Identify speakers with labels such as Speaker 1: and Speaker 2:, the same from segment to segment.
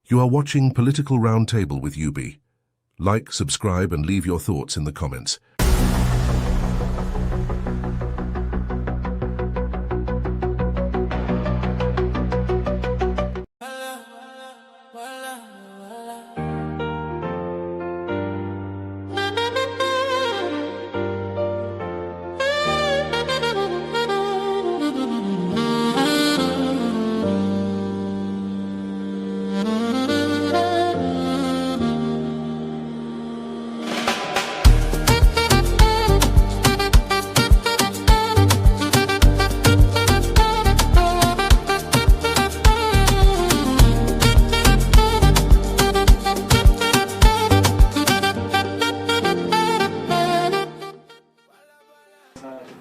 Speaker 1: You are watching Political Roundtable with Ubi. Like, subscribe, and leave your thoughts in the comments.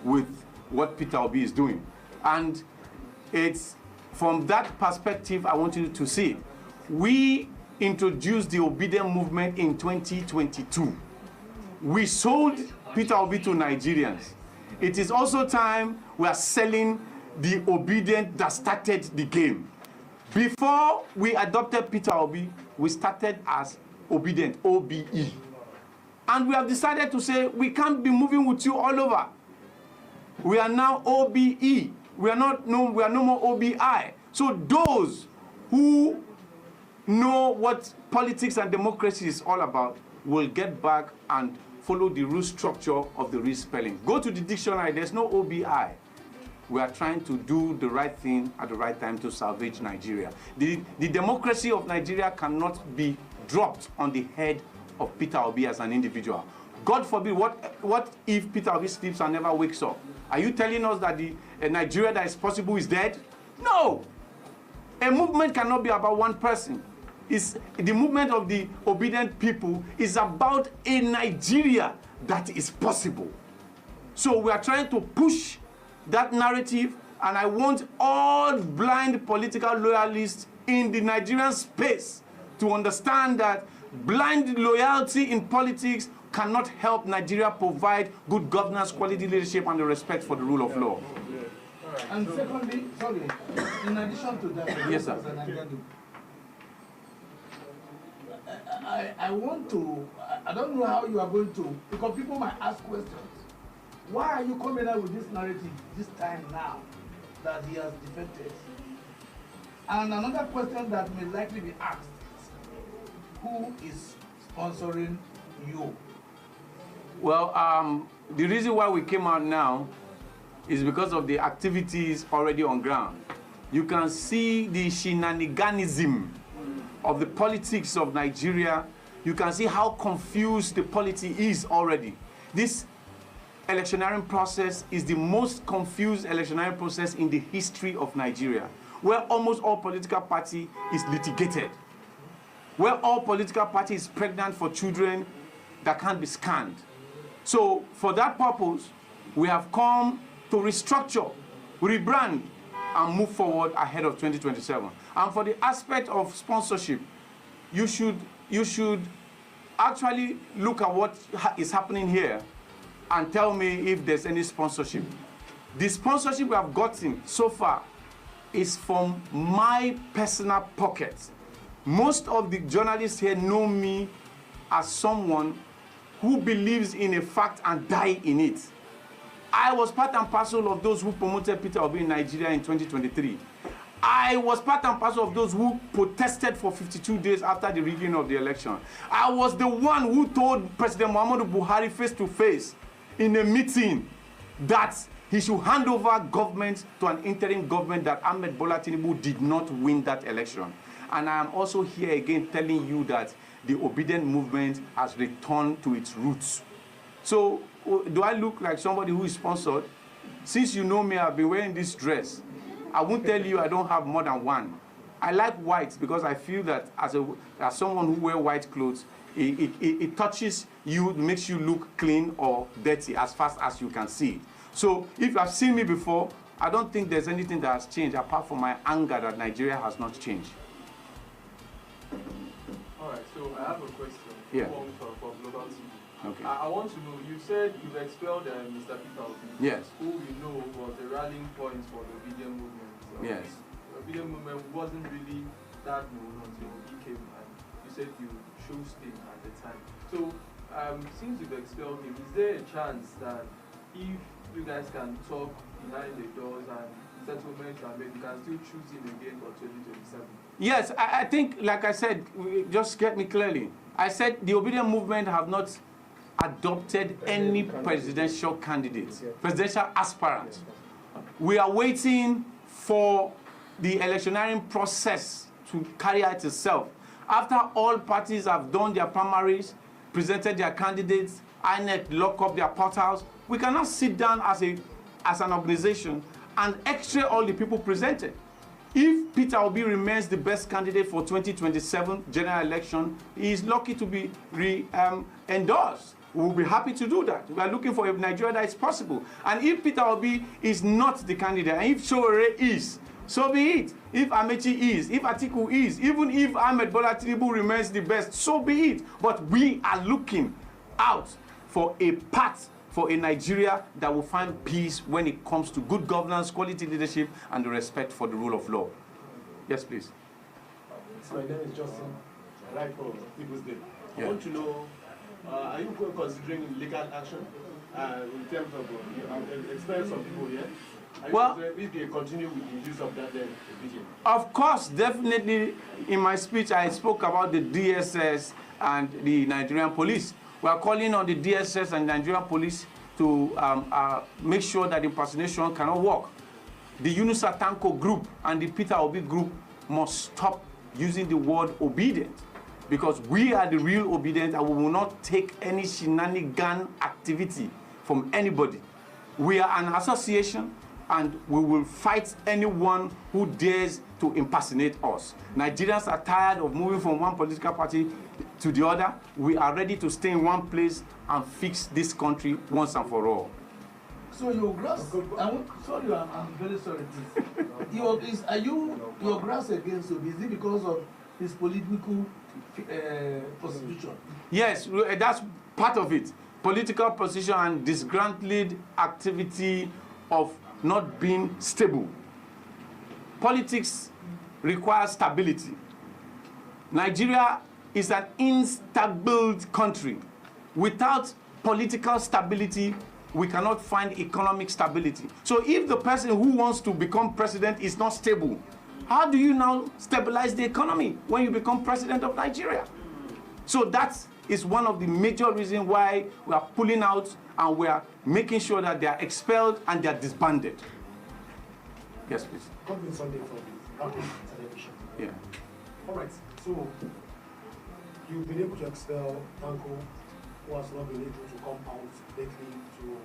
Speaker 2: With what Peter Obi is doing. And it's from that perspective I want you to see. We introduced the Obidient Movement in 2022. We sold Peter Obi to Nigerians. It is also time we are selling the Obidient that started the game. Before we adopted Peter Obi, we started as Obidient, OBE. And we have decided to say we can't be moving with you all over. We are now OBE. We are no more OBI. So those who know what politics and democracy is all about will get back and follow the rule structure of the respelling. Go to the dictionary, there's no OBI. We are trying to do the right thing at the right time to salvage Nigeria. The democracy of Nigeria cannot be dropped on the head of Peter Obi as an individual. God forbid, what if Peter Obi sleeps and never wakes up? Are you telling us that the Nigeria that is possible is dead? No. A movement cannot be about one person. The movement of the obedient people is about a Nigeria that is possible. So we are trying to push that narrative, and I want all blind political loyalists in the Nigerian space to understand that blind loyalty in politics cannot help Nigeria provide good governance, quality leadership, and the respect for the rule of law.
Speaker 3: And secondly, sorry, in addition to that,
Speaker 2: yes, sir.
Speaker 3: I want to, I don't know how you are going to, because people might ask questions. Why are you coming out with this narrative this time now that he has defected? And another question that may likely be asked, who is sponsoring you?
Speaker 2: Well, the reason why we came out now is because of the activities already on ground. You can see the shenaniganism of the politics of Nigeria. You can see how confused the polity is already. This electioneering process is the most confused electioneering process in the history of Nigeria, where almost all political party is litigated, where all political party is pregnant for children that can't be scanned. So for that purpose, we have come to restructure, rebrand, and move forward ahead of 2027. And for the aspect of sponsorship, you should actually look at what is happening here and tell me if there's any sponsorship. The sponsorship we have gotten so far is from my personal pocket. Most of the journalists here know me as someone who believes in a fact and die in it. I was part and parcel of those who promoted Peter Obi in Nigeria in 2023. I was part and parcel of those who protested for 52 days after the rigging of the election. I was the one who told President Muhammadu Buhari face to face in a meeting that he should hand over government to an interim government, that Ahmed Bola Tinubu did not win that election. And I am also here again telling you that the Obidient Movement has returned to its roots. So, do I look like somebody who is sponsored? Since you know me, I've been wearing this dress. I won't tell you I don't have more than one. I like white because I feel that as someone who wears white clothes, it touches you, makes you look clean or dirty as fast as you can see. So, if you have seen me before, I don't think there's anything that has changed apart from my anger that Nigeria has not changed.
Speaker 4: All right, so I have a question.
Speaker 2: Yeah.
Speaker 4: For Global TV.
Speaker 2: Okay.
Speaker 4: I want to know, you said you've expelled Mr. Peter Obi.
Speaker 2: Yes.
Speaker 4: Who we know was a rallying point for the Obidient Movement.
Speaker 2: Yes.
Speaker 4: The Obidient Movement wasn't really that known until he came and you said you chose him at the time. So since you've expelled him, is there a chance that if you guys can talk behind the doors and settlements are made, you can still choose him again for 2027?
Speaker 2: Yes, I think, like I said, just get me clearly. I said the Obidient Movement have not adopted any presidential candidates, presidential aspirants. We are waiting for the electioneering process to carry out itself. After all parties have done their primaries, presented their candidates, INEC lock up their portals, we cannot sit down as an organization and x-ray all the people presented. If Peter Obi remains the best candidate for 2027 general election, he is lucky to be endorsed. We will be happy to do that. We are looking for a Nigeria that is possible. And if Peter Obi is not the candidate, and if Sowore is, so be it. If Amechi is, if Atiku is, even if Ahmed Bola Tinubu remains the best, so be it. But we are looking out for a path for a Nigeria that will find peace when it comes to good governance, quality leadership, and the respect for the rule of law. Yes, please.
Speaker 5: My name is Justin. I write for People's Day.
Speaker 2: Yeah.
Speaker 5: I want to know, are you considering legal action in terms of expel some people here?
Speaker 2: Well,
Speaker 5: if they continue with the use of that obedience?
Speaker 2: Of course, definitely. In my speech, I spoke about the DSS and the Nigerian police. We are calling on the DSS and Nigerian police to make sure that impersonation cannot work. The Yunusa Tanko group and the Peter Obi group must stop using the word obedient, because we are the real obedient and we will not take any shenanigan activity from anybody. We are an association and we will fight anyone who dares to impersonate us. Nigerians are tired of moving from one political party to the other. We are ready to stay in one place and fix this country once and for all.
Speaker 3: So your grass, I'm very sorry. Your grass against Obi, is it because of his political prostitution?
Speaker 2: Yes, that's part of it. Political position and disgruntled activity of not being stable. Politics requires stability. Nigeria is an unstable country. Without political stability, we cannot find economic stability. So if the person who wants to become president is not stable, how do you now stabilize the economy when you become president of Nigeria? So that is one of the major reasons why we are pulling out and we are making sure that they are expelled and they are disbanded. Yes, please.
Speaker 6: Coming Sunday from Roundtable television.
Speaker 2: Yeah.
Speaker 6: All right. So you've been able to expel Tanko, who has not been able to come out lately to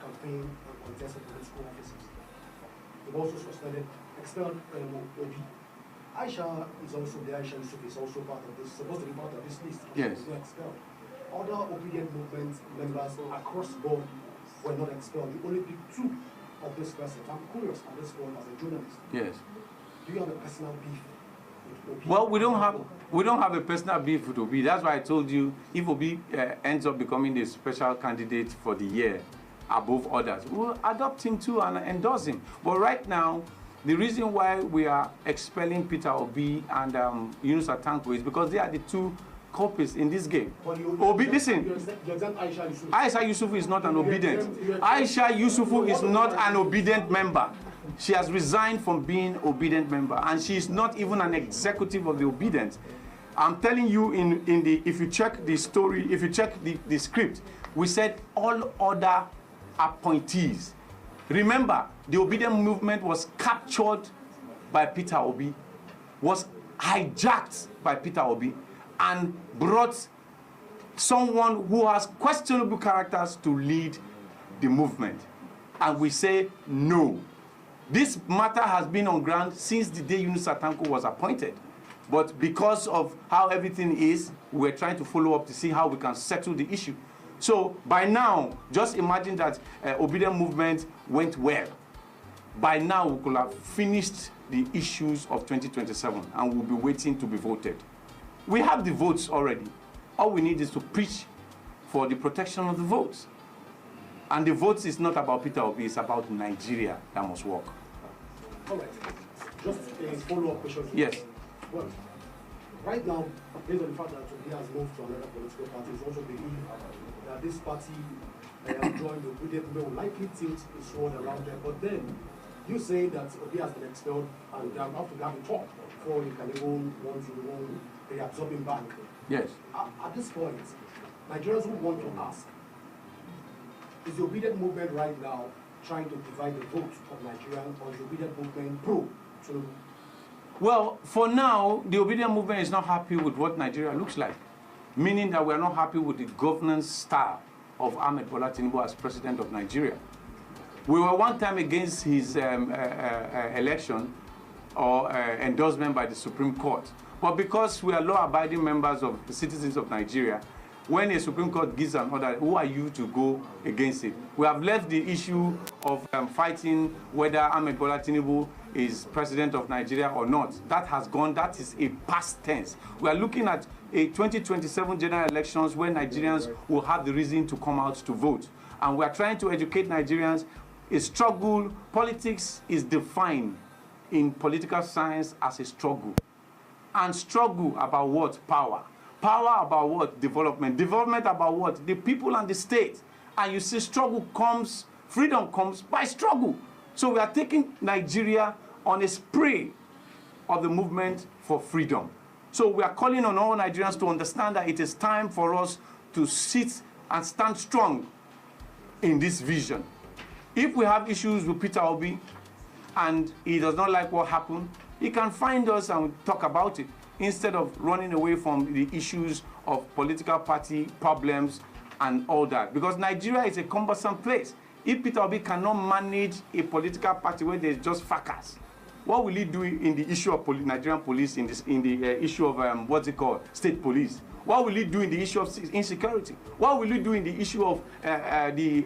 Speaker 6: campaign and contest for political offices. You've also expelled Obi. Aisha is also the Aisha Yusuf is also part of this, supposed to be part of this list.
Speaker 2: Yes.
Speaker 6: She was not expelled. Other Obidient Movement members across the board were not expelled. You only picked two of these persons. I'm curious at this point as a journalist.
Speaker 2: Yes.
Speaker 6: Do you have a personal beef with Obi?
Speaker 2: Well, we don't have a personal beef with Obi. That's why I told you, if Obi ends up becoming the special candidate for the year above others, we'll adopt him too and endorse him. But right now, the reason why we are expelling Peter Obi and Yunusa Tanko is because they are the two culprits in this game. Obi, listen, Aisha Yusuf is not an obedient. Aisha Yusuf is not an obedient member. She has resigned from being obedient member, and she is not even an executive of the obedient. I'm telling you, if you check the story, if you check the script, we said all other appointees. Remember, the Obidient Movement was captured by Peter Obi, was hijacked by Peter Obi, and brought someone who has questionable characters to lead the movement. And we say no. This matter has been on ground since the day Yunusa Tanko was appointed. But because of how everything is, we're trying to follow up to see how we can settle the issue. So by now, just imagine that Obidient Movement went well. By now, we could have finished the issues of 2027 and we'll be waiting to be voted. We have the votes already. All we need is to preach for the protection of the votes. And the votes is not about Peter Obi, it's about Nigeria that must work.
Speaker 6: All right. Just a follow-up question.
Speaker 2: Yes.
Speaker 6: Well, right now, based on the fact that Obi has moved to another political party, it's also believed that this party joined the Obidient Movement will likely tilt his sword around there. But then, you say that Obi has been expelled and they have to have a talk before you can even want to reabsorb him back.
Speaker 2: Yes.
Speaker 6: At this point, Nigerians would want to ask, is the Obidient Movement right now trying to divide the vote of Nigerians, or is the Obidient Movement pro to?
Speaker 2: Well, for now, the Obidient Movement is not happy with what Nigeria looks like, meaning that we are not happy with the governance style of Ahmed Bola Tinubu as president of Nigeria. We were one time against his election or endorsement by the Supreme Court. But because we are law-abiding members of the citizens of Nigeria, when a Supreme Court gives an order, who are you to go against it? We have left the issue of fighting whether Ahmed Bola Tinubu is president of Nigeria or not. That has gone. That is a past tense. We are looking at a 2027 general elections where Nigerians will have the reason to come out to vote. And we are trying to educate Nigerians. A struggle, politics is defined in political science as a struggle. And struggle about what? Power. Power about what? Development. Development about what? The people and the state. And you see struggle comes, freedom comes by struggle. So we are taking Nigeria on a spree of the movement for freedom. So we are calling on all Nigerians to understand that it is time for us to sit and stand strong in this vision. If we have issues with Peter Obi and he does not like what happened, he can find us and talk about it instead of running away from the issues of political party problems and all that. Because Nigeria is a cumbersome place. If Peter Obi cannot manage a political party where there's just fracas, what will he do in the issue of Nigerian police, in the issue of what's it called, state police? What will he do in the issue of insecurity? What will he do in the issue of the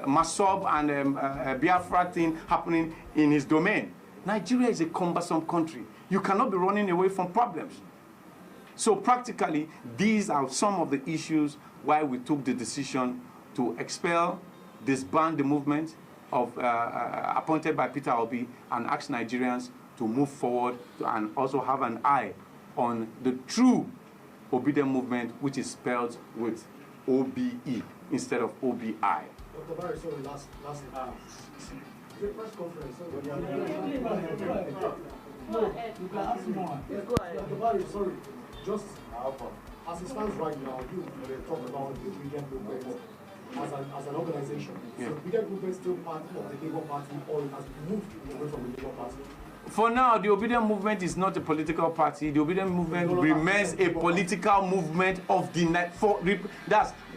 Speaker 2: Masob and Biafra thing happening in his domain? Nigeria is a cumbersome country. You cannot be running away from problems. So practically, these are some of the issues why we took the decision to expel, disband the movement of appointed by Peter Obi and ask Nigerians to move forward and also have an eye on the true Obidient Movement, which is spelled with OBE instead of OBI.
Speaker 6: Dr. Barry, sorry, last the press conference.
Speaker 3: No, you can ask more.
Speaker 6: Go ahead. Dr. Barry, sorry, just as it stands right now, you talk about the Obidient Movement as an organization. Yeah. So Obidient Movement is still part of the Labour Party, or it has moved away from the Labour Party?
Speaker 2: For now, the Obidient Movement is not a political party. The Obidient Movement remains a political movement of the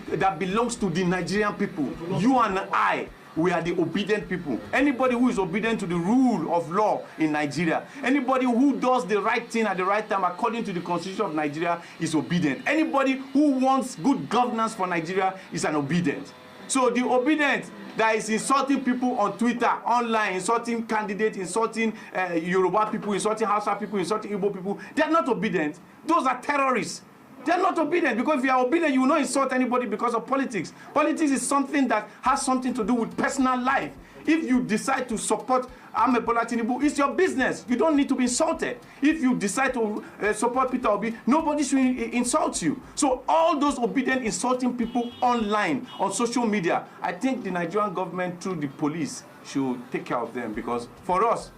Speaker 2: that belongs to the Nigerian people. You and I, we are the obedient people. Anybody who is obedient to the rule of law in Nigeria, anybody who does the right thing at the right time according to the Constitution of Nigeria is obedient. Anybody who wants good governance for Nigeria is an obedient. So the obedient that is insulting people on Twitter, online, insulting candidates, insulting Yoruba people, insulting Hausa people, insulting Igbo people, they are not obedient. Those are terrorists. They are not obedient, because if you are obedient, you will not insult anybody because of politics. Politics is something that has something to do with personal life. If you decide to support Ahmed Bola Tinubu, it's your business. You don't need to be insulted. If you decide to support Peter Obi, nobody should insult you. So all those obedient insulting people online, on social media, I think the Nigerian government through the police should take care of them, because for us,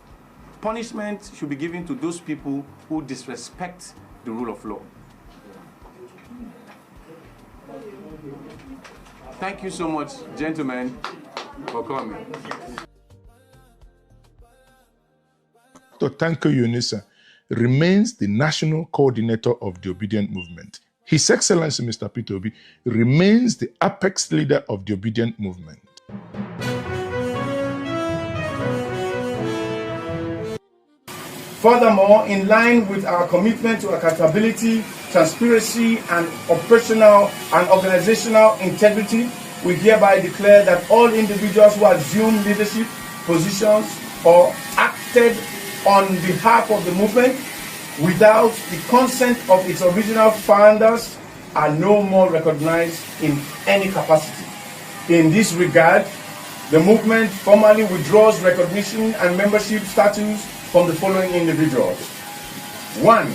Speaker 2: punishment should be given to those people who disrespect the rule of law. Thank you so much, gentlemen, for coming.
Speaker 7: Dr. Tanko Yunusa remains the national coordinator of the Obidient Movement. His Excellency, Mr. Peter Obi, remains the apex leader of the Obidient Movement.
Speaker 2: Furthermore, in line with our commitment to accountability, transparency, and operational and organizational integrity, we hereby declare that all individuals who assume leadership positions or acted on behalf of the movement without the consent of its original founders are no more recognized in any capacity. In this regard, the movement formally withdraws recognition and membership status from the following individuals. 1.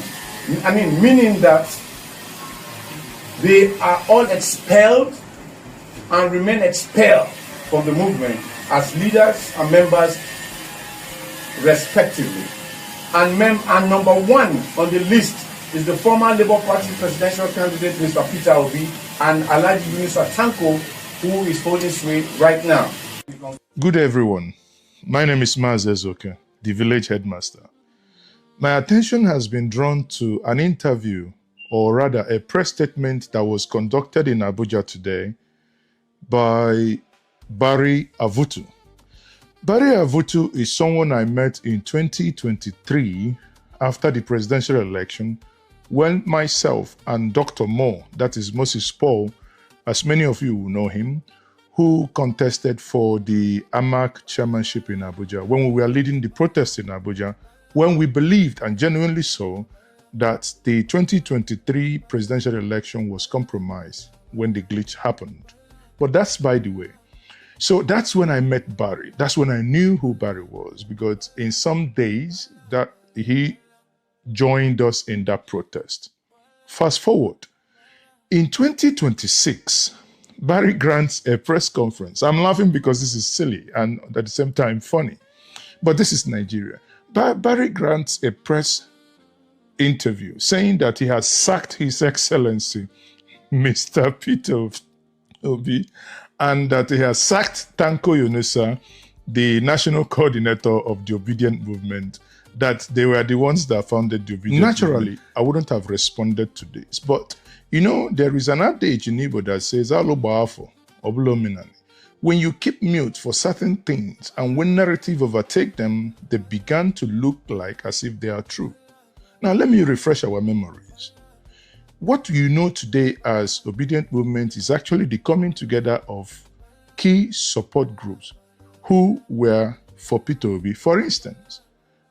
Speaker 2: I mean, meaning that they are all expelled and remain expelled from the movement as leaders and members respectively. And number one on the list is the former Labour Party presidential candidate, Mr. Peter Obi, and Alhaji Yunusa Tanko, who is holding sway right now.
Speaker 7: Good everyone. My name is Maaz Ezoke, the village headmaster. My attention has been drawn to an interview, or rather a press statement that was conducted in Abuja today by Barry Avutu. Barry Avutu is someone I met in 2023 after the presidential election, when myself and Dr. Moore, that is Moses Paul, as many of you will know him, who contested for the AMAC chairmanship in Abuja, when we were leading the protests in Abuja, when we believed, and genuinely so, that the 2023 presidential election was compromised when the glitch happened. But that's by the way. So that's when I met Barry. That's when I knew who Barry was, because in some days that he joined us in that protest. Fast forward, in 2026, Barry grants a press conference. I'm laughing because this is silly and at the same time funny, but this is Nigeria. Barry grants a press interview saying that he has sacked His Excellency, Mr. Peter Obi, and that he has sacked Tanko Yunusa, the national coordinator of the Obidient Movement, that they were the ones that founded the Obidient Movement. Naturally, I wouldn't have responded to this, but you know, there is an adage in Igbo that says, when you keep mute for certain things and when narrative overtake them, they begin to look like as if they are true. Now, let me refresh our memories. What you know today as Obidient Movement is actually the coming together of key support groups who were for Peter Obi. For instance,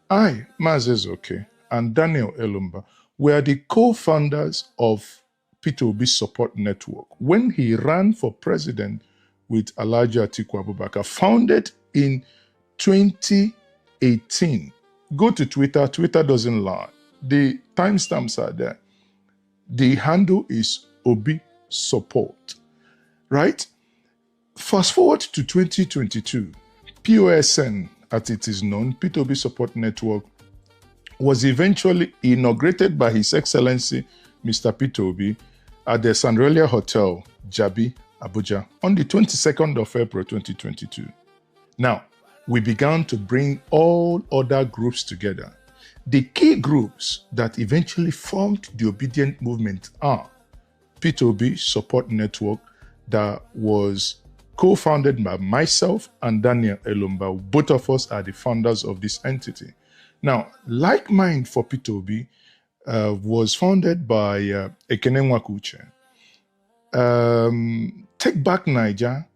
Speaker 7: I, Maaz Ezoke, and Daniel Elumba were the co-founders of Peter Obi's support network when he ran for president with Alhaji Atiku Abubakar, founded in 2018. Go to Twitter. Twitter doesn't lie. The timestamps are there. The handle is Obi Support, right? Fast forward to 2022. POSN, as it is known, Peter Obi Support Network, was eventually inaugurated by His Excellency Mr. Peter Obi at the Sanrelia Hotel, Jabi, Abuja, on the 22nd of April 2022. Now, we began to bring all other groups together. The key groups that eventually formed the Obidient Movement are Peter Obi Support Network, that was co-founded by myself and Daniel Elumba. Both of us are the founders of this entity. Now, Like Mind for Peter Obi was founded by Ekene Nwakuche. Take Back Niger,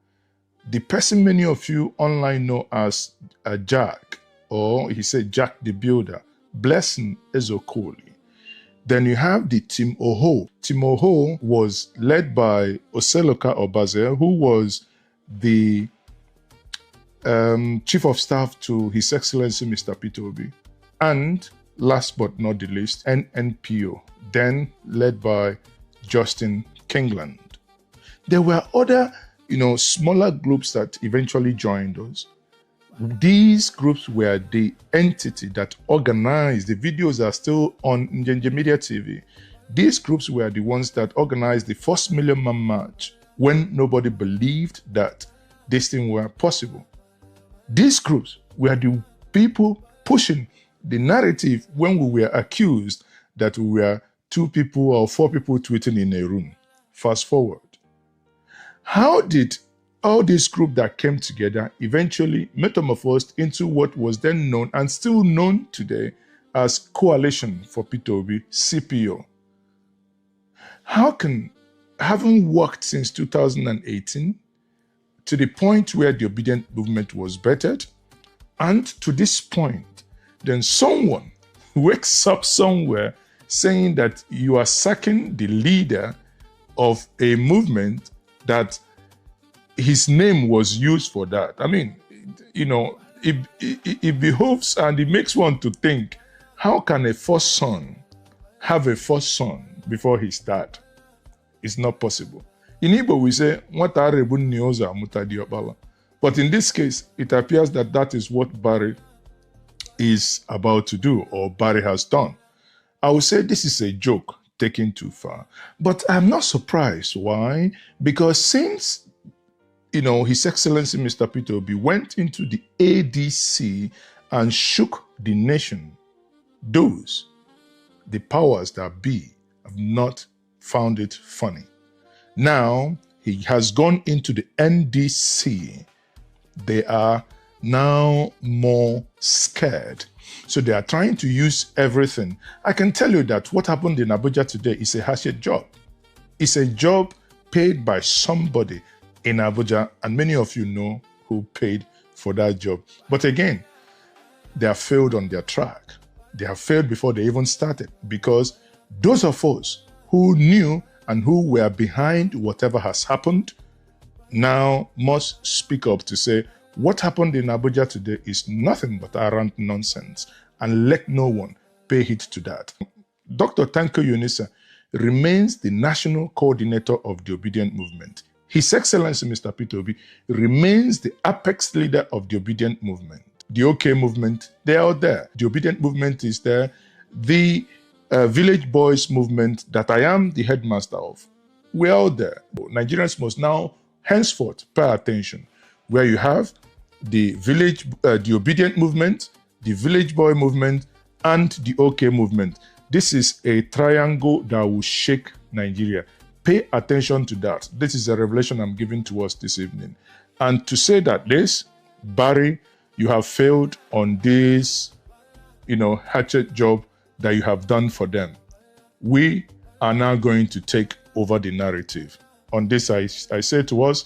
Speaker 7: the person many of you online know as Jack, or he said Jack the Builder, Blessing Ezokoli. Then you have the Team Oho. Team Oho was led by Oseloka Obaze, who was the Chief of Staff to His Excellency Mr. Peter Obi. And last but not the least, NNPO, then led by Justin Kingland. There were other, smaller groups that eventually joined us. These groups were the entity that organized. The videos are still on Njenje Media TV. These groups were the ones that organized the first Million Man March when nobody believed that this thing were possible. These groups were the people pushing the narrative when we were accused that we were 2 people or 4 people tweeting in a room. Fast forward. How did all this group that came together eventually metamorphosed into what was then known and still known today as Coalition for Peter Obi, CPO? How can, having worked since 2018 to the point where the Obidient Movement was bettered, and to this point, then someone wakes up somewhere saying that you are sacking the leader of a movement that his name was used for that. I mean, it behoves and it makes one to think, how can a first son have a first son before his dad. It's not possible. In Igbo, we say, but in this case, it appears that that is what Barry is about to do, or Barry has done. I would say this is a joke taken too far. But I'm not surprised. Why? Because since, His Excellency Mr. Peter Obi went into the ADC and shook the nation, the powers that be, have not found it funny. Now, he has gone into the NDC. They are now more scared. So they are trying to use everything. I can tell you that what happened in Abuja today is a hatchet job. It's a job paid by somebody in Abuja, and many of you know who paid for that job. But again, they have failed on their track. They have failed before they even started, because those of us who knew and who were behind whatever has happened now must speak up to say, what happened in Abuja today is nothing but arrant nonsense, and let no one pay heed to that. Dr. Tanko Yunusa remains the national coordinator of the Obidient Movement. His Excellency Mr. Peter Obi remains the apex leader of the Obidient Movement. The OK Movement, they are there. The Obidient Movement is there. The Village Boys Movement that I am the headmaster of, we're all there. Nigerians must now henceforth pay attention, where you have the Obidient Movement, the Village Boy Movement, and the OK Movement. This is a triangle that will shake Nigeria. Pay attention to that. This is a revelation I'm giving to us this evening. And to say that Barry, you have failed on this, hatchet job that you have done for them. We are now going to take over the narrative. On this, I say to us,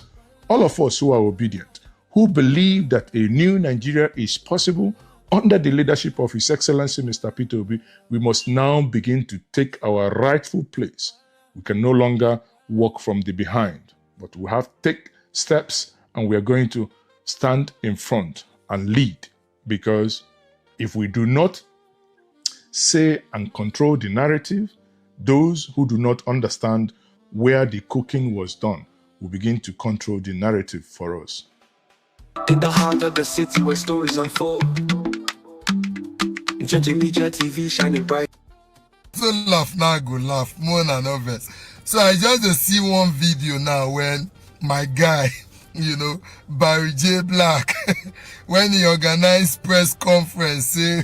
Speaker 7: all of us who are obedient, who believe that a new Nigeria is possible under the leadership of His Excellency Mr. Peter Obi, we must now begin to take our rightful place. We can no longer walk from the behind, but we have to take steps, and we are going to stand in front and lead, because if we do not say and control the narrative, those who do not understand where the cooking was done will begin to control the narrative for us.
Speaker 8: In the heart of the city where stories unfold, Judging Media TV shining bright.
Speaker 9: So laugh now, go laugh more than others. So I just see one video now when my guy, Barry J. Black, when he organized press conference, say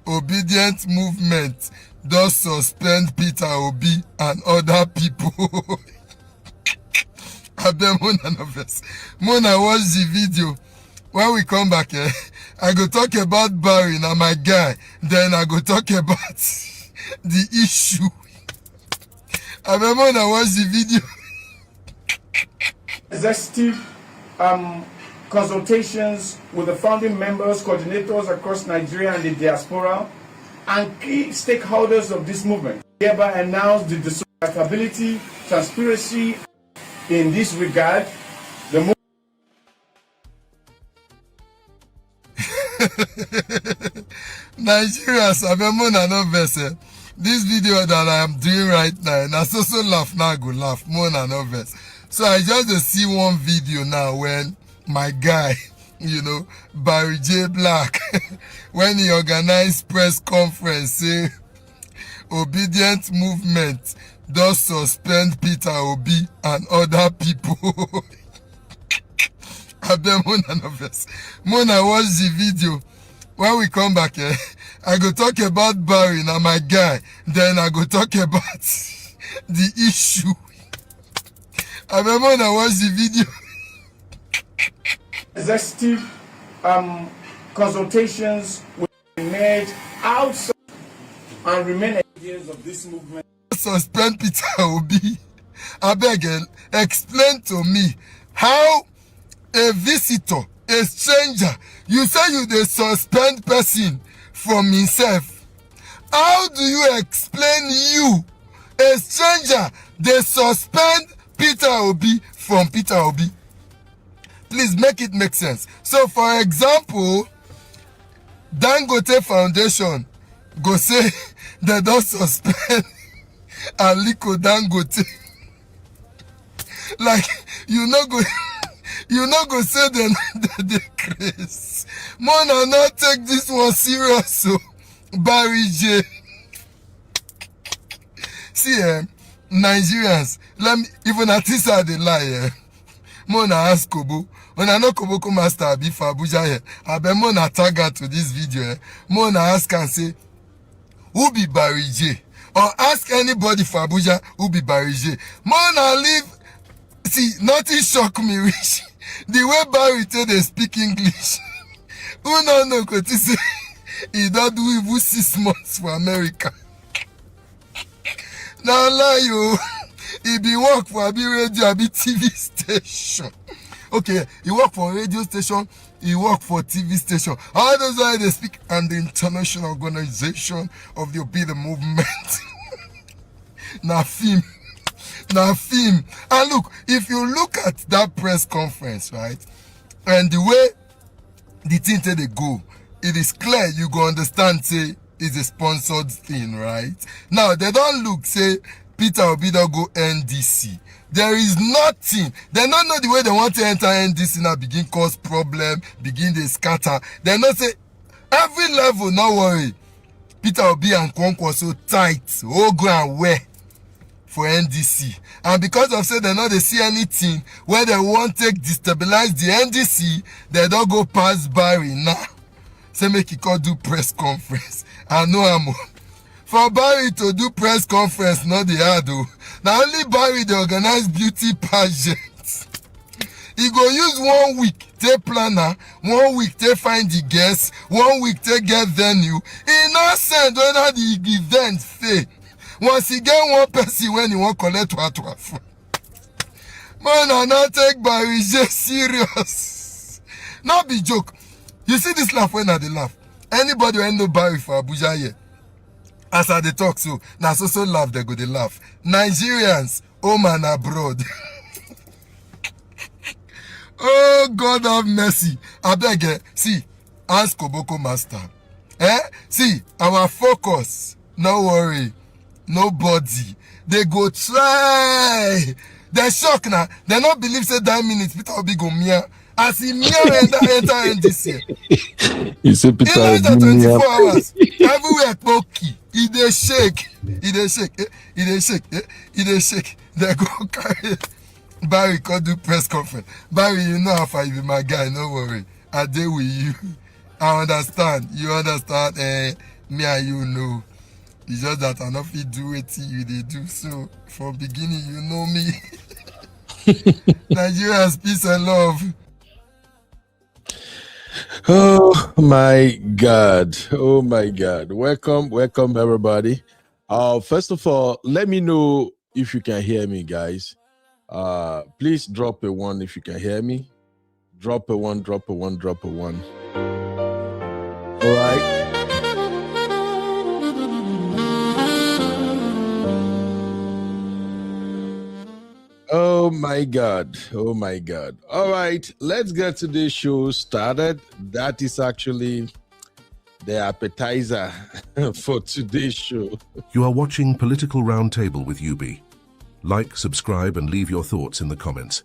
Speaker 9: Obidient Movement does suspend Peter Obi and other people. I bet Mona watch the video. When we come back here, I go talk about Barry, now my guy. Then I go talk about the issue. I bet Mona watch the video.
Speaker 2: Executive consultations with the founding members, coordinators across Nigeria and the diaspora, and key stakeholders of this movement. Hereby announce the accountability, transparency in this regard. The
Speaker 9: Nigerians, this video that I am doing right now, and I so laugh now, go laugh more than others. So I just see one video now when my guy, Barry J. Black, when he organized press conference, say Obidient Movement does suspend Peter Obi and other people. I bet Mona watch the video. When we come back here, I go talk about Barry, now my guy. Then I go talk about the issue. I bet Mona watch the video.
Speaker 2: Executive consultations will be made outside and remain ideas of this movement.
Speaker 9: Suspend Peter Obi. I beg, explain to me how a visitor, a stranger, you say you dey suspend person from himself. How do you explain you, a stranger, they suspend Peter Obi from Peter Obi? Please make it make sense. So for example, Dangote Foundation go say they don't suspend Aliko Dangote. Like, you no go say them the craze. Mona not take this one serious, so Barry J. See, Nigerians, let me, even at this are they lie, Mona ask Kobo. When I know Koboko Master be for Abuja here, I bet Mona tag her to this video. Mona ask and say, who be Barry J? Or ask anybody for Abuja who be Barry J. Mona leave. See, nothing shock me rich. The way Barry tell they speak English. Who no go to say he don't do even 6 months for America. Now lie you. He be work for a be radio, a be TV station. Okay, he work for a radio station, he work for TV station. How does why they speak and the international organization of the Obidient Movement? Now film. And look, if you look at that press conference, right, and the way the thing they go, it is clear you go understand, say, it's a sponsored thing, right? Now, they don't look, say, Peter Obi don't go NDC. There is nothing. They don't know the way they want to enter NDC now, begin cause problem, begin they scatter. They not say, every level, no worry. Peter Obi and Kwankwa so tight, oh, go and wear for NDC. And because of say they not they see anything where they want to destabilize the NDC, they don't go past Barry now. Say make he call do press conference. I know I'm for Barry to do press conference, not the hard though. Now only Barry they organize beauty pageants. He go use 1 week, take planner, 1 week, take find the guests, 1 week, take get venue. He not send whether the event fail. Once he get one person when he won't collect what. Man, I not take Barry J serious. Not be joke. You see this laugh when I they laugh. Anybody when no Barry for Abuja here. As I they talk so, now so laugh they go they laugh. Nigerians, home and abroad. Oh God have mercy. I beg see, ask Koboko Master. See, our focus. No worry. Nobody. They go try. They shock now. They not believe say that minutes Peter Obi go mia. As he mia enter in this year.
Speaker 7: You say Peter
Speaker 9: in less than
Speaker 7: Obi
Speaker 9: 24
Speaker 7: mia.
Speaker 9: hours. Everywhere pokey. He dey shake. They go carry Barry come do press conference. Barry, you know how far you be my guy, no worry. I deal with you. I understand. You understand? Me and you know. It's just that I not fit do it you they do. So from beginning you know me. Nigerians, peace and love.
Speaker 7: Oh my God. Oh my God. Welcome everybody. First of all, let me know if you can hear me, guys. Please drop a 1 if you can hear me. Drop a 1, drop a 1, drop a 1. All right. Oh my God. Oh my God. All right, let's get to this show started. That is actually the appetizer for today's show.
Speaker 1: You are watching Political Roundtable with Ubi. Like, subscribe, and leave your thoughts in the comments.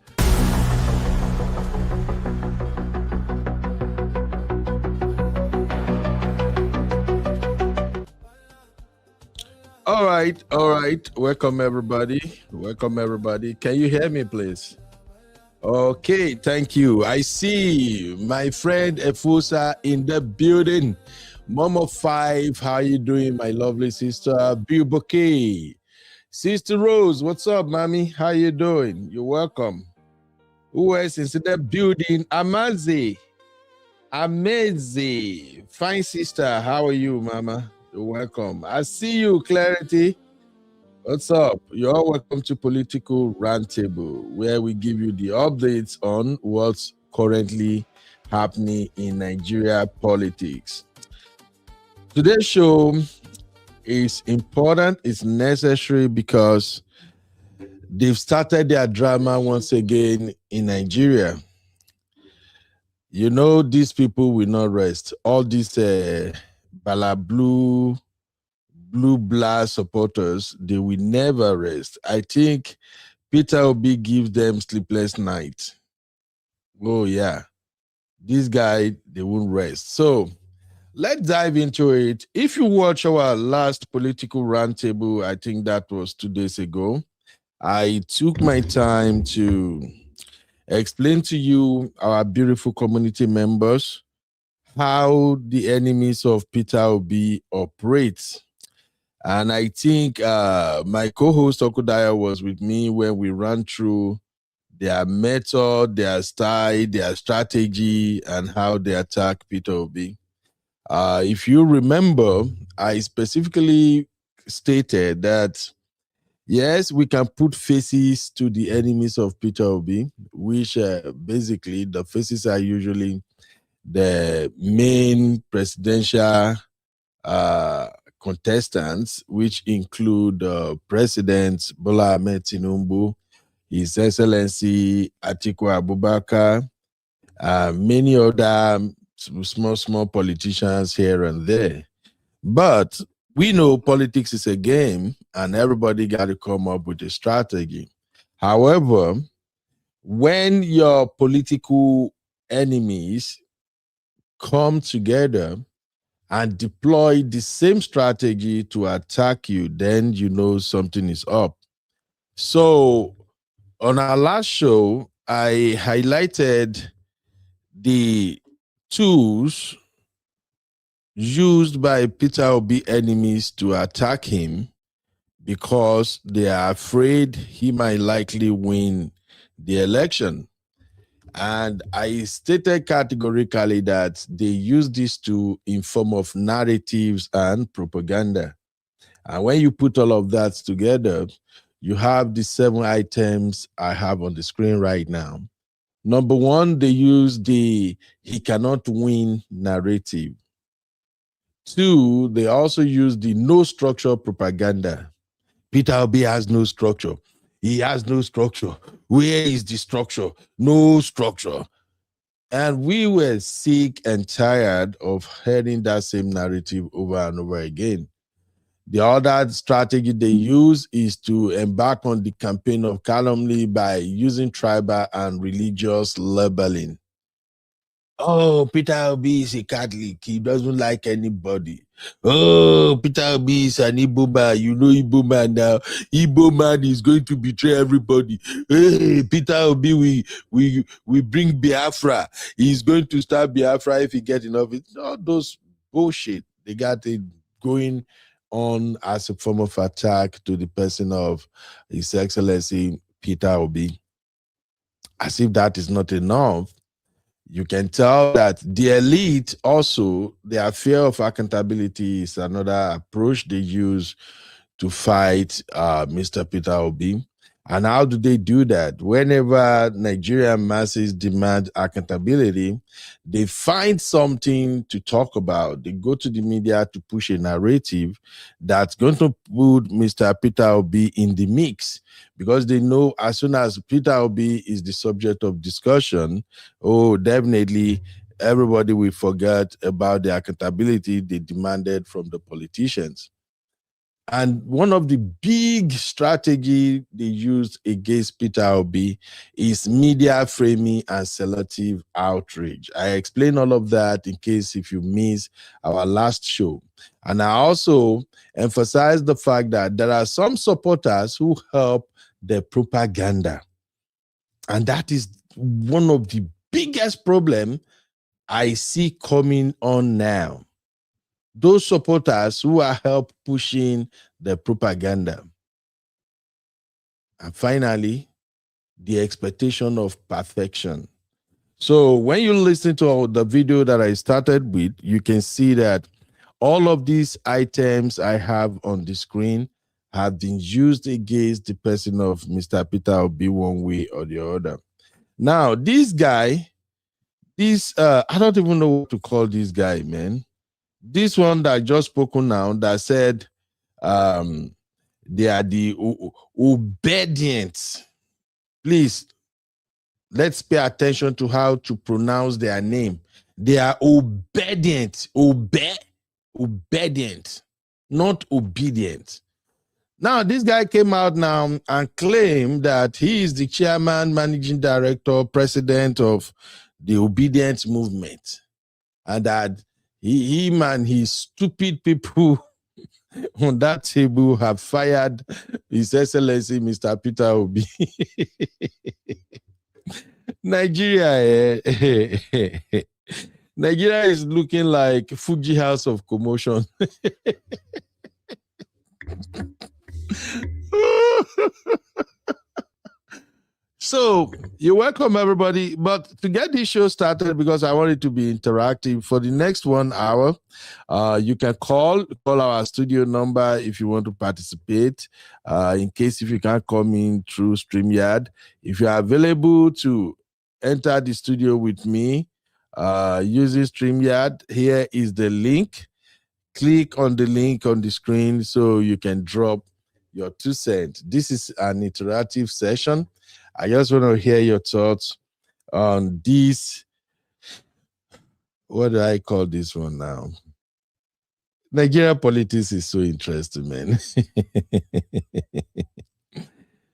Speaker 7: All right. Welcome everybody. Can you hear me, please? Okay, thank you. I see my friend Efusa in the building. Mama 5, how you doing, my lovely sister? Bouquet. Sister Rose, what's up, mommy? How you doing? You're welcome. Who else is in the building? Amazing. Fine sister, how are you, mama? You're welcome. I see you, Clarity. What's up? You're all welcome to Political Roundtable, where we give you the updates on what's currently happening in Nigeria politics. Today's show is important, it's necessary because they've started their drama once again in Nigeria. You know, these people will not rest. All this Balablu,
Speaker 10: blue blast supporters, they will never rest. I think Peter Obi gives them sleepless nights. Oh yeah, this guy, they won't rest. So let's dive into it. If you watch our last political roundtable, I think that was 2 days ago, I took my time to explain to you, our beautiful community members, how the enemies of Peter Obi operate. And I think my co-host Okudaya was with me when we ran through their method, their style, their strategy, and how they attack Peter Obi. If you remember, I specifically stated that, yes, we can put faces to the enemies of Peter Obi, which basically the faces are usually the main presidential contestants, which include President Bola Ahmed Tinubu, His Excellency Atiku Abubakar, many other small politicians here and there. But we know politics is a game and everybody got to come up with a strategy. However, when your political enemies come together and deploy the same strategy to attack you, then you know something is up. So on our last show, I highlighted the tools used by Peter Obi enemies to attack him because they are afraid he might likely win the election. And I stated categorically that they use this to in form of narratives and propaganda. And when you put all of that together, you have the 7 items I have on the screen right now. Number 1, they use the "he cannot win" narrative. 2, they also use the "no structure" propaganda. Peter Obi has no structure. He has no structure. Where is the structure? No structure. And we were sick and tired of hearing that same narrative over and over again. The other strategy they use is to embark on the campaign of calumny by using tribal and religious labeling. Oh, Peter Obi is a Catholic. He doesn't like anybody. Oh, Peter Obi is an Igbo man. You know Igbo man now. Igbo man is going to betray everybody. Hey, Peter Obi, we bring Biafra. He's going to start Biafra if he gets enough. It's all those bullshit. They got it going on as a form of attack to the person of His Excellency Peter Obi. As if that is not enough, you can tell that the elite also, their fear of accountability is another approach they use to fight Mr. Peter Obi. And how do they do that? Whenever Nigerian masses demand accountability, they find something to talk about. They go to the media to push a narrative that's going to put Mr. Peter Obi in the mix, because they know as soon as Peter Obi is the subject of discussion, oh, definitely everybody will forget about the accountability they demanded from the politicians. And one of the big strategy they used against Peter Obi is media framing and selective outrage. I explained all of that in case if you missed our last show. And I also emphasized the fact that there are some supporters who help the propaganda. And that is one of the biggest problems I see coming on now. Those supporters who are help pushing the propaganda. And finally, the expectation of perfection. So when you listen to the video that I started with, you can see that all of these items I have on the screen have been used against the person of Mr. Peter Obi one way or the other. Now, this guy, I don't even know what to call this guy, man. This one that I just spoken now that said they are the obedient. Please, let's pay attention to how to pronounce their name. They are obedient. Obedient. not obedient. Now, this guy came out now and claimed that he is the chairman, managing director, president of the Obidient Movement, and that him and his stupid people on that table have fired His Excellency Mr. Peter Obi. Nigeria, Nigeria is looking like Fuji House of Commotion. So you're welcome, everybody. But to get this show started, because I want it to be interactive, for the next 1 hour, you can call our studio number if you want to participate. In case if you can't come in through StreamYard, if you are available to enter the studio with me using StreamYard, here is the link. Click on the link on the screen so you can drop your 2 cents. This is an interactive session. I just want to hear your thoughts on this. What do I call this one now? Nigeria politics is so interesting, man.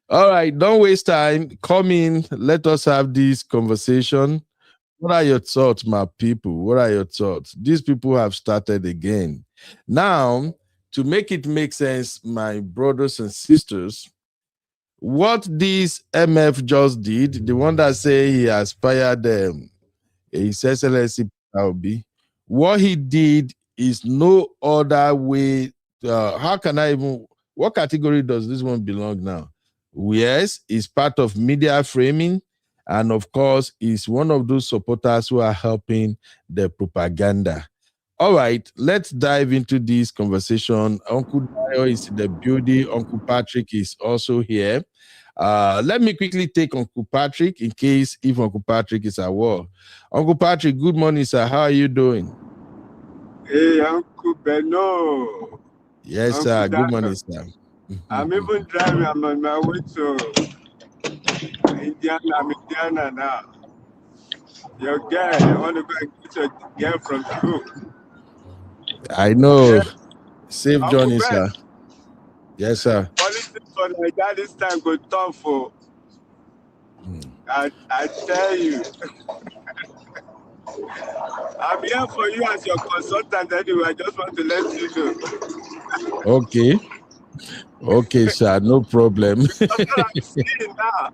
Speaker 10: All right, don't waste time. Come in. Let us have this conversation. What are your thoughts, my people? What are your thoughts? These people have started again. Now, to make it make sense, my brothers and sisters, what this MF just did, the one that say he aspired His Excellency Obi, what he did is no other way. How can I even, what category does this one belong now? Yes, it's part of media framing, and of course, is one of those supporters who are helping the propaganda. All right, let's dive into this conversation. Uncle Dayo is in the building. Uncle Patrick is also here. Let me quickly take Uncle Patrick in case if Uncle Patrick is at work. Uncle Patrick, good morning, sir. How are you doing?
Speaker 11: Hey, Uncle Beno.
Speaker 10: Yes,
Speaker 11: Uncle
Speaker 10: sir.
Speaker 11: Dayo.
Speaker 10: Good morning, sir.
Speaker 11: I'm even driving. I'm on my way to Indiana. I'm in Indiana now. Your girl, I want to go and get your girl from school.
Speaker 10: I know.
Speaker 11: Yeah.
Speaker 10: Safe
Speaker 11: Uncle
Speaker 10: journey,
Speaker 11: Ben,
Speaker 10: sir. Yes, sir.
Speaker 11: politics for Nigeria this time go tough for. I tell you. I'm here for you as your consultant anyway. I just want to let you know.
Speaker 10: Okay. Okay, sir. No problem.
Speaker 11: That's what I'm seeing now.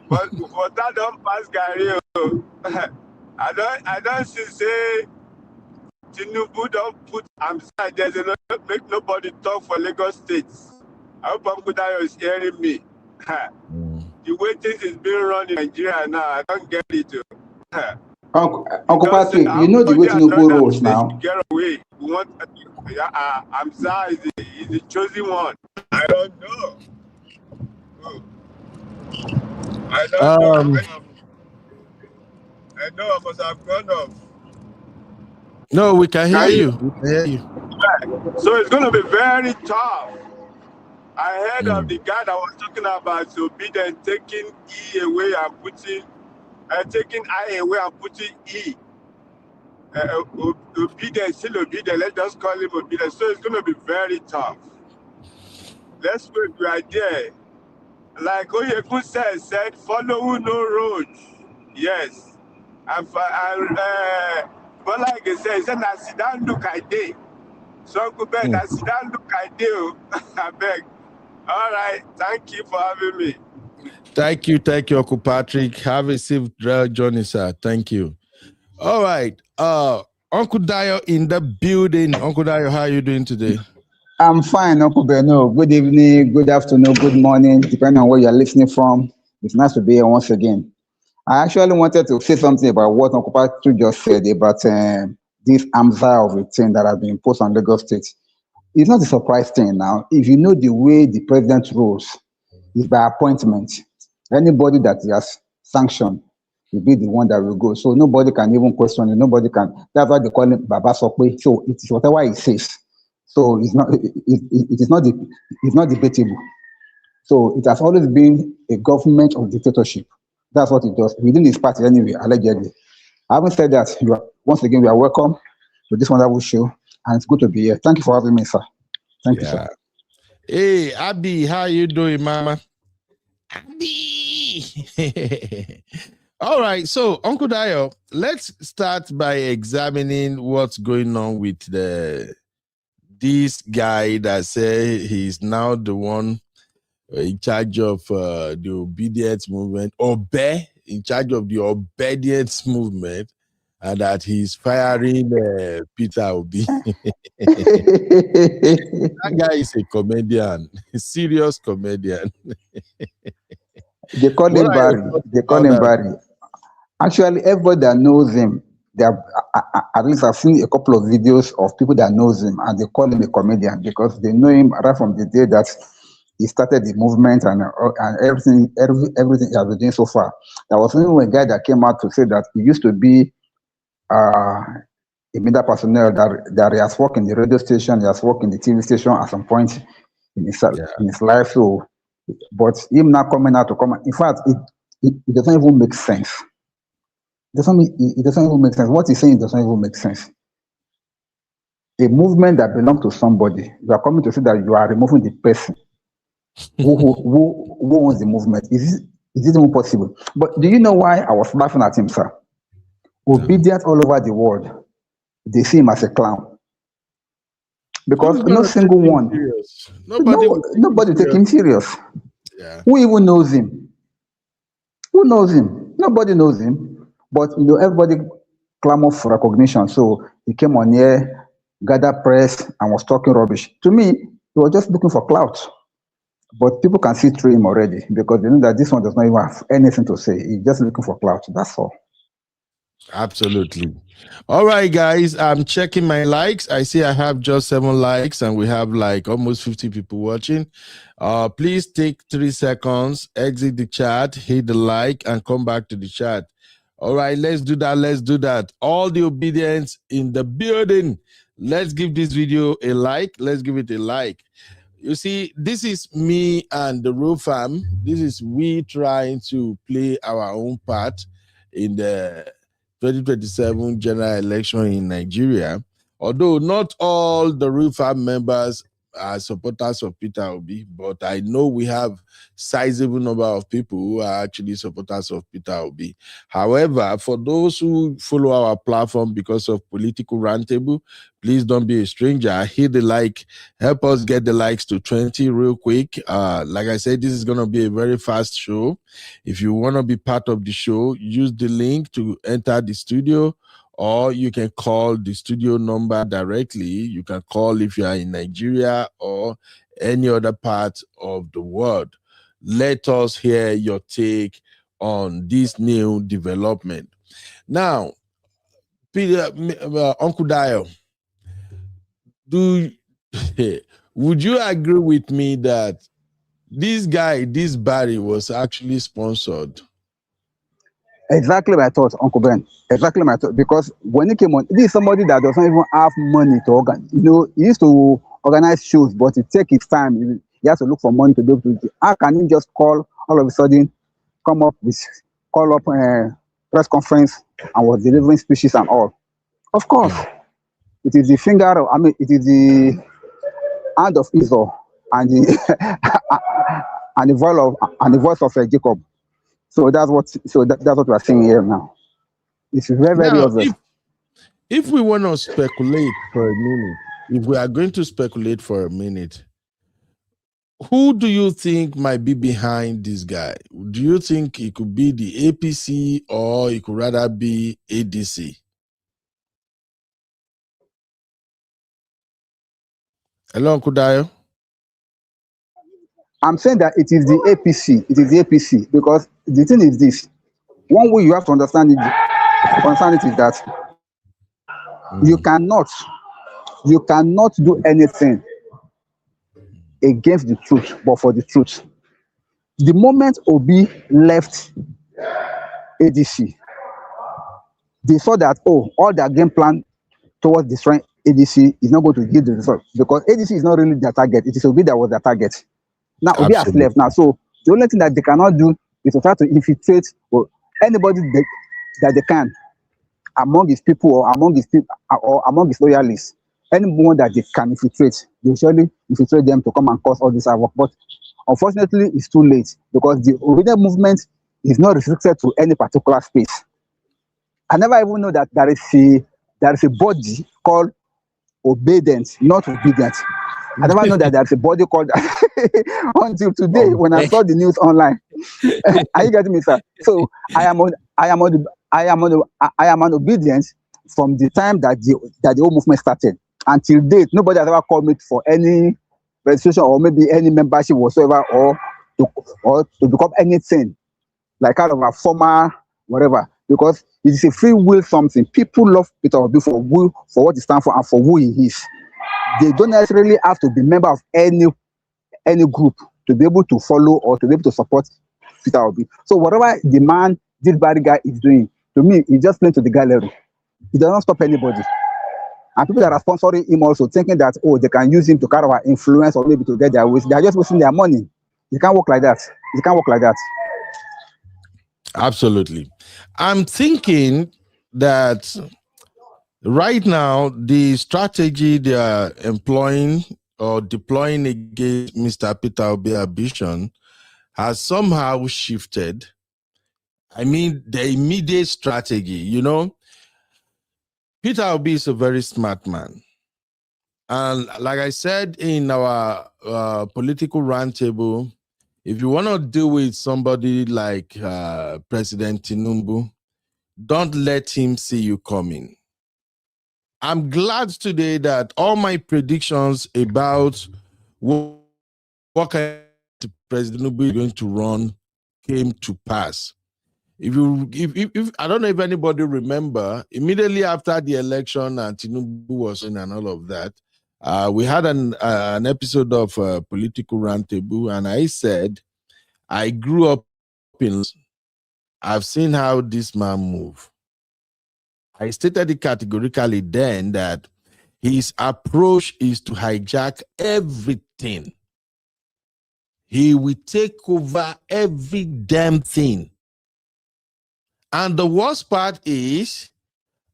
Speaker 11: but that don't pass Gary. I don't see say Tinubu don't put. I'm sorry, there's a make nobody talk for Lagos State. I hope Uncle Dayo is hearing me. The way things is being run in Nigeria now, I don't get it.
Speaker 12: Uncle Patrick, you know the way Tinubu rolls now.
Speaker 11: Get away. We want, I'm sorry, he's the chosen one. I don't know. I don't know. I know I must have gone off.
Speaker 10: No, we can hear you. We can hear you.
Speaker 11: So it's going to be very tough. I heard of the guy that was talking about Obidient taking E away and putting, taking I away and putting E. Obidient, still Obidient, let's just call him Obidient. So it's going to be very tough. Let's wait right there. Like Oyekun said, follow no road. Yes. But like I said, I sit down, look at day. So Uncle Ben, I sit down, look at day. I beg. All right. Thank you for having me.
Speaker 10: Thank you, Uncle Patrick. Have a safe journey, sir. Thank you. All right. Uncle Dayo in the building. Uncle Dayo, how are you doing today?
Speaker 12: I'm fine, Uncle Beno. Good evening, good afternoon, good morning, depending on where you're listening from. It's nice to be here once again. I actually wanted to say something about what Uncle Patrick just said about this AMSA of a thing that has been imposed on Lagos State. It's not a surprise thing now. If you know the way the president rules, is by appointment. Anybody that he has sanctioned will be the one that will go. So nobody can even question it. Nobody can. That's why they call it Baba Sokwe. So it is whatever he says. So it's not debatable. So it has always been a government of dictatorship. That's what it does within his party anyway, allegedly. Having said that, once again we are welcome to this wonderful show. And it's good to be here. Thank you for having me, sir. Thank you, sir.
Speaker 10: Hey, Abby, how you doing, mama? Abby! All right, so Uncle Dio, let's start by examining what's going on with this guy that said he's now the one in charge of the obedience movement, in charge of the obedience movement, and that he's firing Peter Obi. That guy is a comedian, a serious comedian.
Speaker 12: They call him Barry. They call him Barry. Actually, everybody that knows him, at least I've seen a couple of videos of people that knows him, and they call him a comedian because they know him right from the day that he started the movement and everything he has been doing so far. There was even a guy that came out to say that he used to be a media personnel that he has worked in the radio station, he has worked in the TV station at some point in his life. So, but him not coming out to comment, in fact, it doesn't even make sense. It doesn't even make sense. What he's saying doesn't even make sense. A movement that belongs to somebody, you are coming to say that you are removing the person who owns the movement. Is it even possible? But do you know why I was laughing at him, sir? Obedient all over the world, they see him as a clown. Because no single one, nobody take him serious. Yeah. Who even knows him? Who knows him? Nobody knows him. But everybody clamor for recognition. So he came on here, gathered press, and was talking rubbish. To me, he was just looking for clout. But people can see through him already because they know that this one does not even have anything to say. He's just looking for clout. That's all.
Speaker 10: Absolutely. All right, guys, I'm checking my likes. I see I have just 7 likes and we have like almost 50 people watching. Please take 3 seconds, exit the chat, hit the like, and come back to the chat. All right, let's do that. Let's do that. All the obedience in the building. Let's give this video a like. Let's give it a like. You see, this is me and the Real Fam. This is we trying to play our own part in the 2027 general election in Nigeria. Although not all the Real Fam members are supporters of Peter Obi, but I know we have sizable number of people who are actually supporters of Peter Obi. However, for those who follow our platform because of Political Roundtable, please don't be a stranger. Hit the like. Help us get the likes to 20 real quick. Like I said, this is going to be a very fast show. If you want to be part of the show, use the link to enter the studio, or you can call the studio number directly. You can call if you are in Nigeria or any other part of the world. Let us hear your take on this new development. Now, Peter, Uncle Dio, would you agree with me that this guy, this Barry, was actually sponsored?
Speaker 12: Exactly my thoughts, Uncle Ben. Exactly my thoughts. Because when he came on, this is somebody that doesn't even have money to organize. He used to organize shows, but it takes his time. He has to look for money to be able to do it. How can he just call all of a sudden, call up a press conference and was delivering speeches and all? Of course, it is the it is the hand of Esau and the voice of Jacob. So that's what we are saying here now. It's very, very obvious.
Speaker 10: If we want to speculate for a minute, if we are going to speculate for a minute, who do you think might be behind this guy? Do you think it could be the APC or it could rather be ADC? Hello, Uncle Dio.
Speaker 12: I'm saying that it is the APC. It is the APC because the thing is this. One way you have to understand it is that you cannot do anything against the truth, but for the truth. The moment Obi left ADC, they saw that all their game plan towards destroying ADC is not going to give the result because ADC is not really their target. It is Obi that was their target. Now Obi has left now, so the only thing that they cannot do is to try to infiltrate anybody that they can among his people or among his loyalists. anyone that they can infiltrate, they usually infiltrate them to come and cause all this havoc. But unfortunately, it's too late because the Obidient movement is not restricted to any particular space. I never even know that there is a body called Obedient, not Obedient. I never know that there's a body called that until today when I saw the news online. Are you getting me, sir? So I am an obedient from the time that the whole movement started. Until date, nobody has ever called me for any registration or maybe any membership whatsoever or to become anything like kind of a former whatever, because it is a free will something. People love Peter Obi for what he stands for and for who he is. They don't necessarily have to be member of any group to be able to follow or to be able to support Peter Obi. So whatever the man, this bad guy is doing, to me, he just playing to the gallery. He does not stop anybody. And people that are sponsoring him also thinking that, oh, they can use him to kind of influence or maybe to get their ways. They are just wasting their money. You can't work like that. You can't work like that.
Speaker 10: Absolutely. I'm thinking that right now, the strategy they are employing or deploying against Mr. Peter Obi ambition has somehow shifted. I mean, the immediate strategy, you know, Peter Obi is a very smart man. And like I said in our political roundtable, if you want to deal with somebody like President Tinubu, don't let him see you coming. I'm glad today that all my predictions about what kind of President Tinubu is going to run came to pass. If I don't know if anybody remember, immediately after the election and Tinubu was in and all of that, we had an episode of Political Roundtable, and I said, I grew up I've seen how this man move. I stated it categorically then that his approach is to hijack everything. He will take over every damn thing. And the worst part is,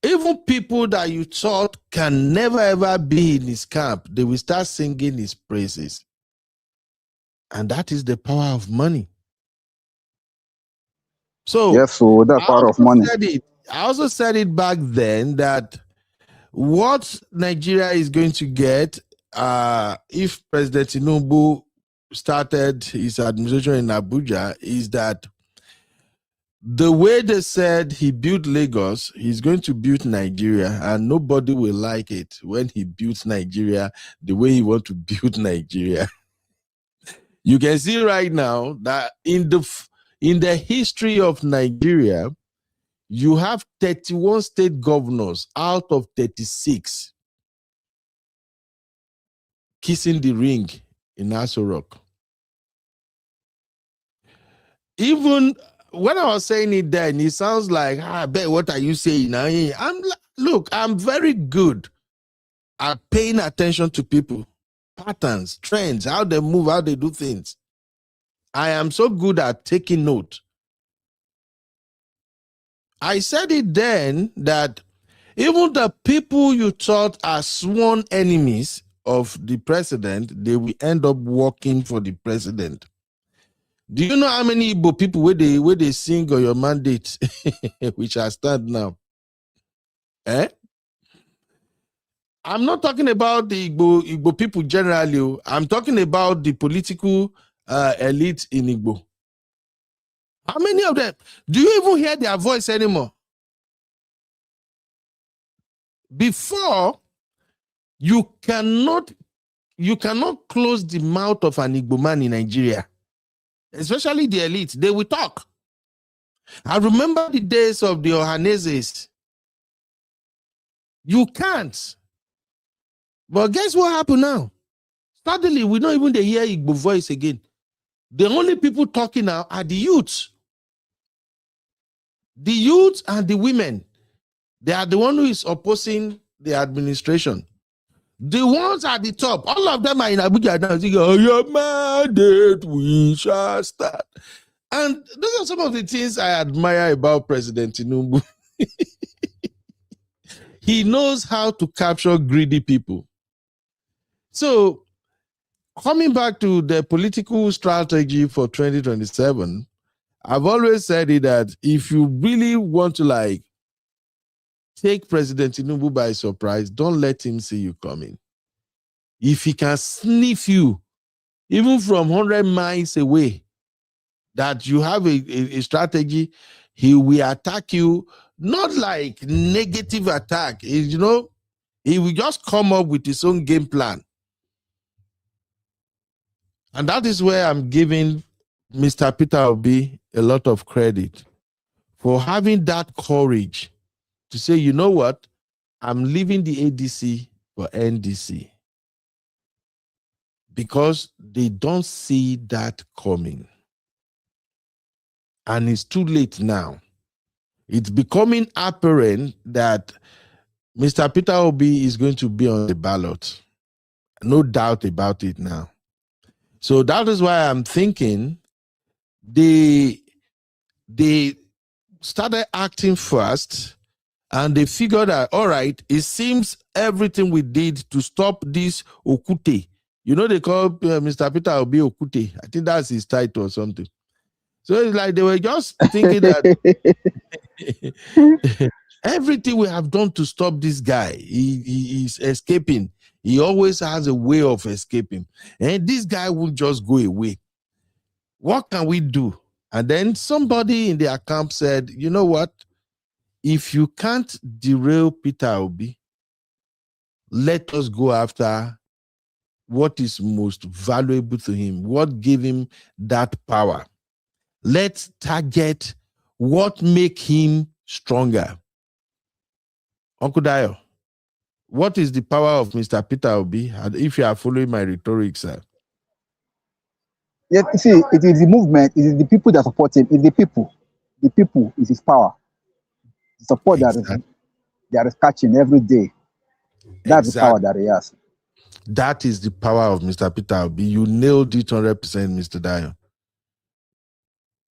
Speaker 10: even people that you thought can never ever be in his camp, they will start singing his praises. And that is the power of money. So,
Speaker 12: yes, so that power of money.
Speaker 10: I also said it back then that what Nigeria is going to get if President Tinubu started his administration in Abuja is that the way they said he built Lagos, he's going to build Nigeria, and nobody will like it when he builds Nigeria the way he wants to build Nigeria. You can see right now that in the history of Nigeria, you have 31 state governors out of 36 kissing the ring in Aso Rock. Even when I was saying it then, it sounds like, I bet, what are you saying now? Look, I'm very good at paying attention to people, patterns, trends, how they move, how they do things. I am so good at taking note. I said it then that even the people you thought are sworn enemies of the president, they will end up working for the president. Do you know how many Igbo people where they sing on your mandate, which I stand now? I'm not talking about the Igbo people generally. I'm talking about the political elite in Igbo. How many of them? Do you even hear their voice anymore? Before, you cannot close the mouth of an Igbo man in Nigeria, especially the elite. They will talk. I remember the days of the Ohanezes. You can't. But guess what happened now? Suddenly, we don't even hear Igbo voice again. The only people talking now are the youths. The youths and the women. They are the one who is opposing the administration. The ones at the top, all of them are in Abuja now. Saying, "Oh, your mandate, we shall start." And those are some of the things I admire about President Tinubu. He knows how to capture greedy people. So, coming back to the political strategy for 2027, I've always said it that if you really want to like take President Tinubu by surprise, don't let him see you coming. If he can sniff you, even from 100 miles away, that you have a strategy, he will attack you, not like negative attack. You know, he will just come up with his own game plan. And that is where I'm giving Mr. Peter Obi a lot of credit for having that courage to say, you know what, I'm leaving the ADC for NDC. Because they don't see that coming. And it's too late now. It's becoming apparent that Mr. Peter Obi is going to be on the ballot. No doubt about it now. So that is why I'm thinking they started acting fast and they figured out, all right, it seems everything we did to stop this Okute. You know, they call Mr. Peter Obi Okute. I think that's his title or something. So it's like they were just thinking that everything we have done to stop this guy, he's escaping. He always has a way of escaping. And this guy will just go away. What can we do? And then somebody in their camp said, you know what? If you can't derail Peter Obi, let us go after what is most valuable to him, what gave him that power. Let's target what make him stronger. Uncle Dio, what is the power of Mr. Peter Obi? If you are following my rhetoric, sir.
Speaker 12: Yes, you see, it is the movement, it is the people that support him, it's the people. The people is his power. The support that is catching every day. That's the power that he has.
Speaker 10: That is the power of Mr. Peter Obi. You nailed it 100%, Mr. Dio.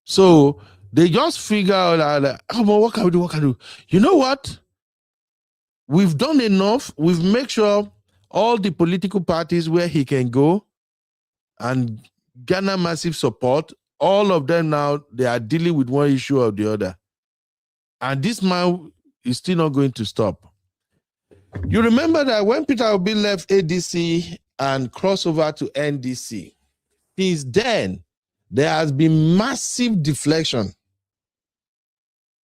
Speaker 10: So they just figure out, like, oh, what can we do? What can we do? You know what? We've done enough. We've made sure all the political parties where he can go and garner massive support, all of them now, they are dealing with one issue or the other. And this man is still not going to stop. You remember that when Peter Obi left ADC and crossed over to NDC, since then, there has been massive deflection.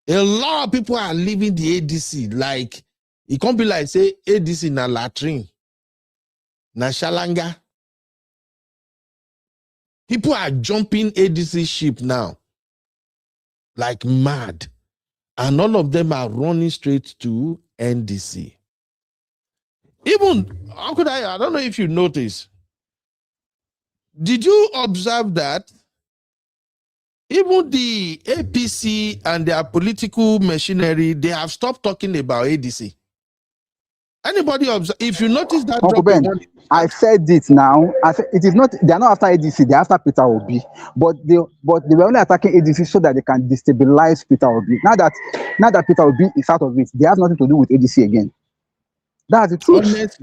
Speaker 10: A lot of people are leaving the ADC. Like, it can't be like, say, ADC na latrine, na shalanga. People are jumping ADC ship now, like mad. And all of them are running straight to NDC. Even, Uncle I don't know if you noticed, did you observe that even the APC and their political machinery, they have stopped talking about ADC? Anybody observe? If you notice that
Speaker 12: Uncle Ben, I said it now. I said it is not. They are not after ADC. They are after Peter Obi. But they were only attacking ADC so that they can destabilize Peter Obi. Now that Peter Obi is out of it, they have nothing to do with ADC again. That's the truth.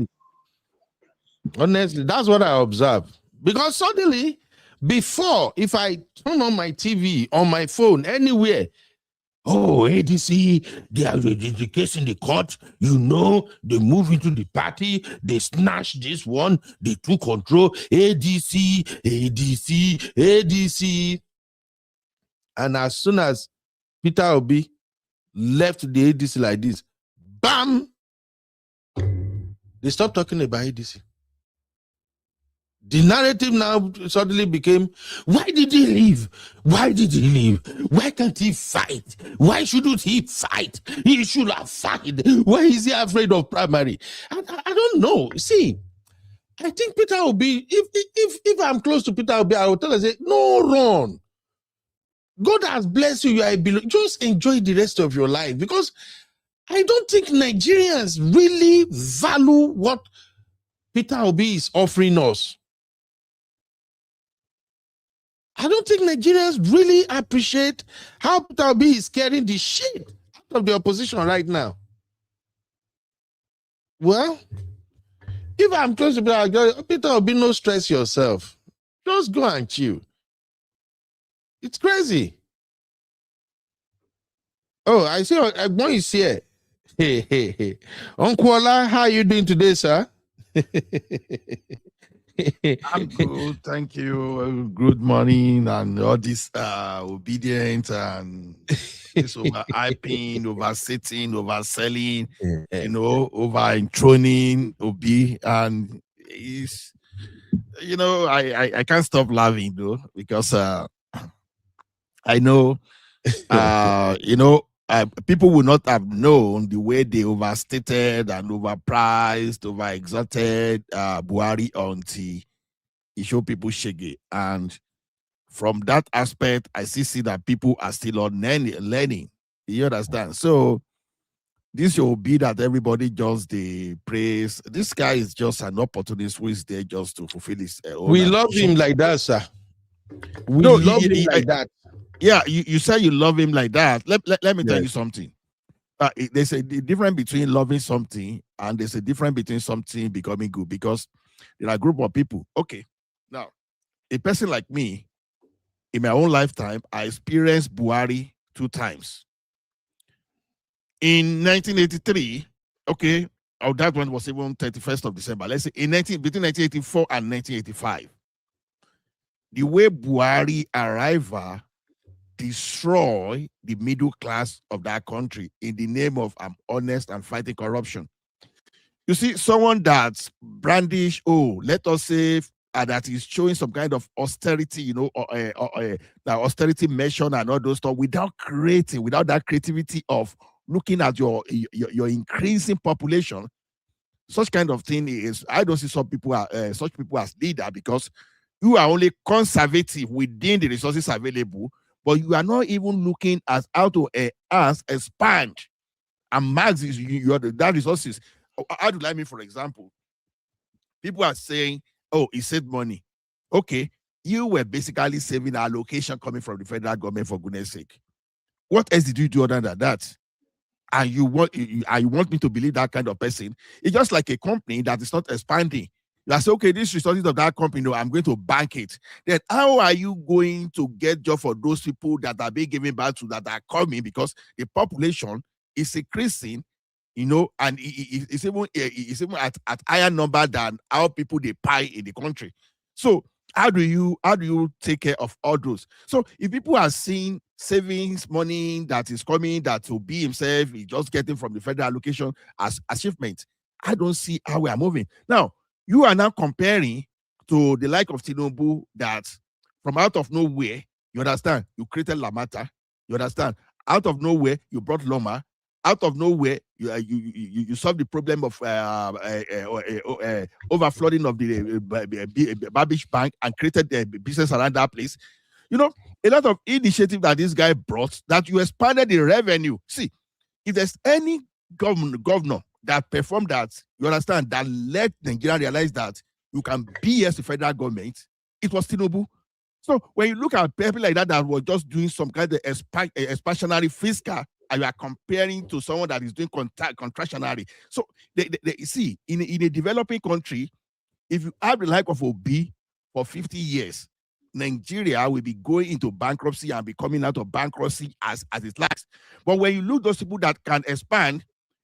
Speaker 10: Honestly, that's what I observed. Because suddenly, before, if I turn on my TV, on my phone, anywhere, oh, ADC, they are the case in the court, you know, they move into the party, they snatch this one, they took control, ADC, ADC, ADC. And as soon as Peter Obi left the ADC like this, bam, they stopped talking about ADC. The narrative now suddenly became, why did he leave? Why did he leave? Why can't he fight? Why shouldn't he fight? He should have fought. Why is he afraid of primary? I don't know. See, I think Peter Obi, if I'm close to Peter Obi, I will tell her, no, run. God has blessed you. You are below. Just enjoy the rest of your life, because I don't think Nigerians really value what Peter Obi is offering us. I don't think Nigerians really appreciate how Peter Obi is carrying the shit out of the opposition right now. Well, if I'm close to Peter Obi, no stress yourself. Just go and chill. It's crazy. Oh, I see. One is here. Hey. Uncle Ola, how are you doing today, sir?
Speaker 13: I'm good, thank you. Good morning, and all this obedient and this over hyping, over sitting, over selling, over enthroning Obi, and it's I can't stop laughing though, because I know people will not have known the way they overstated and overpriced, overexalted Buhari until he showed people shaggy. And from that aspect, I see that people are still on learning. You understand? So this will be that everybody just the praise. This guy is just an opportunist who is there just to fulfill his own.
Speaker 10: We love him like that, sir. We
Speaker 13: No,
Speaker 10: love him like that.
Speaker 13: Yeah, you say you love him like that. Let me tell you something. There's a difference between loving something and there's a difference between something becoming good, because there are a group of people. Okay, now, a person like me, in my own lifetime, I experienced Buhari 2 times. In 1983, okay, that one was even 31st of December. Let's say between 1984 and 1985, the way Buhari arrival destroy the middle class of that country in the name of I'm honest and fighting corruption. You see, someone that's brandish, let us say, that is showing some kind of austerity, the austerity measure and all those stuff, without that creativity of looking at your increasing population. Such kind of thing is, I don't see such people as leader, because you are only conservative within the resources available, but you are not even looking at how to expand and max that resources. How do I mean? For example, people are saying, "Oh, he saved money." Okay, you were basically saving allocation coming from the federal government, for goodness sake. What else did you do other than that? And you want me to believe that kind of person? It's just like a company that is not expanding. You say, okay, these resources of that company, I'm going to bank it. Then how are you going to get job for those people that are being given back to, that are coming, because the population is increasing, and it's even at higher number than how people they pay in the country. So how do you take care of all those? So if people are seeing savings money that is coming, that will be himself, he just getting from the federal allocation as achievement, I don't see how we are moving. Now, you are now comparing to the like of Tinubu, that from out of nowhere, you understand, you created Lamata, you understand, out of nowhere, you brought Loma, out of nowhere, you solved the problem of overflowing of the Babish Bank and created the business around that place. A lot of initiative that this guy brought, that you expanded the revenue. See, if there's any governor that performed that, you understand, that let Nigeria realize that you can BS the federal government, it was Tinubu. So when you look at people like that were just doing some kind of expansionary fiscal, and you are comparing to someone that is doing contractionary. So see, in a developing country, if you have the like of Obi for 50 years, Nigeria will be going into bankruptcy and be coming out of bankruptcy as it likes. But when you look those people that can expand,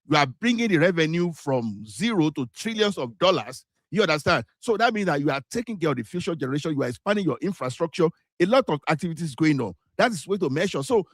Speaker 13: you are bringing the revenue from zero to trillions of dollars. You understand? So that means that you are taking care of the future generation. You are expanding your infrastructure. A lot of activities going on. That is way to measure. So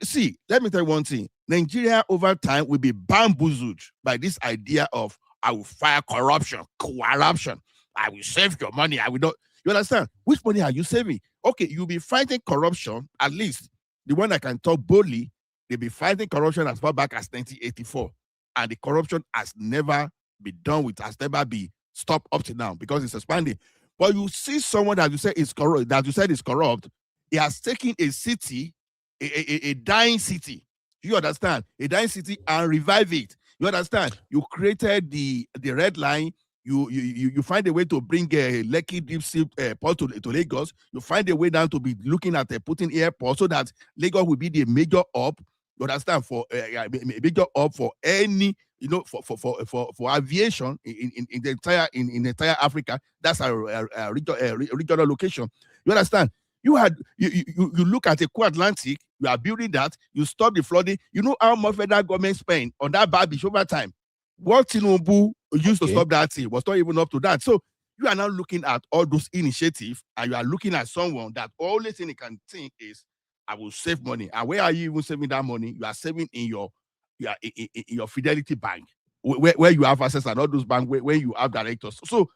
Speaker 13: see, let me tell you one thing. Nigeria over time will be bamboozled by this idea of I will fire corruption. I will save your money. I will not. You understand? Which money are you saving? Okay, you'll be fighting corruption, at least the one I can talk boldly. They'll be fighting corruption as far back as 1984. And the corruption has never been done with, has never been stopped up to now, because it's expanding. But you see someone that you say is corrupt, he has taken a city, a dying city. You understand? A dying city, and revive it. You understand? You created the red line. You find a way to bring a Lekki deep sea port to Lagos. You find a way down to be looking at a Putin airport, so that Lagos will be the major hub. You understand? For a major hub for any you know, for aviation in the entire Africa. That's a regional location. You understand? You look at the Atlantic, you are building that, you stop the flooding. You know how much federal government spend on that bad beach over time. What Tinubu used to stop that thing was not even up to that. So you are now looking at all those initiatives, and you are looking at someone that only thing he can think is, I will save money. And where are you even saving that money? You are saving in your Fidelity Bank, where you have access, and all those banks where you have directors. So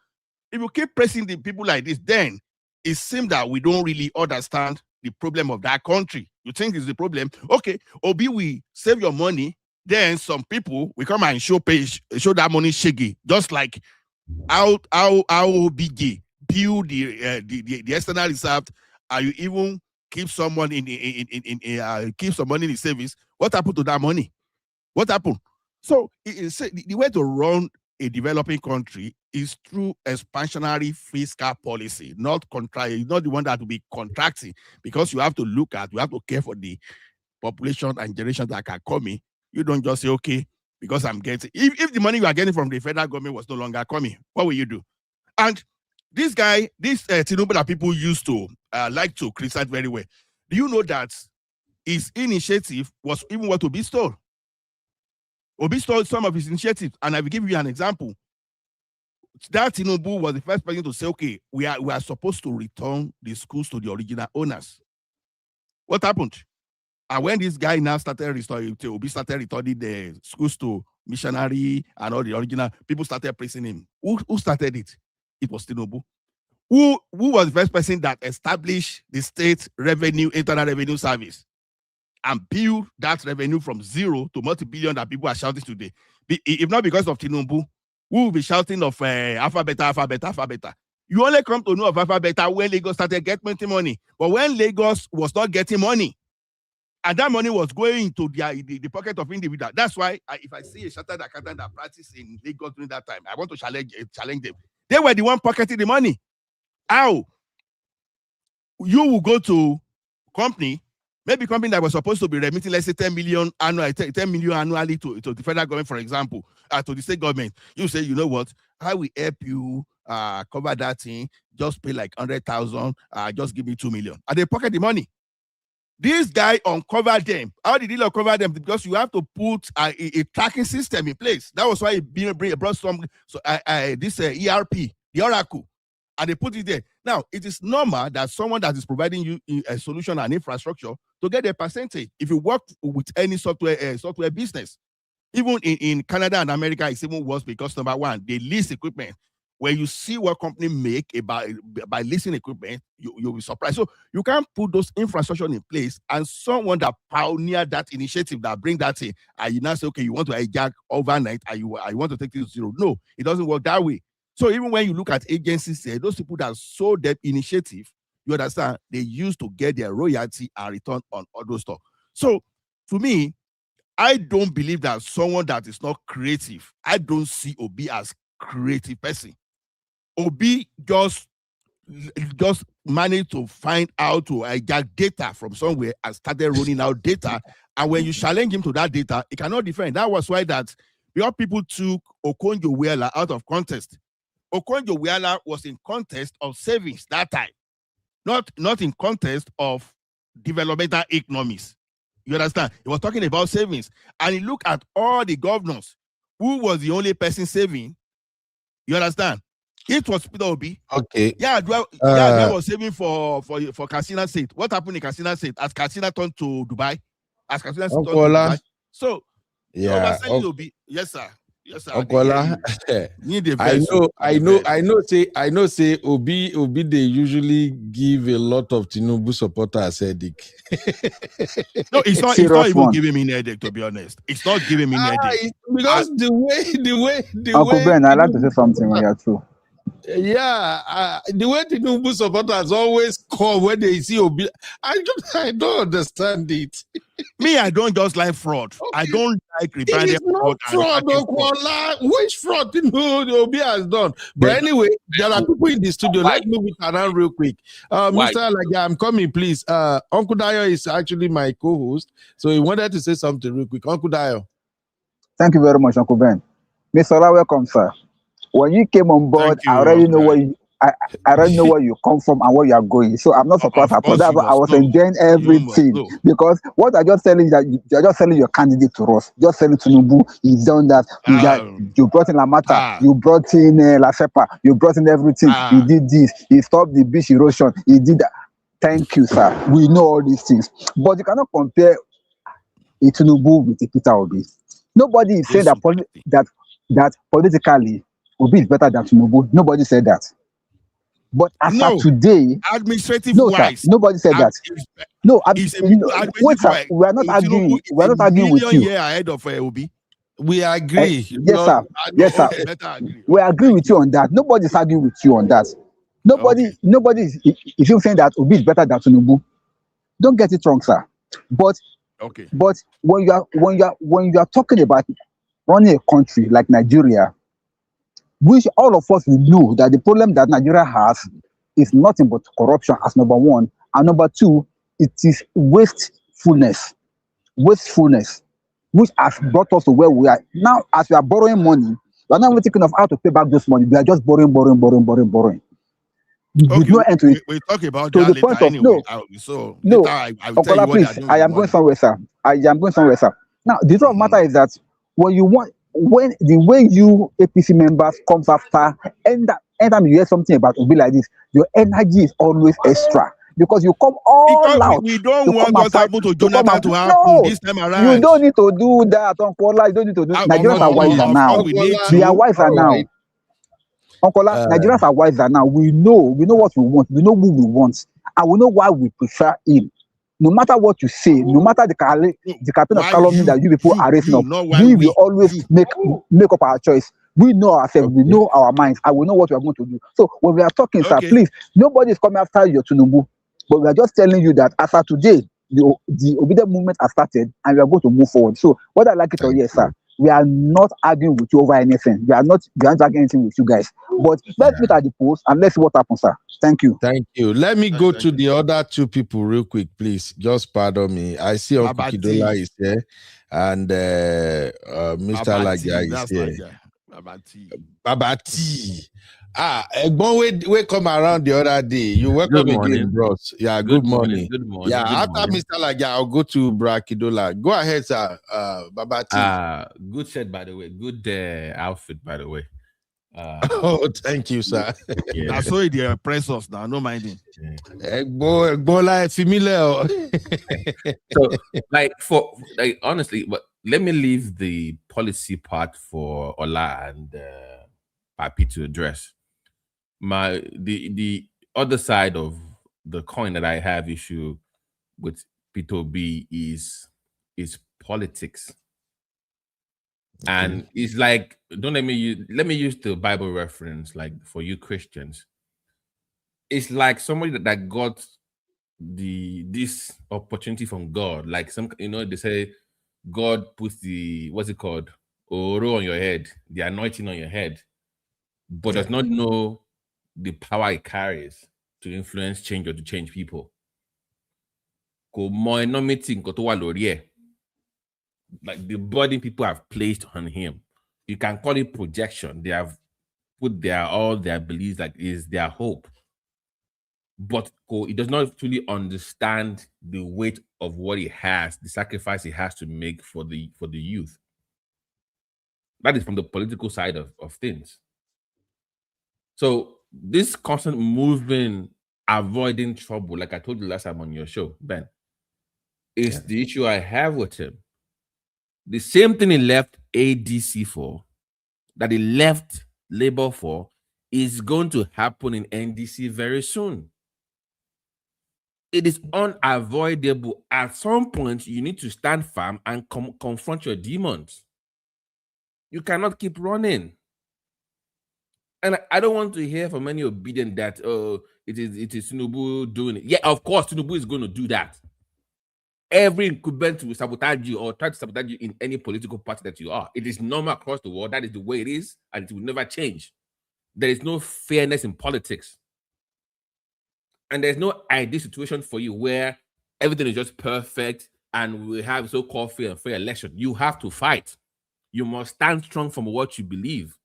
Speaker 13: if you keep pressing the people like this, then it seems that we don't really understand the problem of that country. You think it's the problem? Okay, Obi, we save your money. Then some people will come and show that money shaggy, just like how OBJ build the external reserve, and you even keep someone keep some money in the savings. What happened to that money? What happened? So the way to run a developing country is through expansionary fiscal policy, not the one that will be contracting, because you have to care for the population and generations that are coming. You don't just say, okay, because I'm getting, if the money you are getting from the federal government was no longer coming, what will you do? And this Tinubu that people used to like to criticize very well, do you know that his initiative was even what Obi stole? Obi stole some of his initiatives, and I will give you an example. That Tinubu was the first person to say, okay, we are supposed to return the schools to the original owners. What happened? And when this guy now started restoring, Obi started returning the schools to missionary and all the original, people started praising him. Who started it? It was Tinubu. Who was the first person that established the state internal revenue service and built that revenue from zero to multi-billion that people are shouting today? If not because of Tinubu, who will be shouting of alpha, beta? You only come to know of alpha, beta when Lagos started getting money. But when Lagos was not getting money, and that money was going into the pocket of individuals. That's why if I see a chartered accountant that practiced in Lagos during that time, I want to challenge them. They were the one pocketing the money. How? You will go to maybe company that was supposed to be remitting, let's say 10 million annually to the federal government, for example, to the state government. You say, you know what? I will help you cover that thing. Just pay like 100,000. Just give me 2 million. And they pocket the money. This guy uncovered them. How did he uncover them? Because you have to put a tracking system in place. That was why he brought this ERP, the Oracle, and they put it there. Now, it is normal that someone that is providing you a solution and infrastructure to get a percentage. If you work with any software business, even in Canada and America, it's even worse because, number one, they lease equipment. When you see what company make by leasing equipment, you'll be surprised. So you can't put those infrastructure in place, and someone that pioneered that initiative that bring that in, and you now say, okay, you want to hijack overnight, and you want to take it to zero. No, it doesn't work that way. So even when you look at agencies, those people that sold that initiative, you understand, they used to get their royalty and return on all those stuff. So to me, I don't believe that someone that is not creative, I don't see Obi as creative person. Obi just managed to find out to hijack data from somewhere and started running out data. And when you challenge him to that data, he cannot defend. That was why your people took Okonjo-Iweala out of context. Okonjo-Iweala was in context of savings that time, not in context of developmental economies. You understand? He was talking about savings. And he looked at all the governors. Who was the only person saving? You understand? It was Peter Obi.
Speaker 10: Okay.
Speaker 13: Yeah, Dua was saving for Katsina State. What happened in Katsina State? As Katsina turned to Dubai? As Katsina turned to Dubai? So,
Speaker 10: yeah.
Speaker 13: Obi. Yes, sir. Yes, sir.
Speaker 10: Okola. I know. Say Obi. They usually give a lot of Tinubu supporters headache.
Speaker 13: No, it's not even giving me headache. To be honest, it's not giving me headache
Speaker 10: because the way.
Speaker 12: Uncle Ben, I'd like to say something when you're through.
Speaker 10: Yeah, the way Tinubu supporters always call when they see Obi, I don't understand it.
Speaker 13: Me, I don't just like fraud. Okay. I don't like rebranded
Speaker 10: fraud. Which fraud Obi has done? But anyway, there are people in the studio. Let's move it around real quick. Mr. Alagia, I'm coming, please. Uncle Dayo is actually my co-host, so he wanted to say something real quick. Uncle Dayo.
Speaker 12: Thank you very much, Uncle Ben. Mr. Ola, welcome, sir. When you came on board,
Speaker 13: Thank you,
Speaker 12: I already know
Speaker 13: Uncle
Speaker 12: where
Speaker 13: Ben.
Speaker 12: you I already know where you come from and where you are going. So I'm not surprised at all.
Speaker 13: Of course,
Speaker 12: That's
Speaker 13: you
Speaker 12: why I
Speaker 13: must
Speaker 12: was
Speaker 13: know.
Speaker 12: enjoying
Speaker 13: You must
Speaker 12: everything.
Speaker 13: know.
Speaker 12: Because what I just telling you that you're just selling your candidate to us. Just selling Tinubu. He's done that. You brought in Lamata. You brought in La Sepa. You brought in everything. He did this. He stopped the beach erosion. He did that. Thank you, sir. We know all these things. But you cannot compare a Tinubu with a Peter Obi. Nobody is saying that that politically Obi is better than Tinubu. Nobody said that. But as
Speaker 13: No,
Speaker 12: of today,
Speaker 13: administrative
Speaker 12: no, sir,
Speaker 13: wise,
Speaker 12: nobody said that. No,
Speaker 13: it's a
Speaker 12: wait, sir, we are not arguing. We are not arguing with you.
Speaker 13: Year ahead of Obi.
Speaker 10: We agree.
Speaker 12: Yes, sir. Yes, sir. We agree with you on that. Nobody's arguing with you on that. Nobody is even saying that Obi is better than Tinubu. Don't get it wrong, sir. But when you are talking about running a country like Nigeria, which all of us will know that the problem that Nigeria has is nothing but corruption as number one, and number two, it is wastefulness, which has brought us to where we are now. As we are borrowing money, we are not even thinking of how to pay back those money. We are just borrowing. With no end to it.
Speaker 13: We'll talk about
Speaker 12: To
Speaker 13: that
Speaker 12: the point
Speaker 13: later
Speaker 12: of
Speaker 13: anyway.
Speaker 12: no,
Speaker 13: Later I will tell you what
Speaker 12: please,
Speaker 13: they are doing.
Speaker 12: I am going somewhere, sir. Now, the truth of the matter is that when the way you APC members comes after, anytime you hear something about Obi like this, your energy is always extra. Because you come all out.
Speaker 13: We don't want what happened to Jonathan to happen this time around.
Speaker 12: You don't need to do that, Uncle Ola. You don't need to do. Nigerians are wiser now. They are wiser now. Uncle Ola, Nigerians are wiser now. We know what we want. We know who we want, and we know why we prefer him. No matter what you say, no matter the campaign of calumny that you people are raising up, we will always make up our choice. We know ourselves, we know our minds, and we know what we are going to do. So when we are talking, sir, please, nobody is coming after your Tinubu, but we are just telling you that as of today, the Obidient movement has started, and we are going to move forward. So whether I like it or yes, sir, we are not arguing with you over anything. We are not arguing anything with you guys. But let's meet at the post and let's see what happens, sir. Thank you.
Speaker 10: Thank you. Let me go to the other two people real quick, please. Just pardon me. I see Uncle Kidola is here, and Mr. Laja is here. Babati. Egbon, we come around the other day. You welcome again, bros. Yeah, good morning.
Speaker 14: Good morning.
Speaker 10: Yeah,
Speaker 14: good
Speaker 10: after
Speaker 14: morning.
Speaker 10: Mr. Laja, I'll go to Brakidola. Go ahead, sir. Babati.
Speaker 14: Good shirt, by the way. Good outfit, by the way.
Speaker 10: Oh, thank you, sir.
Speaker 14: Yeah.
Speaker 13: I saw they oppress us now. No minding.
Speaker 10: Egbon, like familiar.
Speaker 14: So, honestly, but let me leave the policy part for Ola and Papi to address. The other side of the coin that I have issue with Peter Obi is politics. And it's like, let me use the Bible reference, like for you Christians. It's like somebody that got this opportunity from God. Like they say God puts what's it called? Oro on your head, the anointing on your head, but does not know the power it carries to influence change or to change people. Like the burden people have placed on him. You can call it projection. They have put all their beliefs, like is their hope. But he does not truly understand the weight of what he has, the sacrifice he has to make for the youth. That is from the political side of things. So this constant movement, avoiding trouble, like I told you last time on your show, Ben, is the issue I have with him. The same thing he left ADC for, that he left Labour for, is going to happen in NDC very soon. It is unavoidable. At some point, you need to stand firm and confront your demons. You cannot keep running. And I don't want to hear from any Obidient that, it is Tinubu doing it. Yeah, of course, Tinubu is going to do that. Every incumbent will sabotage you or try to sabotage you in any political party that you are. It is normal across the world. That is the way it is, and it will never change. There is no fairness in politics. And there's no ideal situation for you where everything is just perfect and we have so-called fair and fair election. You have to fight. You must stand strong from what you believe.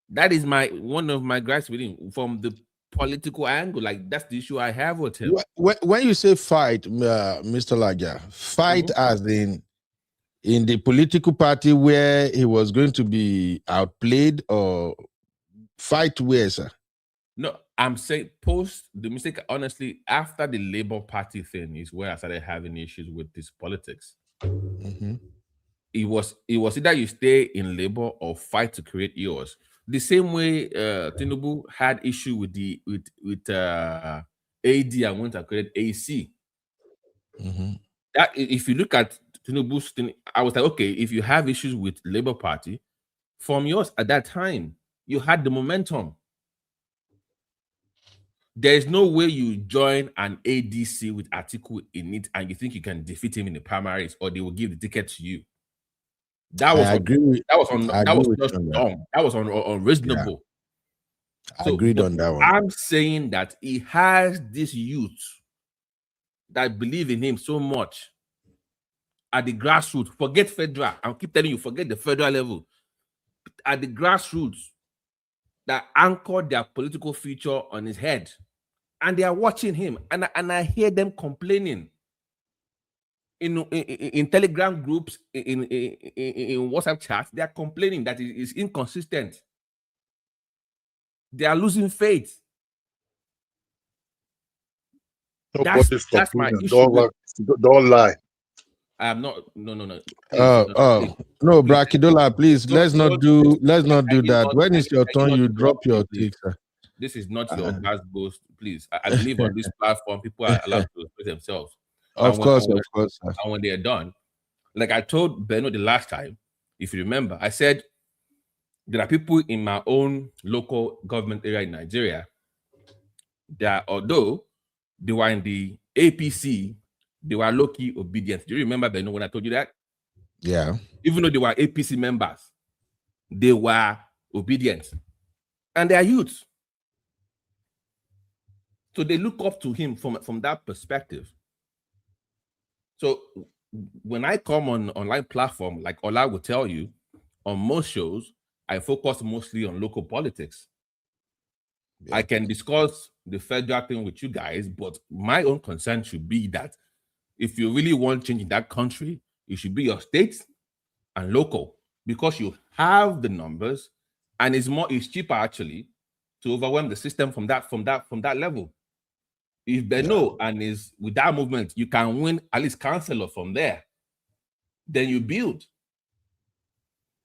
Speaker 14: That is one of my gripes with him from the political angle. Like, that's the issue I have with him.
Speaker 10: When you say fight, Mr. Laja, fight as in the political party where he was going to be outplayed, or fight where, sir?
Speaker 14: No, I'm saying post the mistake. Honestly, after the Labour Party thing is where I started having issues with this politics. It was either you stay in Labour or fight to create yours. The same way Tinubu had issue with AD and went and created AC. That, if you look at Tinubu's thing, I was like, okay, if you have issues with Labour Party, from yours at that time, you had the momentum. There is no way you join an ADC with Atiku in it and you think you can defeat him in the primaries, or they will give the ticket to you. That was dumb. That was unreasonable.
Speaker 10: I agreed on that one.
Speaker 14: I'm saying that he has this youth that believe in him so much at the grassroots. Forget federal. I keep telling you, forget the federal level. At the grassroots, that anchored their political future on his head. And they are watching him. And I hear them complaining in Telegram groups, in WhatsApp chats. They are complaining that it is inconsistent. They are losing faith. That's my issue.
Speaker 15: Don't lie.
Speaker 14: I'm not. No.
Speaker 10: No, Brakidola, please. Let's not do that. When it's your turn, you drop your take, sir.
Speaker 14: This is not your last boast, please. I believe on this platform, people are allowed to express themselves.
Speaker 10: Of course.
Speaker 14: And when they're done, like I told Beno the last time, if you remember, I said there are people in my own local government area in Nigeria that, although they were in the APC, they were low-key obedient. Do you remember, Beno, when I told you that?
Speaker 10: Yeah.
Speaker 14: Even though they were APC members, they were obedient. And they are youth. So they look up to him from that perspective. So when I come on online platform, like Ola will tell you, on most shows, I focus mostly on local politics. Yeah. I can discuss the federal thing with you guys, but my own concern should be that if you really want change in that country, it should be your state and local, because you have the numbers, and it's cheaper actually to overwhelm the system from that level. If Beno and is with that movement, you can win at least councillor from there. Then you build.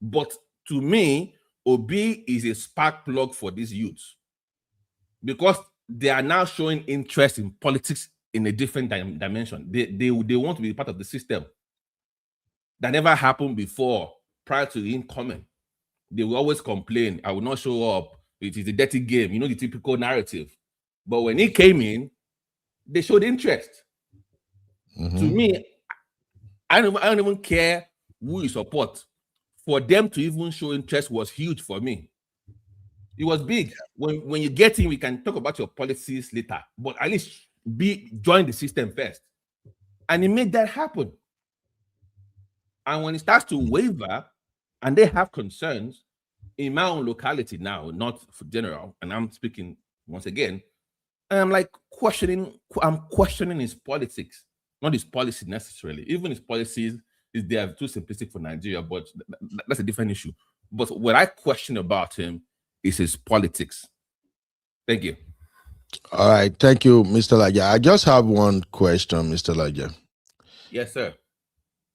Speaker 14: But to me, Obi is a spark plug for these youths, because they are now showing interest in politics in a different dimension. They want to be part of the system. That never happened before, prior to him coming. They will always complain, I will not show up. It is a dirty game. You know, the typical narrative. But when he came in, they showed interest. To me, I don't even care who you support. For them to even show interest was huge for me. It was big. When you get in, we can talk about your policies later, but at least join the system first. And he made that happen. And when it starts to waver and they have concerns in my own locality now, not for general, and I'm speaking once again, and I'm like questioning his politics, not his policy necessarily. Even his policies, they are too simplistic for Nigeria, but that's a different issue. But what I question about him is his politics. Thank you.
Speaker 10: All right. Thank you, Mr. Laja. I just have one question, Mr. Laja.
Speaker 14: Yes, sir.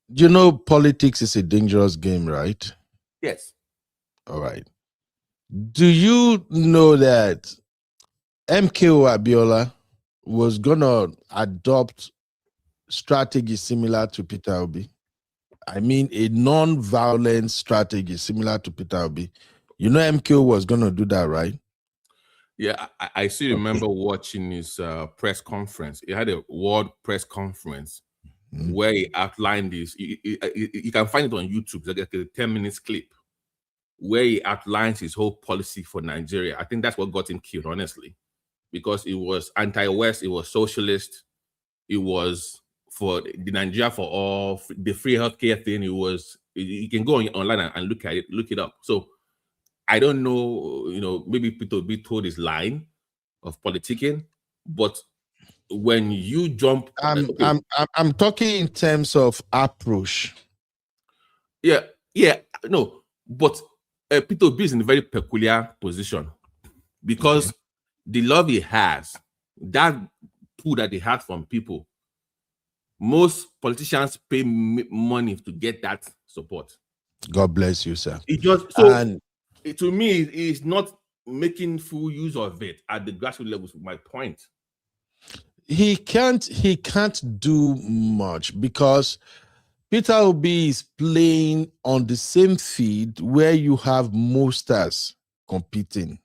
Speaker 10: You know, politics is a dangerous game, right?
Speaker 14: Yes.
Speaker 10: All right. Do you know that MKO Abiola was going to adopt strategy similar to Peter Obi? I mean, a non-violent strategy similar to Peter Obi. You know, MKO was going to do that, right?
Speaker 14: Yeah, I still remember watching his press conference. He had a world press conference where he outlined this. You can find it on YouTube. It's like a 10-minute clip where he outlines his whole policy for Nigeria. I think that's what got him killed, honestly, because it was anti-West, it was socialist, it was for the Nigeria for all, the free healthcare thing, it was You can go online and look at it, look it up. So I don't know, maybe Peter Obi told his line of politicking, but when you jump,
Speaker 10: I'm talking in terms of approach.
Speaker 14: Yeah, no, but Peter Obi is in a very peculiar position because the love he has, that pull that he has from people, most politicians pay money to get that support.
Speaker 10: God bless you, sir.
Speaker 14: It just to me, it's not making full use of it at the grassroots levels. My point.
Speaker 10: He can't do much because Peter Obi is playing on the same field where you have monsters competing.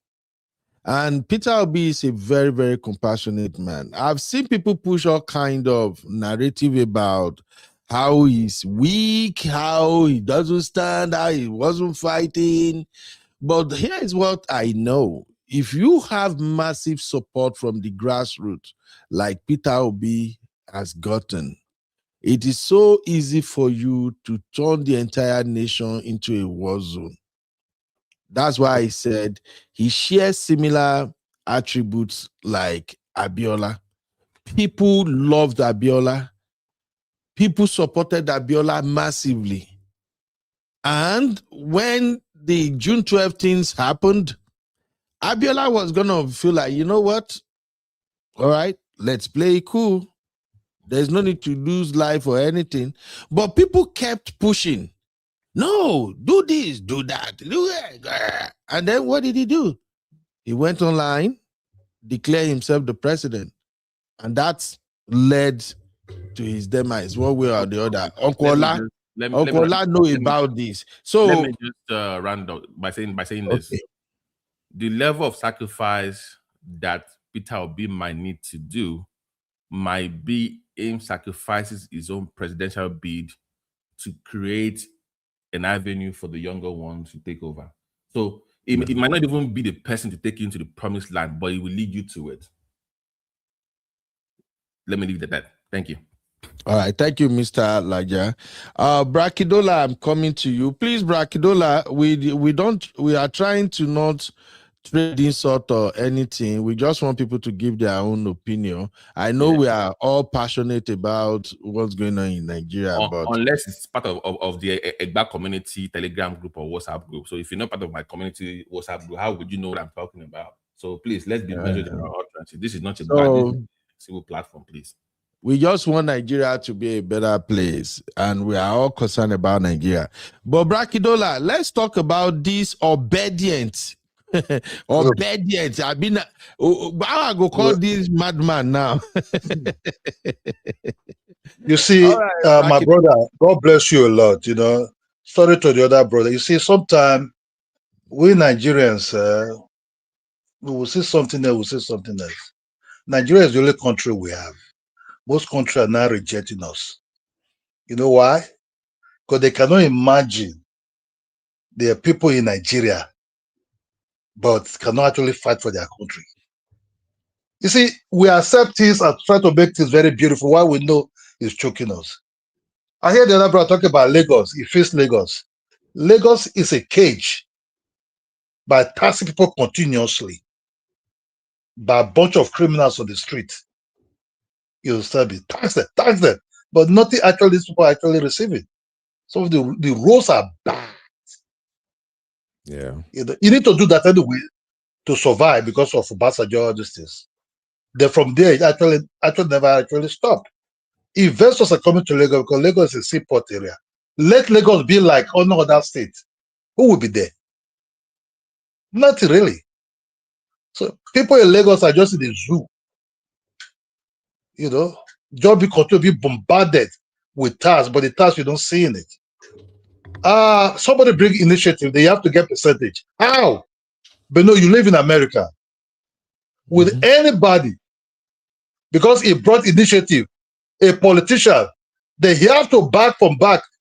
Speaker 10: And Peter Obi is a very, very compassionate man. I've seen people push all kind of narrative about how he's weak, how he doesn't stand, how he wasn't fighting. But here is what I know. If you have massive support from the grassroots, like Peter Obi has gotten, it is so easy for you to turn the entire nation into a war zone. That's why I said he shares similar attributes like Abiola. People loved Abiola. People supported Abiola massively. And when the June 12th things happened, Abiola was going to feel like, you know what? All right, let's play cool. There's no need to lose life or anything. But people kept pushing. No, do this, do that, do that. And then what did he do? He went online, declared himself the president. And that led to his demise, one way or the other. Uncle Ola know about this. So
Speaker 14: let me just round up by saying this. The level of sacrifice that Peter Obi might need to do might be him sacrifices his own presidential bid to create an avenue for the younger ones to take over. So it might not even be the person to take you into the promised land, but it will lead you to it. Let me leave it at that. Thank you.
Speaker 10: All right, thank you, Mr. Laja. Brakidola, I'm coming to you. Please, Brakidola, we are trying to not trade insult or anything. We just want people to give their own opinion. I know we are all passionate about what's going on in Nigeria, but
Speaker 14: unless it's part of the Egba community Telegram group or WhatsApp group. So if you're not part of my community WhatsApp group, how would you know what I'm talking about? So please, let's be measured in our utterances. This is not a civil platform, please.
Speaker 10: We just want Nigeria to be a better place, and we are all concerned about Nigeria. But Brakidola, let's talk about this obedient. Obedient. I mean, how I go call this madman now?
Speaker 15: You see, right, my brother, God bless you a lot. Sorry to the other brother. You see, sometimes we Nigerians, we will see something else, we'll see something else. Nigeria is the only country we have. Most countries are now rejecting us. You know why? Because they cannot imagine there are people in Nigeria but cannot actually fight for their country. You see, we accept things and try to make things very beautiful while we know it's choking us. I hear the other brother talking about Lagos. He faced Lagos. Lagos is a cage by taxing people continuously, by a bunch of criminals on the street. You still be tax them, but nothing actually these people are actually receiving. So the roads are bad.
Speaker 10: Yeah,
Speaker 15: you need to do that anyway to survive because of Obasanjo, all these things. Then from there, it actually never actually stopped. Investors are coming to Lagos because Lagos is a seaport area. Let Lagos be like any other state. Who will be there? Nothing really. So people in Lagos are just in the zoo. Just continue to be bombarded with tasks, but the tasks you don't see in it. Somebody bring initiative, they have to get percentage. How? But no, you live in America. With anybody, because he brought initiative, a politician, they have to back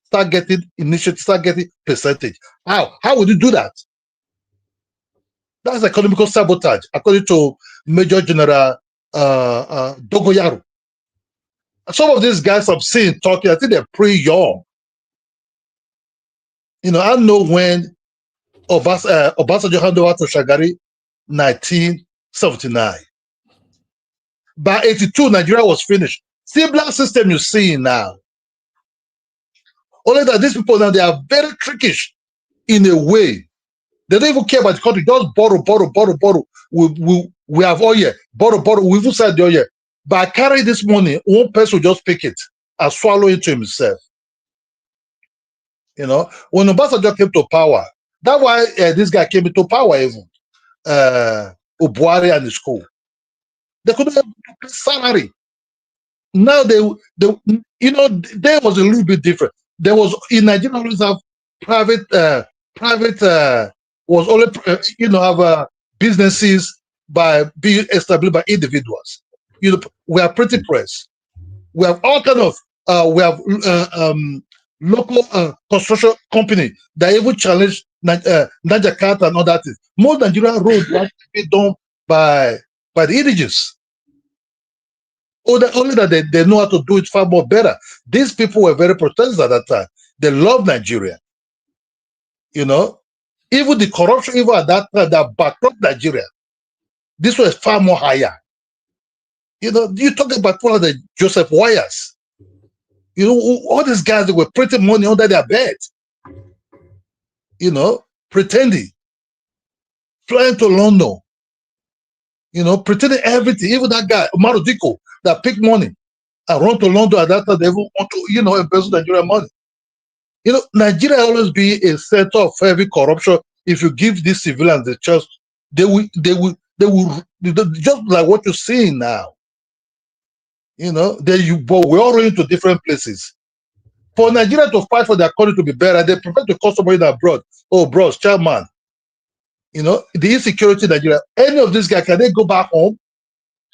Speaker 15: start getting initiative, start getting percentage. How? How would you do that? That's economical sabotage, according to Major General Dogoyaro. Some of these guys I'm seeing talking, I think they're pretty young. You know, I know when Obasanjo handed over to Shagari, 1979. By 82, Nigeria was finished. Similar system you see now. Only that these people now, they are very trickish in a way. They don't even care about the country. Just borrow. We have oil. Borrow. We even said the oil. By carrying this money, one person will just pick it and swallow it to himself. You know, when Obasanjo came to power, that's why this guy came into power even. Obuari and the school. They couldn't pay salary. Now they there was a little bit different. There was in Nigeria always have private was only have businesses by being established by individuals. You know, we are pretty press. We have all kind of we have local construction company that even challenge Niger and all that. Most Nigerian roads were done by the indigenous. Only that they know how to do it far more better. These people were very protected at that time. They love Nigeria. You know, even the corruption, even at that time, that bankrupt Nigeria, this was far more higher. You know, you talk about one of the Joseph Wires. You know, all these guys that were printing money under their bed. You know, pretending, flying to London. You know, pretending everything. Even that guy, Umaru Diko, that picked money and run to London at that time, they even want to, embezzle Nigerian money. You know, Nigeria always be a center of heavy corruption. If you give these civilians the chance, they will just like what you're seeing now. You know, but we're all running to different places. For Nigeria to fight for their country to be better, they prefer to call somebody abroad. Oh, bros, chairman. You know, the insecurity in Nigeria. Any of these guys, can they go back home?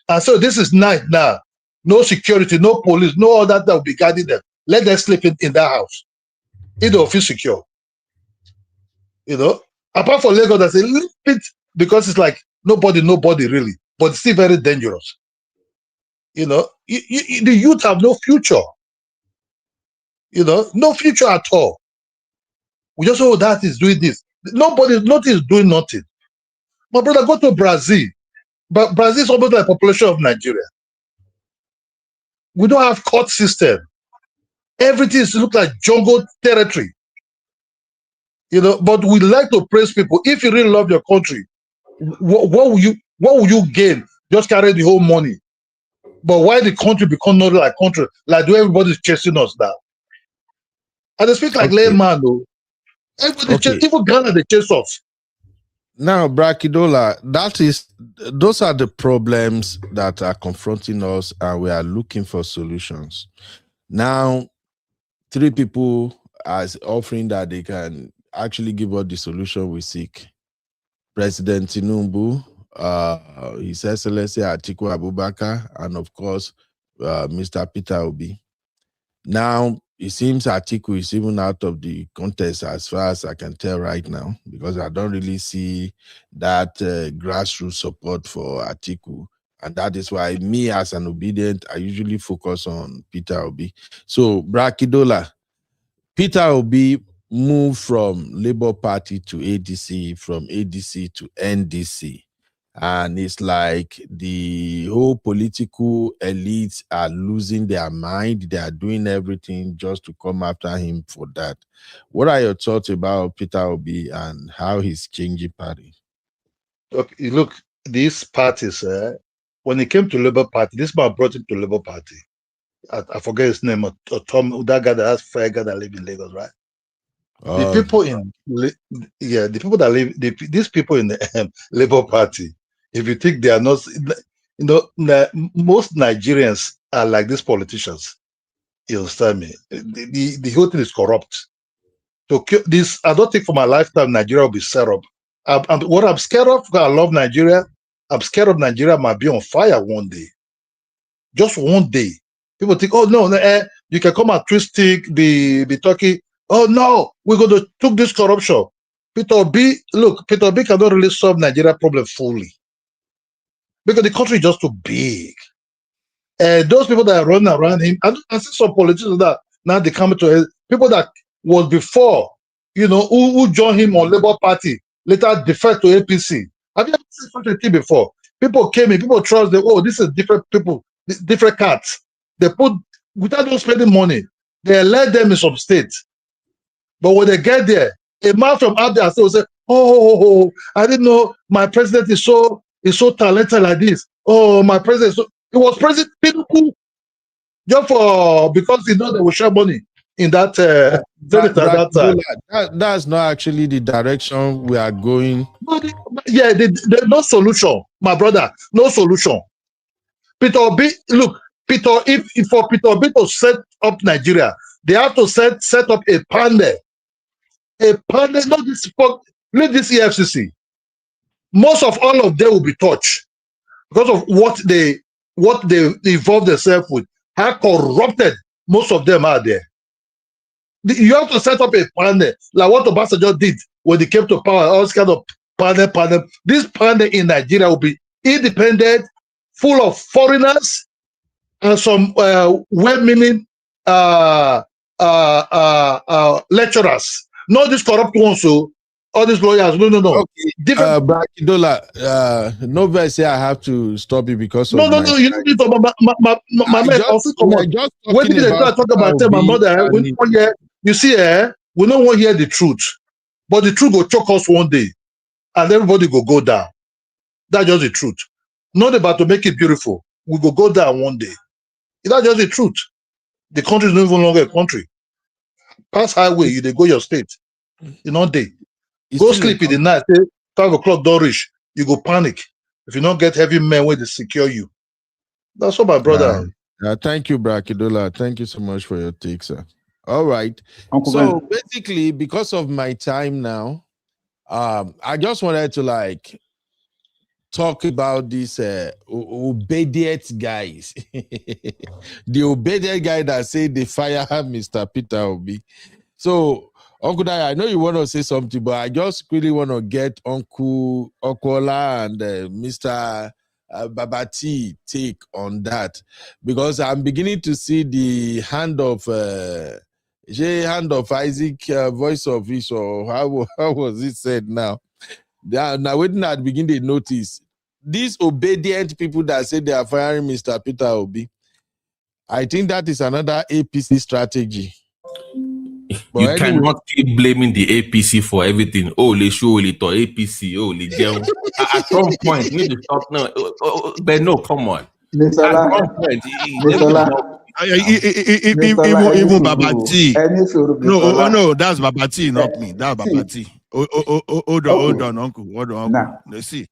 Speaker 15: And so this is night now. No security, no police, no other that will be guarding them. Let them sleep in that house. It will feel secure. You know, apart from Lagos, that's a little bit because it's like nobody really, but it's still very dangerous. You know, the youth have no future. You know, no future at all. We just know that is doing this. Nothing is doing nothing. My brother, go to Brazil. But Brazil is almost like the population of Nigeria. We don't have court system. Everything looks like jungle territory. You know, but we like to praise people. If you really love your country, what will you gain? Just carry the whole money. But why the country become not like country? Like everybody's chasing us now. And they speak like layman though. Everybody even Ghana they chase us.
Speaker 10: Now, Brakidola, those are the problems that are confronting us, and we are looking for solutions. Now, 3 people are offering that they can actually give us the solution we seek. President Tinubu, His Excellency Atiku Abubakar, and of course, Mr. Peter Obi. Now, it seems Atiku is even out of the contest as far as I can tell right now, because I don't really see that grassroots support for Atiku. And that is why me as an obedient, I usually focus on Peter Obi. So, Brakidola, Peter Obi moved from Labour Party to ADC, from ADC to NDC. And it's like the whole political elites are losing their mind. They are doing everything just to come after him for that. What are your thoughts about Peter Obi and how he's changing party?
Speaker 15: Okay, look, these parties, when it came to Labour Party, this man brought him to Labour Party. I forget his name, Tom, that guy that has fair guy that live in Lagos, right? The people these people in the Labour Party, if you think they are not, most Nigerians are like these politicians. You understand me? The whole thing is corrupt. So this, I don't think for my lifetime Nigeria will be set up. What I'm scared of, because I love Nigeria, I'm scared of Nigeria might be on fire one day. Just one day. People think, oh no, you can come and twist stick, be talking. Oh no, we're going to took this corruption. Peter Obi cannot really solve Nigeria problem fully, because the country is just too big. And those people that are running around him, I see some politicians that now they come to people that was before who joined him on Labour Party, later deferred to APC. Have you ever seen such a thing before? People came in, people trust them. Oh, this is different people, different cats. They put, without them spending money, they elect them in some states. But when they get there, a man from out there will say, oh, I didn't know my president is so talented like this. Oh, my president is so... It was President Tinubu, just because they will share money in that time.
Speaker 10: That's not actually the direction we are going.
Speaker 15: Yeah, no solution, my brother. No solution. Peter Obi, look, if for Peter Obi to set up Nigeria, they have to set up a panel. Not this, leave this EFCC. Most of all of them will be touched because of what they involve themselves with. How corrupted most of them are there. You have to set up a panel like what Obasanjo did when they came to power. All this kind of panel. This panel in Nigeria will be independent, full of foreigners and some well-meaning lecturers. Not these corrupt ones, so all these lawyers. No.
Speaker 10: Okay. Brakidola, no verse say I have to stop you because of
Speaker 15: no. You don't need to. My man, what did they talk about? My mother. We don't hear. You see, we don't want to hear the truth, but the truth will choke us one day, and everybody go down. That's just the truth. Not about to make it beautiful. We go down one day. That's just the truth. The country is no longer a country. Pass highway, you go your state. Day. Go sleep in the night. Say 5 o'clock don't reach. You go panic. If you don't get heavy men where they secure you. That's what my brother.
Speaker 10: Thank you, Brakidola. Thank you so much for your take, sir. All right. So basically, because of my time now, I just wanted to talk about these obedient guys. The obedient guy that said they fire Mr. Peter Obi. So, Uncle Dai, I know you want to say something, but I just really want to get Uncle Okola and Mr. Babati take on that, because I'm beginning to see the hand of Isaac, voice of his, or how was it said now? Now, when I begin to notice these obedient people that say they are firing Mr. Peter Obi, I think that is another APC strategy. But
Speaker 14: you cannot keep blaming the APC for everything. Oh, they show it or APC. Oh, they go. At some point, you need to stop now. But no, come on. At some point,
Speaker 13: even Babati. No, that's Babati, not me. That's Babati. Hold on, Uncle. Hold on, Uncle. Let's see.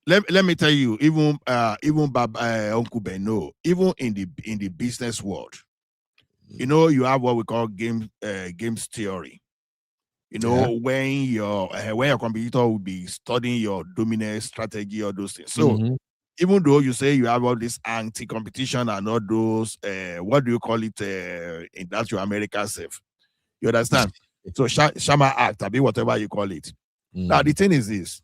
Speaker 13: Let me tell you, even Uncle Beno, even in the business world, you have what we call games theory. When your competitor will be studying your dominant strategy or those things. So even though you say you have all this anti-competition and all those, what do you call it, in that your American self? You understand? So Shama Act, be whatever you call it. Now the thing is this: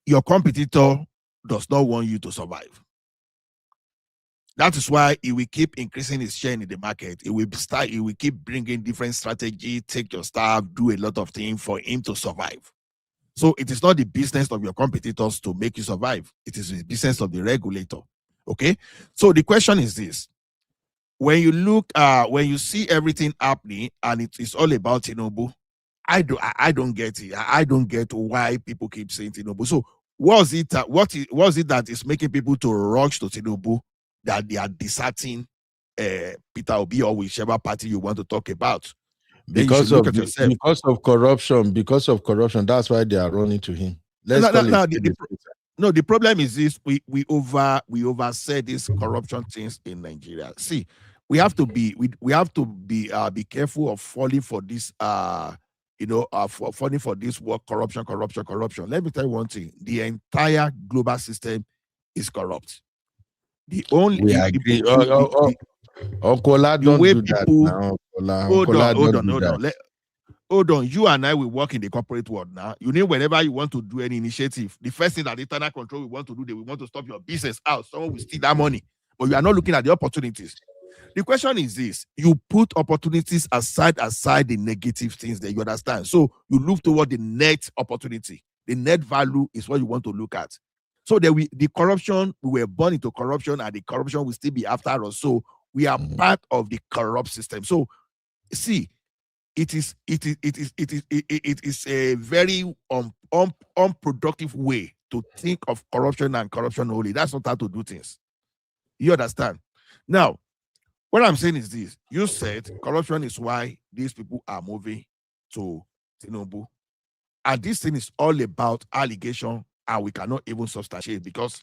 Speaker 13: your competitor does not want you to survive. That is why it will keep increasing its share in the market. It will keep bringing different strategy, take your staff, do a lot of things for him to survive. So it is not the business of your competitors to make you survive. It is the business of the regulator. Okay? So the question is this: when you look, when you see everything happening and it is all about Tinubu, I don't get it. I don't get why people keep saying Tinubu. So what was it that is making people to rush to Tinubu, that they are deserting Peter Obi or whichever party you want to talk about?
Speaker 10: Because of corruption. That's why they are running to him.
Speaker 13: The problem is this: we oversaid these corruption things in Nigeria. See, we have to be careful of falling for this falling for this word corruption. Let me tell you one thing: the entire global system is corrupt.
Speaker 10: Okola don't do that now.
Speaker 13: Hold on. You and I will work in the corporate world now. Whenever you want to do any initiative, the first thing that the internal control we want to do, they will want to stop your business out. Someone will steal that money, but you are not looking at the opportunities. The question is this: you put opportunities aside the negative things that you understand. So you look toward the net opportunity. The net value is what you want to look at. So that the corruption, we were born into corruption, and the corruption will still be after us. So we are part of the corrupt system. So see, it is a very unproductive way to think of corruption and corruption only. That's not how to do things. You understand? Now, what I'm saying is this: you said corruption is why these people are moving to Tinubu, and this thing is all about allegation, and we cannot even substantiate, because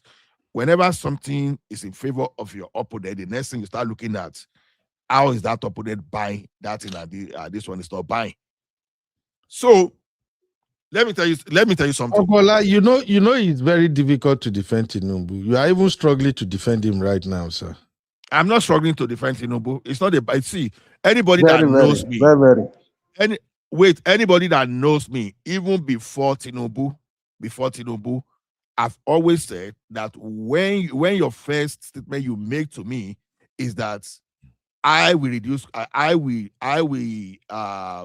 Speaker 13: whenever something is in favor of your opponent, the next thing you start looking at, how is that opponent buying that thing, and this one is not buying. So let me tell you something.
Speaker 10: Ogola, you know it's very difficult to defend Tinubu. You are even struggling to defend him right now, sir.
Speaker 13: I'm not struggling to defend Tinubu. It's not about, see, anybody that knows me. Anybody that knows me, even before Tinubu, I've always said that when your first statement you make to me is that I will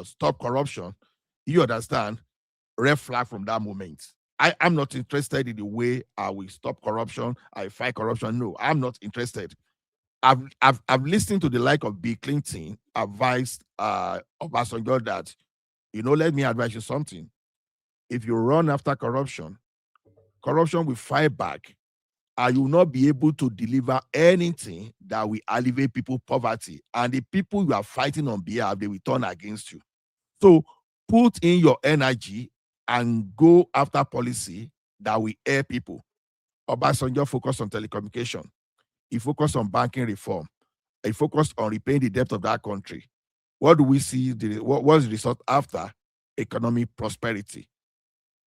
Speaker 13: stop corruption, you understand, red flag from that moment. I'm not interested in the way I will stop corruption, I fight corruption. No, I'm not interested. I've listened to the like of Bill Clinton advised Obasanjo that, let me advise you something. If you run after corruption will fight back, and you will not be able to deliver anything that will alleviate people's poverty. And the people you are fighting on behalf, they will turn against you. So put in your energy and go after policy that will help people. Obasanjo focused on telecommunication. He focused on banking reform. He focused on repaying the debt of that country. What do we see? What was the result after? Economic prosperity.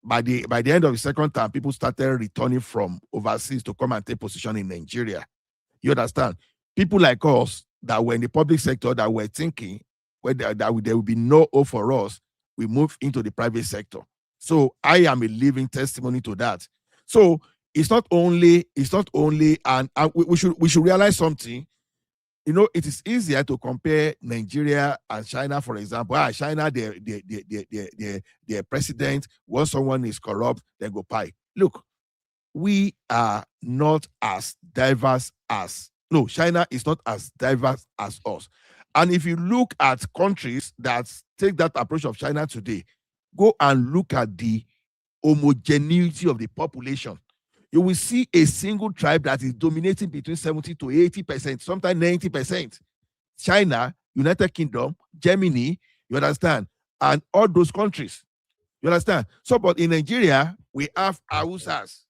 Speaker 13: By the end of the second term, people started returning from overseas to come and take position in Nigeria. You understand? People like us that were in the public sector that were thinking there will be no hope for us, we moved into the private sector. So I am a living testimony to that. So it's not only, and we should realize something. It is easier to compare Nigeria and China, for example. China, their president, once someone is corrupt, they go pie. Look, we are not as diverse as, China is not as diverse as us. And if you look at countries that take that approach of China today, go and look at the homogeneity of the population. You will see a single tribe that is dominating between 70 to 80%, sometimes 90%. China, United Kingdom, Germany, you understand, and all those countries. You understand? So, but in Nigeria, we have Hausas,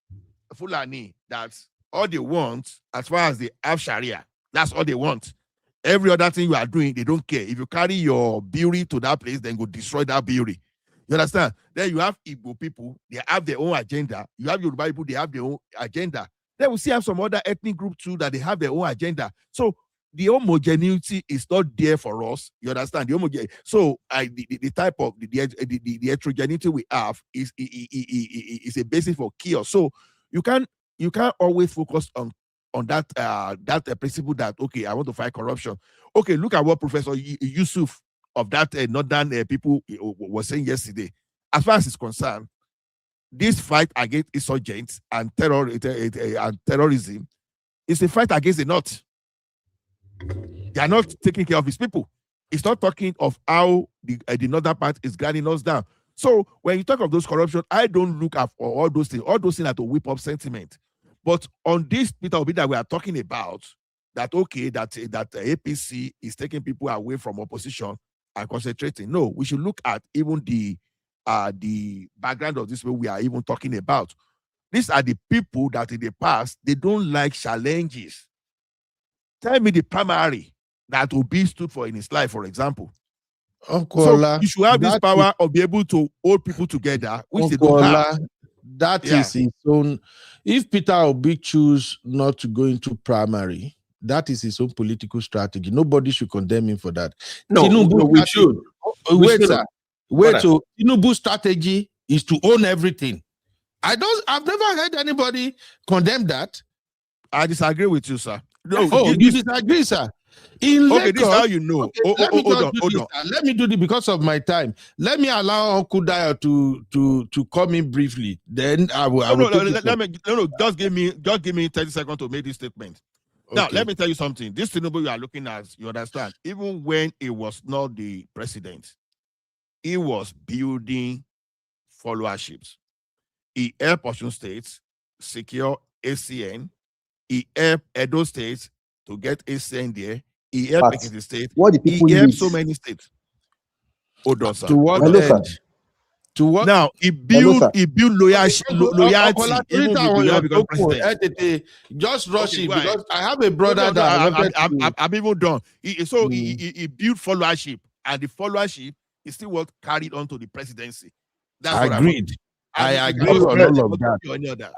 Speaker 13: Fulani, that's all they want as far as they have Sharia. That's all they want. Every other thing you are doing, they don't care. If you carry your brewery to that place, then go destroy that brewery. You understand? Then you have Igbo people, they have their own agenda. You have Yoruba people, they have their own agenda. Then we still have some other ethnic group too that they have their own agenda. So the homogeneity is not there for us. You understand? So the type of the heterogeneity we have is a basis for chaos. So you can't always focus on that principle that, okay, I want to fight corruption. Okay, look at what Professor Yusuf of that northern people was saying yesterday. As far as it's concerned, this fight against insurgents and terrorism is a fight against the North. They are not taking care of his people. It's not talking of how the northern part is guiding us down. So when you talk of those corruption, I don't look at all those things. All those things are to whip up sentiment. But on this Peter Obi that we are talking about, that okay, that APC is taking people away from opposition and concentrating. No, we should look at even the background of this way we are even talking about. These are the people that in the past, they don't like challenges. Tell me the primary that Obi stood for in his life, for example. So you should have this power of be able to hold people together, which they don't have.
Speaker 10: That is his own. If Peter Obi choose not to go into primary, that is his own political strategy. Nobody should condemn him for that.
Speaker 14: No, we should.
Speaker 10: Wait, sir. Wait. So Tinubu's strategy is to own everything. I've never heard anybody condemn that.
Speaker 13: I disagree with you, sir.
Speaker 10: No, you disagree, sir. In
Speaker 13: Okay, this is how
Speaker 10: Lagos,
Speaker 13: you know.
Speaker 10: okay, let me
Speaker 13: Hold
Speaker 10: just
Speaker 13: on,
Speaker 10: do
Speaker 13: hold
Speaker 10: this.
Speaker 13: on.
Speaker 10: Let me do this because of my time. Let me allow Uncle Dio to come in briefly. Then I will.
Speaker 13: Just give me 30 seconds to make this statement. Now,
Speaker 10: Okay.
Speaker 13: let me tell you something. This Tinubu you are looking at, you understand, even when he was not the president, he was building followerships. He helped Osun State secure ACN. He helped Edo State to get ACN there. He helped
Speaker 12: But
Speaker 13: Ekiti State.
Speaker 12: what the people
Speaker 13: He helped
Speaker 12: need.
Speaker 13: so many states. Hold on, sir.
Speaker 10: To what
Speaker 12: Hello, sir.
Speaker 10: end? To what?
Speaker 13: Now, he built loyalty, even before he become president.
Speaker 10: Just rush
Speaker 13: Okay,
Speaker 10: it
Speaker 13: go ahead.
Speaker 10: because I have a brother that I wanted to.
Speaker 13: I'm even done. He built followership, and the followership is still what carried on to the presidency. That's what
Speaker 10: Agreed. I agree
Speaker 15: Okay,
Speaker 10: on all of that.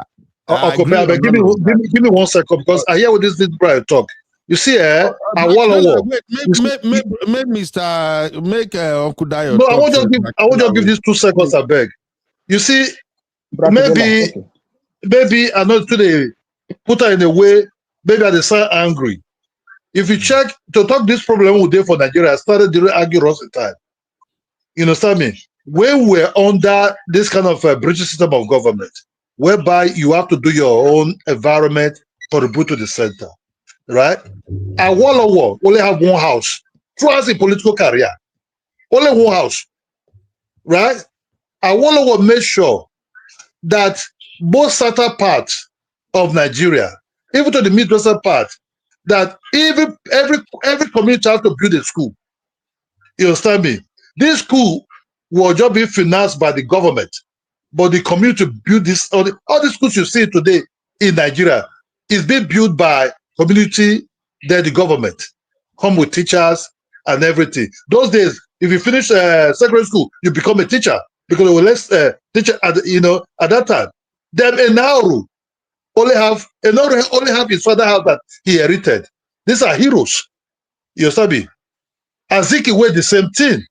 Speaker 15: Uncle Bear, give me 1 second because I hear what this brother talk. You see, I want
Speaker 10: Make Uncle Dio
Speaker 15: No,
Speaker 10: talk.
Speaker 15: I want to give these 2 seconds. I beg. You see, maybe I know today put her in a way. Maybe I sound angry. If you check to talk this problem with them for Nigeria, I started during argue Ross time. You understand me? When we're under this kind of British system of government, whereby you have to do your own environment, contribute to the center, right? Awolowo only have one house throughout his political career. Only one house, right? Awolowo made sure that both southern parts of Nigeria, even to the midwestern part, that every community has to build a school. You understand me? This school will just be financed by the government, but the community build this. All the schools you see today in Nigeria is being built by community, then the government come with teachers and everything. Those days, if you finish secondary school, you become a teacher because they were less teacher at that time. Then Enauru only have his father house that he inherited. These are heroes. You understand me? Azikiwe, the same thing.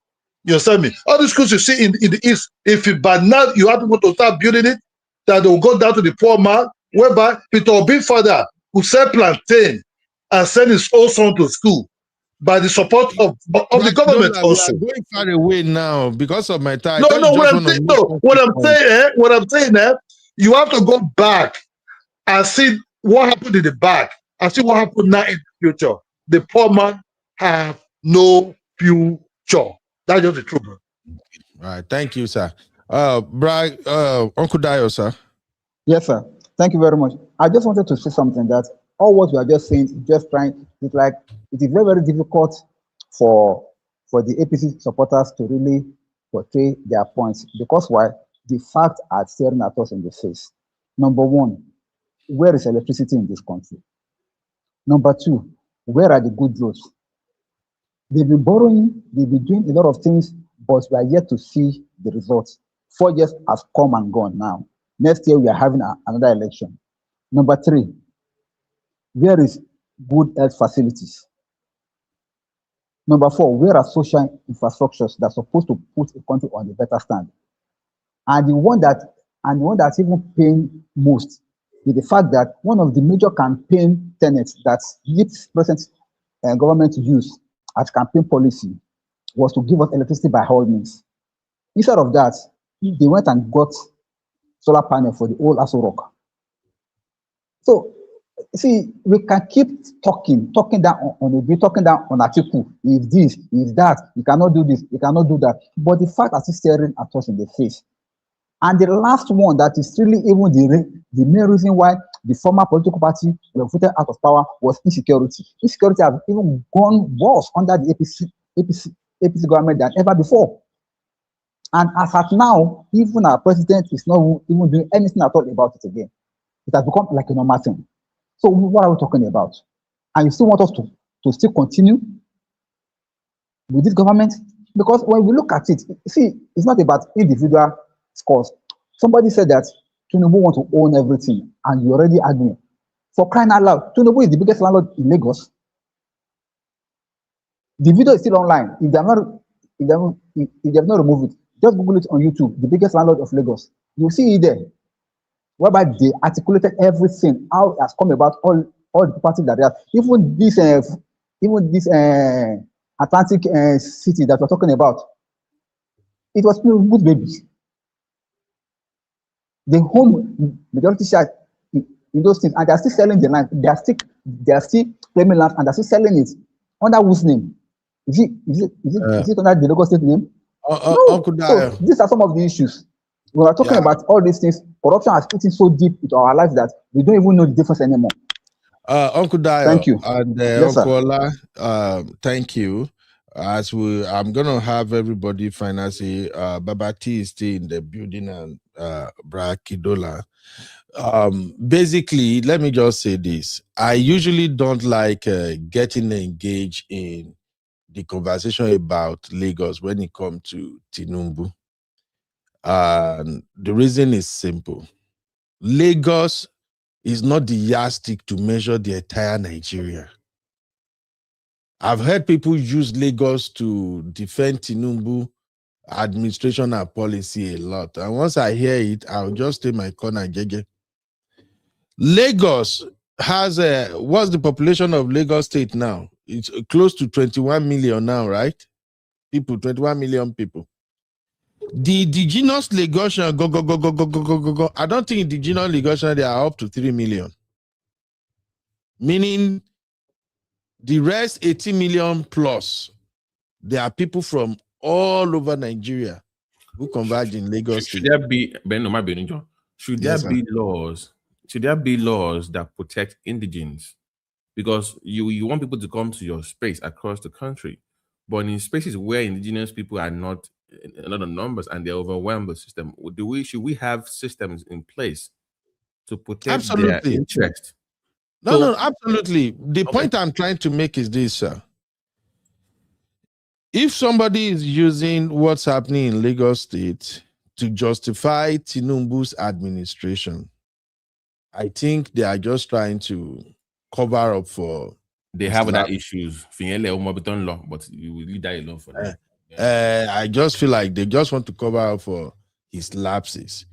Speaker 15: You understand me? All the schools you see in the east, if you but now you have people to start building it, that they will go down to the poor man, whereby Peter Obi father who sell plantain and send his own son to school by the support of the government also.
Speaker 10: We are going far away now because of my time.
Speaker 15: No, what I'm saying, you have to go back and see what happened in the back and see what happened now in the future. The poor man have no future. That's just the truth, bro.
Speaker 10: All right, thank you, sir. Uncle Dio, sir.
Speaker 12: Yes, sir. Thank you very much. I just wanted to say something that all what we are just saying, just trying, it's like it is very, very difficult for the APC supporters to really portray their points because why? The facts are staring at us in the face. Number one, where is electricity in this country? Number two, where are the good roads? They've been borrowing, they've been doing a lot of things, but we are yet to see the results. 4 years has come and gone now. Next year, we are having another election. Number three, where is good health facilities? Number four, where are social infrastructures that are supposed to put a country on a better stand? And the one that's even paying most is the fact that one of the major campaign tenets that this present government use as campaign policy was to give us electricity by all means. Instead of that, they went and got solar panel for the old Aso Rock. So, see, we can keep talking down on Obi, talking down on Atiku. If this, if that, you cannot do this, you cannot do that. But the fact that it's staring at us in the face. And the last one that is really even the main reason why the former political party were voted out of power was insecurity. Insecurity has even gone worse under the APC government than ever before. And as at now, even our president is not even doing anything at all about it again. It has become like a normal thing. So what are we talking about? And you still want us to still continue with this government? Because when we look at it, see, it's not about individual scores. Somebody said that Tinubu wants to own everything, and you're already arguing. For crying out loud, Tinubu is the biggest landlord in Lagos. The video is still online. If they have not removed it, just Google it on YouTube, the biggest landlord of Lagos. You'll see it there, whereby they articulated everything, how it has come about, all the parties that they have. Even this even this Atlantic city that we're talking about, it was Tinubu's baby. The home majority share in those things, and they're still selling the land. They're still claiming land, and they're still selling it under whose name? Is it under the local state name? No. So these are some of the issues. We are talking about all these things. Corruption has eaten so deep into our lives that we don't even know the difference anymore.
Speaker 10: Uncle Dio,
Speaker 12: thank you.
Speaker 10: And
Speaker 12: yes,
Speaker 10: Uncle Ola, thank you. I'm gonna have everybody final say. Baba T is still in the building, and Bra Kidola. Basically, let me just say this. I usually don't like getting engaged in the conversation about Lagos when it comes to Tinubu. The reason is simple. Lagos is not the yardstick to measure the entire Nigeria. I've heard people use Lagos to defend Tinubu administration and policy a lot. And once I hear it, I'll just stay my corner, Gege. Lagos has what's the population of Lagos State now? It's close to 21 million now, right? 21 million people. The indigenous Lagosian go. I don't think indigenous Lagosian they are up to 3 million. Meaning the rest 80 million plus, there are people from all over Nigeria who converge in Lagos.
Speaker 14: Should there be Should there be laws? Should there be laws that protect indigenes? Because you want people to come to your space across the country, but in spaces where indigenous people are not a lot of numbers and they're overwhelmed the system, should we have systems in place to protect their interest?
Speaker 10: No, absolutely. The point I'm trying to make is this, sir. If somebody is using what's happening in Lagos State to justify Tinubu's administration, I think they are just trying to cover up for.
Speaker 14: They have other issues, but you will leave that alone for now.
Speaker 10: I just feel like they just want to cover up for his lapses.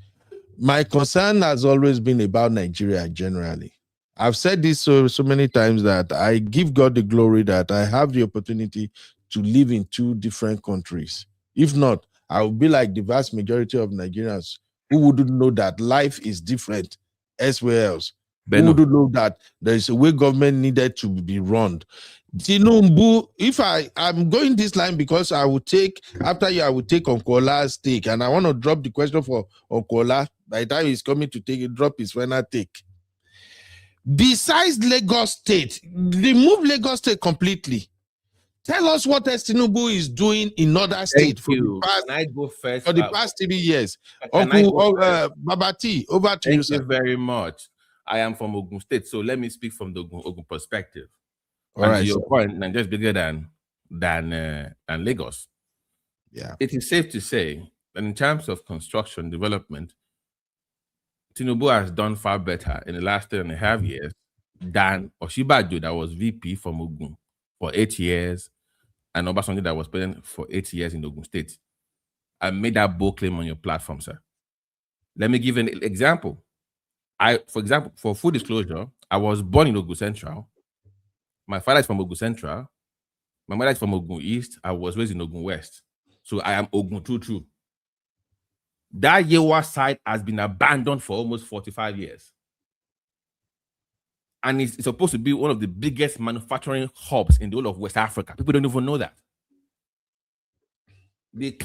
Speaker 10: My concern has always been about Nigeria generally. I've said this so many times that I give God the glory that I have the opportunity to live in 2 different countries. If not, I would be like the vast majority of Nigerians who wouldn't know that life is different elsewhere else. Who wouldn't know that there is a way government needed to be run. Tinubu, if I'm going this line because I will take, after you, I will take Onkola's take, and I want to drop the question for Onkola. By the time he's coming to drop his final take. Besides Lagos State, remove Lagos State completely. Tell us what Tinubu is doing in other states for the past 3 years. Uncle Babati, over to you, sir.
Speaker 14: Thank you very much. I am from Ogun State, so let me speak from the Ogun perspective.
Speaker 10: All right,
Speaker 14: to your point, Nigeria is bigger than Lagos.
Speaker 10: Yeah,
Speaker 14: it is safe to say that in terms of construction development, Tinubu has done far better in the last 3.5 years than Oshibajo, that was VP from Ogun for 8 years, and Obasanjo, that was president for 8 years in Ogun State. I made that bold claim on your platform, sir. Let me give an example. For example, for full disclosure, I was born in Ogun Central. My father is from Ogun Central. My mother is from Ogun East. I was raised in Ogun West. So I am Ogun Tutu. That Yewa site has been abandoned for almost 45 years. And it's supposed to be one of the biggest manufacturing hubs in the whole of West Africa. People don't even know that. The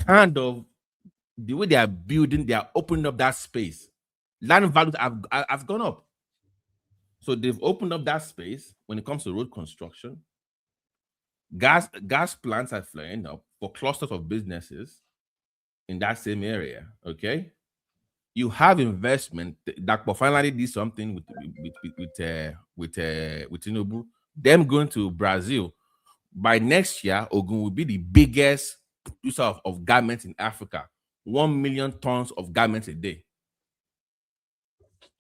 Speaker 14: way they are building, they are opening up that space. Land values have gone up. So they've opened up that space when it comes to road construction. Gas plants are flying up for clusters of businesses in that same area. Okay, you have investment that finally did something with Tinubu. Them going to Brazil by next year, Ogun will be the biggest producer of garments in Africa. 1 million tons of garments a day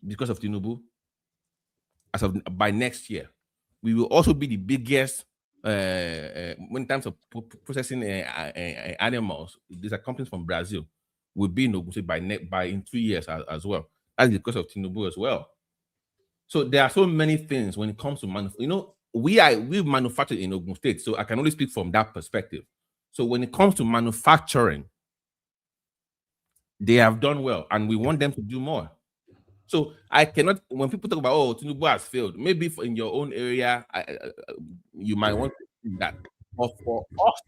Speaker 14: because of Tinubu. By next year, we will also be the biggest in terms of processing animals. These are companies from Brazil. Will be in Ogun State by in 2 years as well. That's because of Tinubu as well. So there are so many things when it comes to we manufacture in Ogun State, so I can only speak from that perspective. So when it comes to manufacturing, they have done well, and we want them to do more. So I cannot, when people talk about, oh, Tinubu has failed, maybe in your own area, you might want to see that. But for us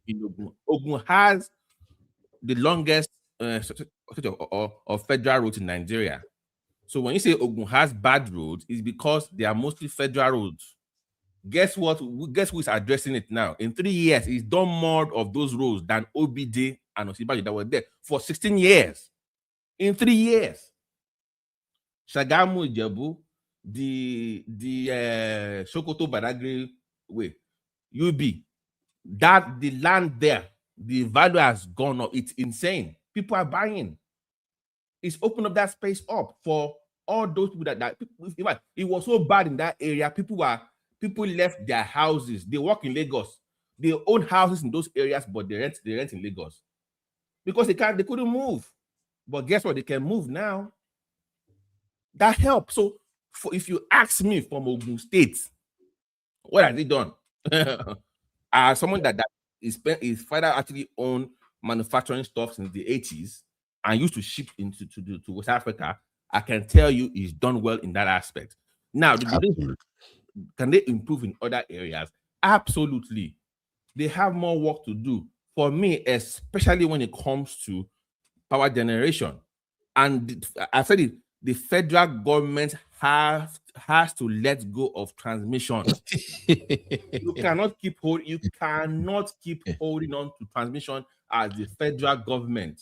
Speaker 14: in Ogun has the longest of federal roads in Nigeria. So when you say Ogun has bad roads, it's because they are mostly federal roads. Guess what? Guess who is addressing it now? In 3 years, he's done more of those roads than Obidient and Osibajo that were there for 16 years. In 3 years. Shagamu Ijebu, the Sokoto Badagry way, UB, that the land there, the value has gone up. It's insane. People are buying. It's opened up that space up for all those people that it was so bad in that area. People left their houses. They work in Lagos. They own houses in those areas, but they rent in Lagos because they couldn't move. But guess what? They can move now. That helps. So if you ask me from Ogun State, what has he done? As someone that his father actually owned manufacturing stuff since the 80s and used to ship into to West Africa, I can tell you he's done well in that aspect. Now, can they improve in other areas? Absolutely. They have more work to do. For me, especially when it comes to power generation. And I said it, the federal government has to let go of transmission. You cannot keep holding on to transmission as the federal government.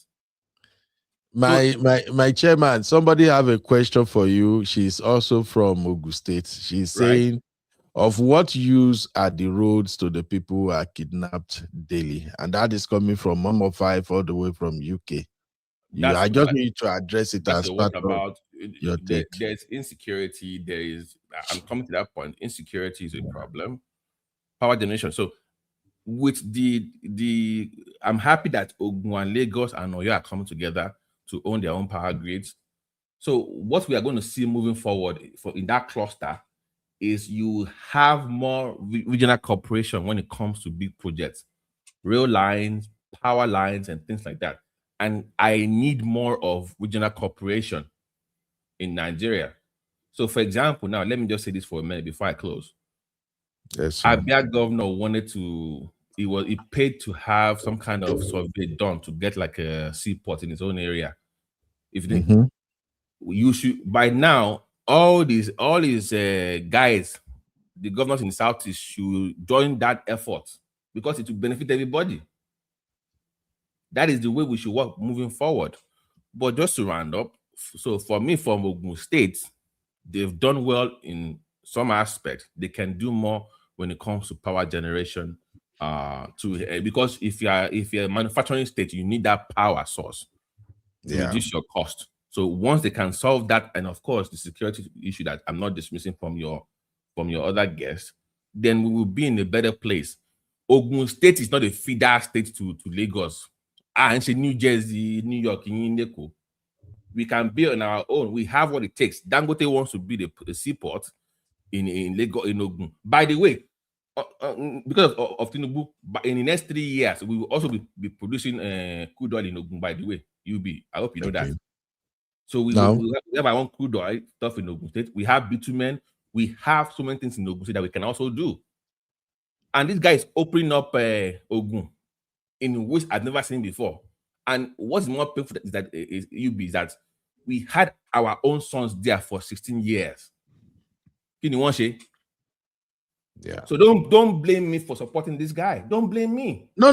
Speaker 10: My chairman, somebody have a question for you. She's also from Ogun State. She's saying, of what use are the roads to the people who are kidnapped daily? And that is coming from Mama 5 all the way from UK. I just need to address it as part of your take.
Speaker 14: There's insecurity. I'm coming to that point. Insecurity is a problem. Power generation. So with I'm happy that Ogun and Lagos and Oyo are coming together to own their own power grids. So what we are going to see moving forward in that cluster is you have more regional cooperation when it comes to big projects, rail lines, power lines, and things like that. And I need more of regional cooperation in Nigeria. So, for example, now let me just say this for a minute before I close.
Speaker 10: Yes,
Speaker 14: Abia governor wanted to. He paid to have some kind of survey done to get like a seaport in his own area. If you should by now, all these guys, the governors in the Southeast should join that effort because it will benefit everybody. That is the way we should work moving forward. But just to round up, so for me, from Ogun State, they've done well in some aspects. They can do more when it comes to power generation. Because if you're a manufacturing state, you need that power source to reduce your cost. So once they can solve that, and of course the security issue that I'm not dismissing from your other guests, then we will be in a better place. Ogun State is not a feeder state to Lagos. And say New Jersey, New York, we can build on our own. We have what it takes. Dangote wants to be the seaport in Lagos, in Ogun. By the way, because of Tinubu, in the next 3 years, we will also be producing crude oil in Ogun. By the way, I hope you know that. So we have our own crude oil stuff in Ogun State. We have bitumen. We have so many things in Ogun State that we can also do. And this guy is opening up Ogun in ways I've never seen before. And what's more painful is that we had our own sons there for 16 years. Yeah. So don't blame me for supporting this guy. Don't blame me.
Speaker 10: No.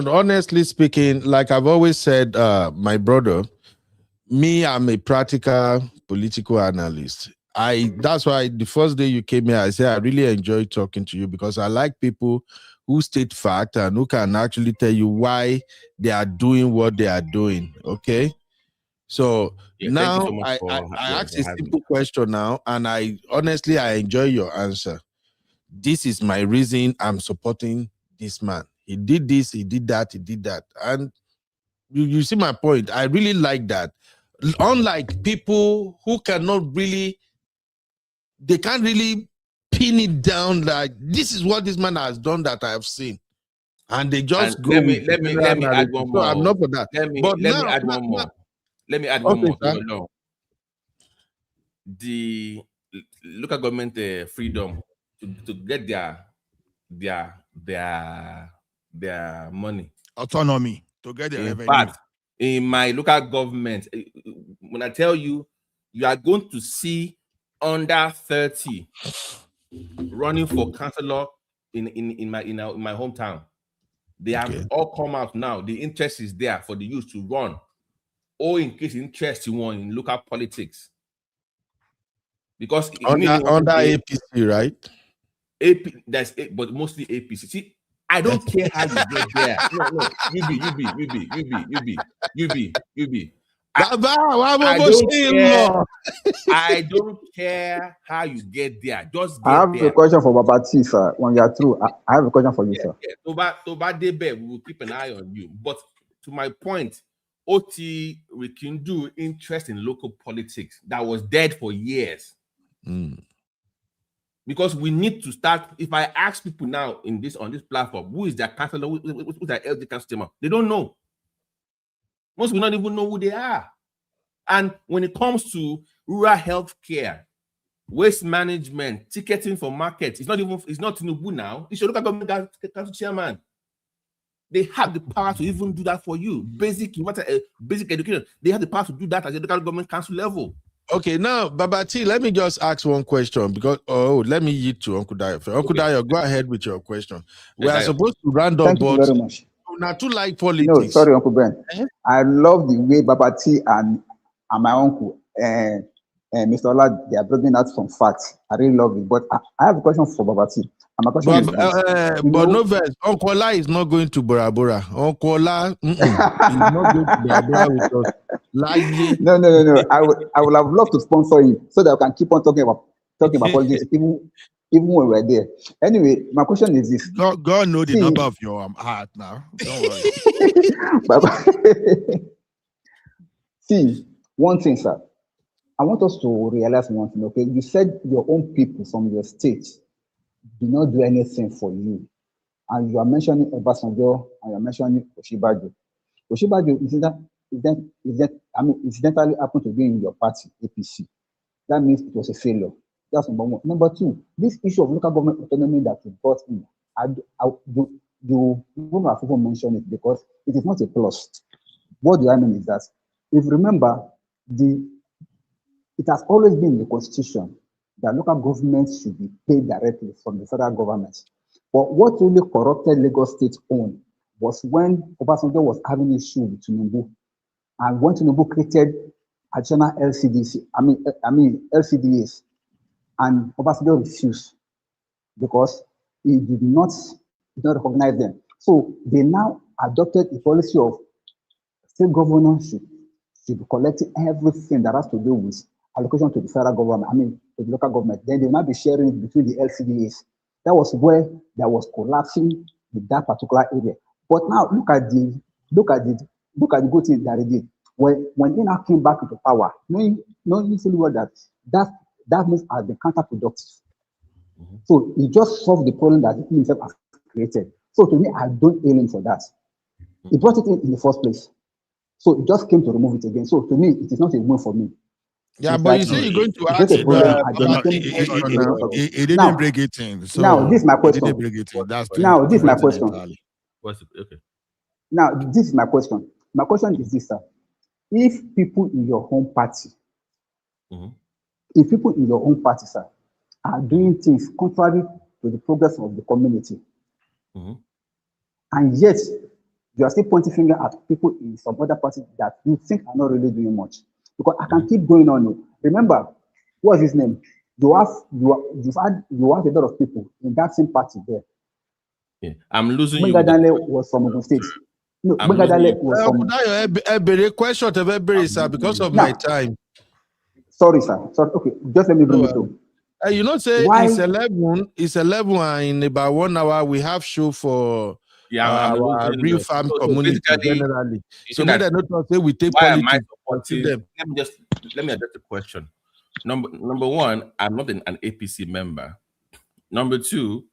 Speaker 10: Honestly speaking, like I've always said, my brother, I'm a practical political analyst. That's why the first day you came here, I said I really enjoyed talking to you because I like people who state fact and who can actually tell you why they are doing what they are doing. Okay. So now I ask a simple question now, and I enjoy your answer. This is my reason I'm supporting this man. He did this, he did that, he did that. And you see my point. I really like that. Unlike people who they can't really pin it down like this is what this man has done that I have seen. And they just
Speaker 14: And
Speaker 10: go
Speaker 14: let me
Speaker 10: with
Speaker 14: let
Speaker 10: the
Speaker 14: me
Speaker 10: general
Speaker 14: let me add
Speaker 10: narrative.
Speaker 14: one
Speaker 10: So
Speaker 14: more.
Speaker 10: I'm not for that.
Speaker 14: Let me
Speaker 10: But
Speaker 14: let me
Speaker 10: now,
Speaker 14: add one more. Let me add one
Speaker 10: okay,
Speaker 14: more.
Speaker 10: sir.
Speaker 14: So, no. The local government freedom to get their money,
Speaker 13: autonomy to get the
Speaker 14: in
Speaker 13: revenue.
Speaker 14: fact, in my local government, when I tell you, you are going to see under 30 running for councillor in my hometown. They have all come out now. The interest is there for the youth to run, or in case interest you want in local politics. Because
Speaker 10: Under APC, right?
Speaker 14: But mostly APC. See, I don't care how you get there. No, you be. I don't care. I don't care how you get there. Just
Speaker 12: I
Speaker 14: get
Speaker 12: have
Speaker 14: there.
Speaker 12: a question for Baba T, sir. When you are through, I have a question for you, sir.
Speaker 14: Toba Debe, we will keep an eye on you. But to my point, OT, we can do interest in local politics that was dead for years. Because we need to start. If I ask people now on this platform, who is their councillor, who's their LD customer, they don't know. Most will not even know who they are. And when it comes to rural health care, waste management, ticketing for markets, it's not Tinubu now. It's your local government council chairman. They have the power to even do that for you. Basic education. They have the power to do that at the local government council level.
Speaker 10: Okay, now, Baba T, let me just ask one question because, let me yield to Uncle Dayo. Uncle Dayo, go ahead with your question. We are supposed to round up,
Speaker 12: Thank you very much.
Speaker 10: Not too like politics.
Speaker 12: No, sorry, Uncle Ben. I love the way Baba T and my uncle and Mr. Ola, they are bringing out some facts. I really love it. But I have a question for Baba T. And my question is this.
Speaker 10: But no verse. Uncle Ola is not going to Bora Bora. Uncle Ola is not going to Bora Bora with us.
Speaker 12: No. I would have loved to sponsor him so that I can keep on talking about politics even when we're there. Anyway, my question is this.
Speaker 13: God knows the number of your heart now. Don't worry.
Speaker 12: See, one thing, sir. I want us to realize one thing, okay? You said your own people from your state do not do anything for you. And you are mentioning Obasanjo and you are mentioning Osinbajo. Osinbajo incidentally happened to be in your party, APC. That means it was a failure. That's number one. Number two, this issue of local government autonomy that you brought in, you won't have even mentioned it because it is not a plus. What do I mean is that, if you remember, it has always been in the constitution that local governments should be paid directly from the federal government. But what really corrupted Lagos State own was when Obasanjo was having issue with Tinubu, and when Tinubu created additional LCDAs, and Obasanjo refused because he did not recognize them. So they now adopted a policy of state governors should be collecting everything that has to do with allocation to the federal government, to the local government. Then they will not be sharing it between the LCDAs. That was where there was collapsing in that particular area. But now look at the good thing that he did. When he now came back into power, knowing fully well that moves has been counterproductive. So he just solved the problem that he himself has created. So to me, I don't hail him for that. He brought it in the first place. So it just came to remove it again. So to me, it is not a win for me.
Speaker 10: Yeah, but you say you're going to ask
Speaker 13: it didn't break it in. So
Speaker 12: now this is my question. Now this is my question.
Speaker 14: Okay.
Speaker 12: Now this is my question. My question is this, sir. If people in your home party, sir, are doing things contrary to the progress of the community, and yet you are still pointing finger at people in some other parties that you think are not really doing much, because I can keep going on. Remember, what's his name? You have a lot of people in that same party there.
Speaker 14: Yeah, I'm losing you.
Speaker 12: Bengadale was from Ogun State. No, Bengadale was from.
Speaker 10: Question of every sir, because of my time.
Speaker 12: Sorry, sir. Sorry. Okay, just let me bring it home.
Speaker 10: You know, say it's 11, and in about 1 hour we have show for our real farm community generally. So maybe I not say we take politics.
Speaker 14: Let me address the question. Number one, I'm not an APC member. Number two,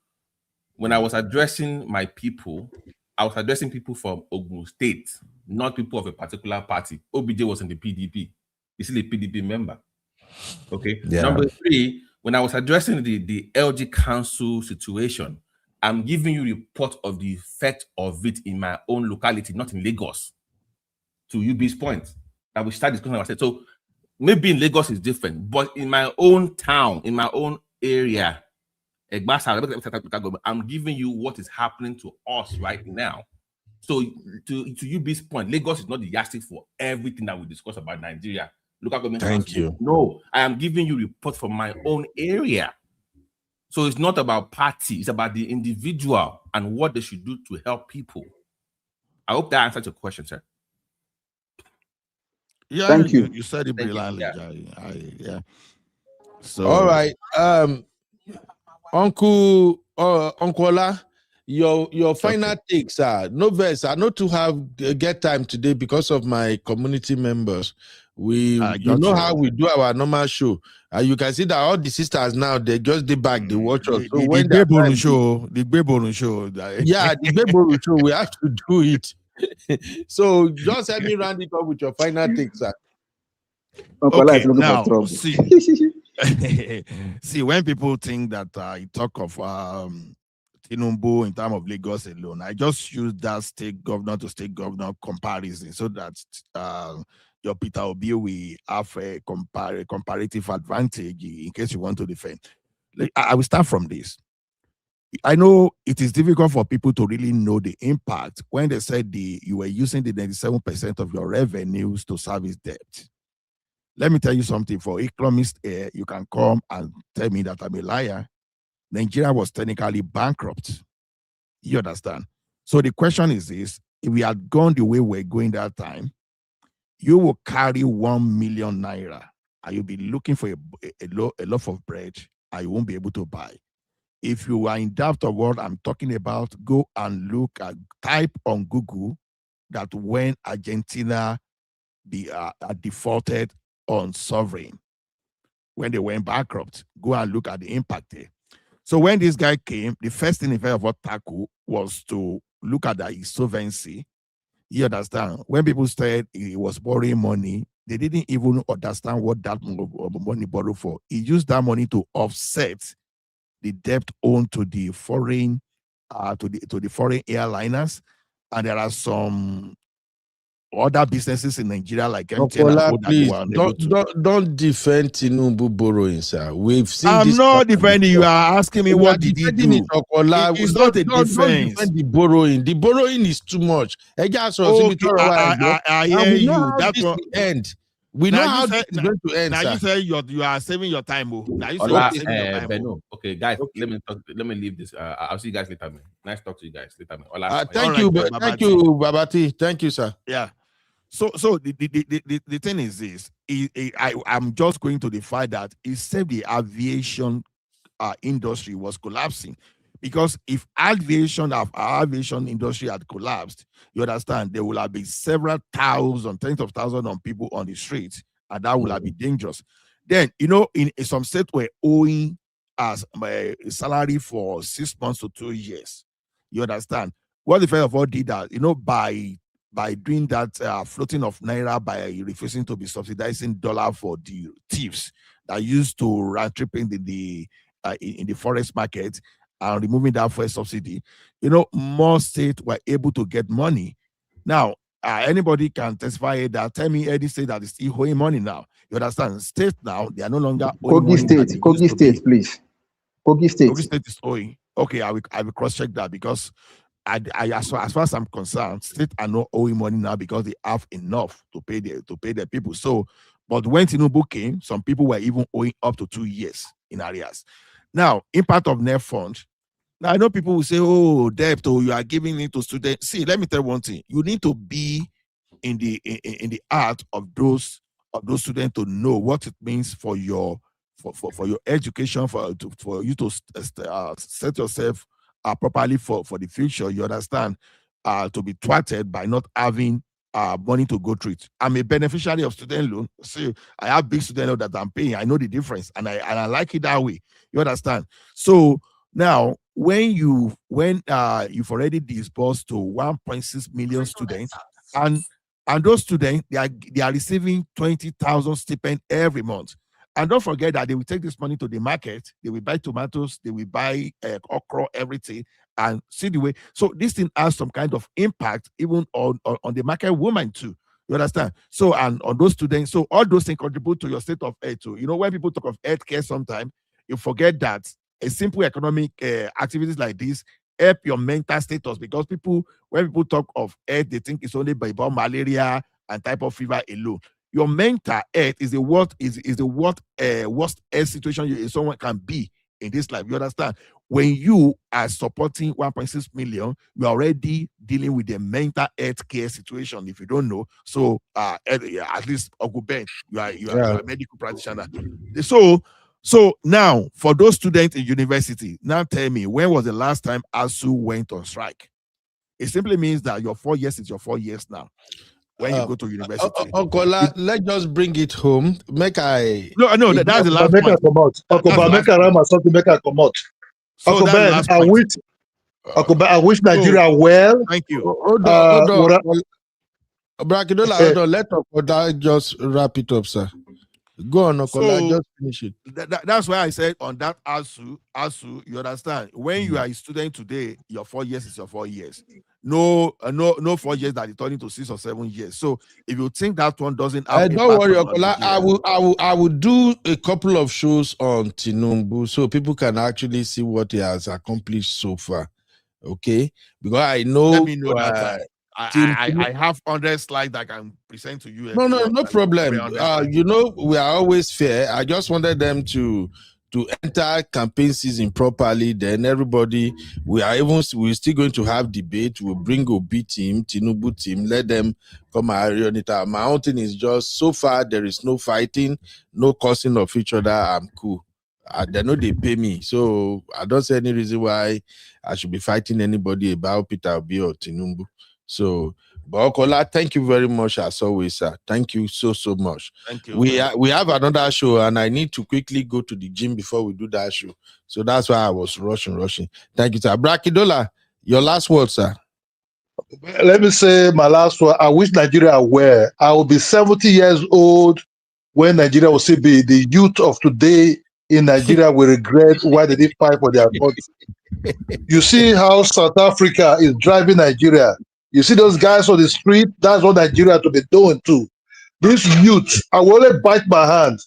Speaker 14: when I was addressing my people, I was addressing people from Ogun State, not people of a particular party. OBJ was in the PDP. He's still a PDP member. Okay.
Speaker 10: Yeah.
Speaker 14: Number three, when I was addressing the LG Council situation, I'm giving you a report of the effect of it in my own locality, not in Lagos. To UB's point, I will start discussing about it. So maybe in Lagos is different, but in my own town, in my own area, I'm giving you what is happening to us right now. So to UB's point, Lagos is not the yardstick for everything that we discuss about Nigeria. Local government.
Speaker 10: Thank you.
Speaker 14: No, I am giving you reports from my own area. So it's not about party, it's about the individual and what they should do to help people. I hope that answers your question, sir.
Speaker 13: Yeah,
Speaker 12: Thank you.
Speaker 13: You said it brilliantly. Yeah. So
Speaker 10: all right. Uncle Ola, your final take, sir. No verse. I know to have get time today because of my community members. You know how we do our normal show. You can see that all the sisters now they just did back the watch us. So when
Speaker 13: the Bebo show, the Bebo show,
Speaker 10: yeah, the Bebo show, we have to do it. So just help me round it up with your final take, sir.
Speaker 13: Okay, now see, when people think that I talk of Tinubu in terms of Lagos alone, I just use that state governor to state governor comparison so that your Peter Obi will have a comparative advantage in case you want to defend. I will start from this. I know it is difficult for people to really know the impact when they said you were using the 97% of your revenues to service debt. Let me tell you something. For economists, you can come and tell me that I'm a liar. Nigeria was technically bankrupt. You understand? So the question is this: if we had gone the way we're going that time, you will carry 1 million naira and you'll be looking for a loaf of bread and you won't be able to buy. If you are in doubt of what I'm talking about, go and type on Google that when Argentina defaulted on sovereign, when they went bankrupt, go and look at the impact there. So when this guy came, the first thing he felt about Taku was to look at the insolvency. You understand? When people said he was borrowing money, they didn't even understand what that money borrowed for. He used that money to offset the debt owed to the foreign to the foreign airliners, and there are some other businesses in Nigeria like MTN.
Speaker 10: Please don't defend Tinubu borrowing, sir. We've seen.
Speaker 13: I'm not defending. You are asking me what did he do?
Speaker 10: It's not a defense. Don't defend the borrowing. The borrowing is too much.
Speaker 13: I hear you. That's what
Speaker 10: end. We know how this is going to end.
Speaker 13: Now you say you are saving your time. Now you say
Speaker 14: okay, guys. Let me leave this. I'll see you guys later, man. Nice talk to you guys later, man.
Speaker 10: Thank you, Babati. Thank you, sir.
Speaker 13: Yeah. So the thing is this: I'm just going to defy that. It said the aviation industry was collapsing, because if our aviation industry had collapsed, you understand, there will have been several thousand, tens of thousands of people on the streets, and that will have been dangerous. Then, in some states we're owing as a salary for 6 months to 2 years. You understand? What the federal government did that, by doing that floating of naira, by refusing to be subsidizing dollar for the thieves that used to run tripping in the forex market, and removing that for a subsidy, more states were able to get money. Now, anybody can testify that. Tell me any state that is still owing money now. You understand? States now, they are no longer owing
Speaker 12: money. Kogi State, please. Kogi State.
Speaker 13: Kogi State is owing. Okay, I will cross-check that, because as far as I'm concerned, states are not owing money now because they have enough to pay their people. So, but when Tinubu came, some people were even owing up to 2 years in arrears. Now, impact of net fund. Now, I know people will say, "Oh, debt, you are giving it to students." See, let me tell you one thing: you need to be in the art of those students to know what it means for your education, for you to set yourself properly for the future. You understand? To be thwarted by not having money to go through it. I'm a beneficiary of student loan. See, I have big student loan that I'm paying. I know the difference, and I like it that way. You understand? So Now, when you've already disbursed to 1.6 million students, and those students they are receiving 20,000 stipend every month. And don't forget that they will take this money to the market, they will buy tomatoes, they will buy okra, everything, and see the way. So this thing has some kind of impact even on the market woman too. You understand? So, and on those students, so all those things contribute to your state of health too. You know, when people talk of healthcare, sometimes you forget that a simple economic activities like this help your mental status, because when people talk of health, they think it's only about malaria and type of fever alone. Your mental health is the worst health situation someone can be in this life. You understand? When you are supporting 1.6 million, you're already dealing with the mental health care situation. If you don't know, so at least Uncle Ben, you are a medical practitioner. So now, for those students in university, now tell me, when was the last time ASU went on strike? It simply means that your 4 years is your 4 years now. When you go to university,
Speaker 10: Okola, let's just bring it home.
Speaker 13: No, that's the last
Speaker 15: point. Make a come out. Uncle Ben, I wish Nigeria well.
Speaker 13: Thank you.
Speaker 10: Hold on. Brakidola, hold on. Let Okola just wrap it up, sir. Go on, Okola, just finish it.
Speaker 13: That's why I said on that ASU, you understand? When you are a student today, your 4 years is your 4 years. No 4 years that is turning to 6 or 7 years. So if you think that one doesn't have
Speaker 10: don't worry, Okola, I will do a couple of shows on Tinubu so people can actually see what he has accomplished so far. Okay? Because I know,
Speaker 13: let me know that I have 100 slides that I can present to you.
Speaker 10: No problem. You know, we are always fair. I just wanted them to enter campaign season properly. Then everybody, we're still going to have debate. We'll bring Obi team, Tinubu team, let them come and it out. My own thing is just, so far there is no fighting, no cursing of each other. I'm cool. They know they pay me, so I don't see any reason why I should be fighting anybody about Peter Obi or Tinubu. So, Okola, thank you very much as always, sir. Thank you so much.
Speaker 13: Thank you.
Speaker 10: We have another show, and I need to quickly go to the gym before we do that show. So that's why I was rushing. Thank you, sir. Brakidola, your last word, sir.
Speaker 15: Let me say my last word. I wish Nigeria well. I will be 70 years old when Nigeria will still be. The youth of today in Nigeria will regret why they didn't fight for their votes. You see how South Africa is driving Nigeria. You see those guys on the street, that's what Nigeria to be doing too. This youth, I will only bite my hand.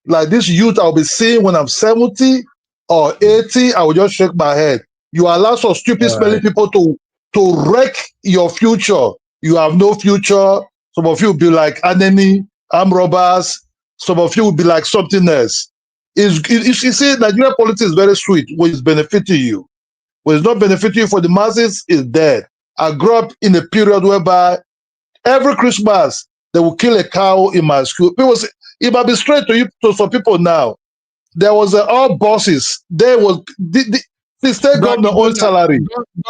Speaker 15: Like this youth, I'll be seeing when I'm 70 or 80, I will just shake my head. You allow some stupid smelling people to wreck your future. You have no future. Some of you will be like enemy, armed robbers. Some of you will be like something else. You see, Nigerian politics is very sweet when it's benefiting you. When it's not benefiting you for the masses, it's dead. I grew up in a period whereby every Christmas they will kill a cow in my school. It might be straight to you to some people now. There was all bosses. There was the state government own salary.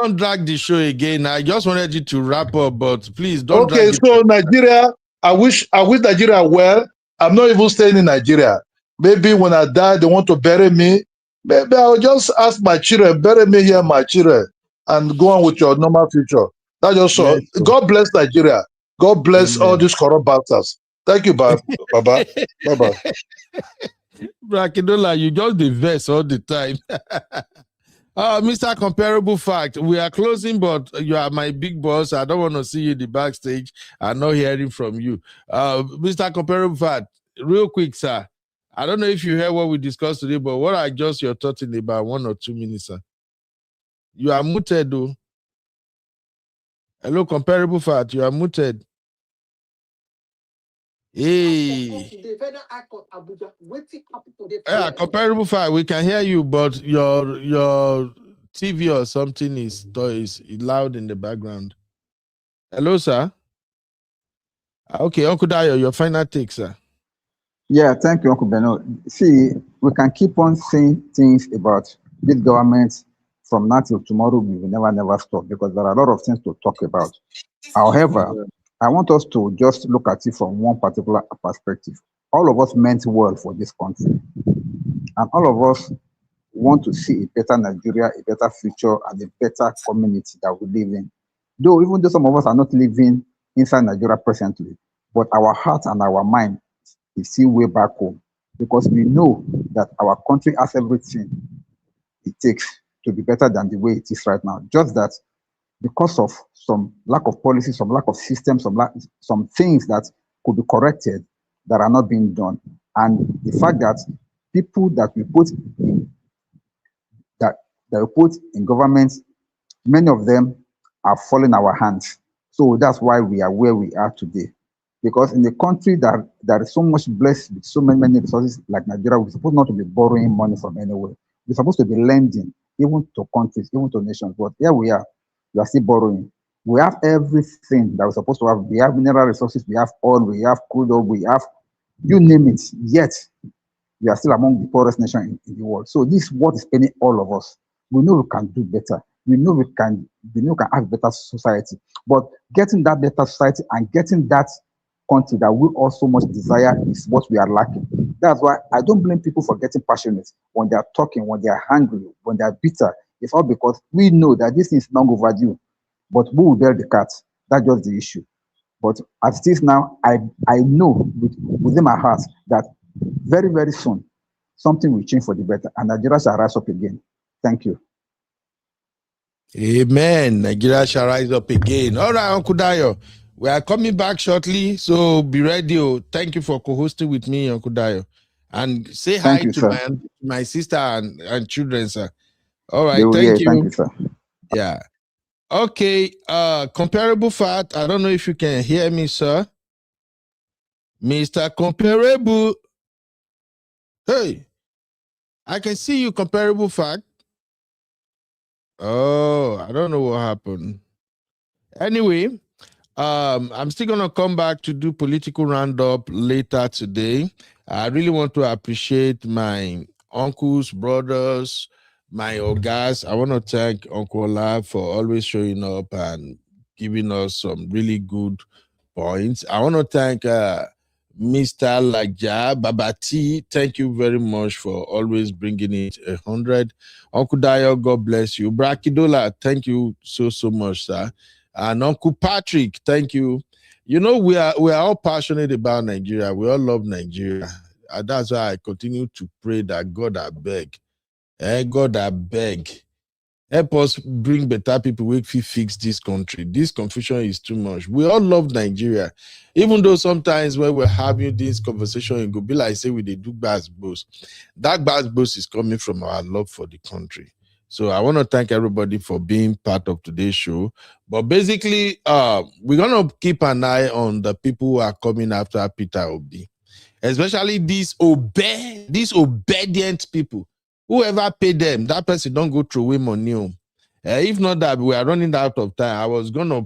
Speaker 10: Don't drag the show again. I just wanted you to wrap up, but please don't.
Speaker 15: Okay, so Nigeria, I wish Nigeria well. I'm not even staying in Nigeria. Maybe when I die, they want to bury me. Maybe I'll just ask my children, bury me here, my children, and go on with your normal future. That's just so. Yes, God bless Nigeria. God bless all these corrupt bastards. Thank you, Baba. Bye-bye.
Speaker 10: Brakidola, you just the verse all the time. Mr. Comparable Fact, we are closing, but you are my big boss. I don't want to see you in the backstage. I'm not hearing from you. Mr. Comparable Fact, real quick, sir. I don't know if you heard what we discussed today, but what are just your thoughts in about 1 or 2 minutes, sir? You are muted, though. Hello, Comparable Fact, you are muted. Hey. Yeah, Comparable Fact, we can hear you, but your TV or something is loud in the background. Hello, sir. Okay, Uncle Dayo, your final take, sir.
Speaker 12: Yeah, thank you, Uncle Beno. See, we can keep on saying things about this government from now till tomorrow. We will never stop because there are a lot of things to talk about. However, I want us to just look at it from one particular perspective. All of us meant well for this country. And all of us want to see a better Nigeria, a better future, and a better community that we live in. Though, even though some of us are not living inside Nigeria presently, but our heart and our mind is still way back home, because we know that our country has everything it takes to be better than the way it is right now. Just that because of some lack of policy, some lack of system, some things that could be corrected that are not being done. And the fact that people that we put in government, many of them are falling our hands. So that's why we are where we are today. Because in a country that is so much blessed with so many resources like Nigeria, we're supposed not to be borrowing money from anywhere. We're supposed to be lending, even to countries, even to nations. But here we are still borrowing. We have everything that we're supposed to have. We have mineral resources, we have oil, we have crude oil, we have, you name it. Yet, we are still among the poorest nations in the world. So this is what is paining all of us. We know we can do better. We know we can have a better society. But getting that better society and getting that country that we also much desire is what we are lacking. That's why I don't blame people for getting passionate when they are talking, when they are angry, when they are bitter. It's all because we know that this is long overdue. But who will bear the cat? That's just the issue. But as it is now, I know within my heart that very, very soon, something will change for the better, and Nigeria shall rise up again. Thank you.
Speaker 10: Amen. Nigeria shall rise up again. All right, Uncle Dayo. We are coming back shortly, so be ready. Thank you for co-hosting with me, Uncle Dayo. And say hi to my sister and children, sir. All right, thank you.
Speaker 12: Thank you, sir.
Speaker 10: Yeah. Okay, comparable fact. I don't know if you can hear me, sir. Mr. Comparable. Hey, I can see you, comparable fact. Oh, I don't know what happened. Anyway, I'm still gonna come back to do political roundup later today. I really want to appreciate my uncles, brothers, my ogas. I want to thank Uncle Ola for always showing up and giving us some really good points. I want to thank Mr. Laja Babati. Thank you very much for always bringing it 100. Uncle Dayo, God bless you. Brakidola, thank you so much, sir. And Uncle Patrick, thank you. You know, we are all passionate about Nigeria. We all love Nigeria. And that's why I continue to pray that God, I beg. God, I beg. Help us bring better people who fix this country. This confusion is too much. We all love Nigeria. Even though sometimes when we're having this conversation, it could be like, say, we do bad boast. That bad boast is coming from our love for the country. So I want to thank everybody for being part of today's show. But basically, we're going to keep an eye on the people who are coming after Peter Obi, especially these obedient people. Whoever paid them, that person don't go through away money. If not that, we are running out of time. I was gonna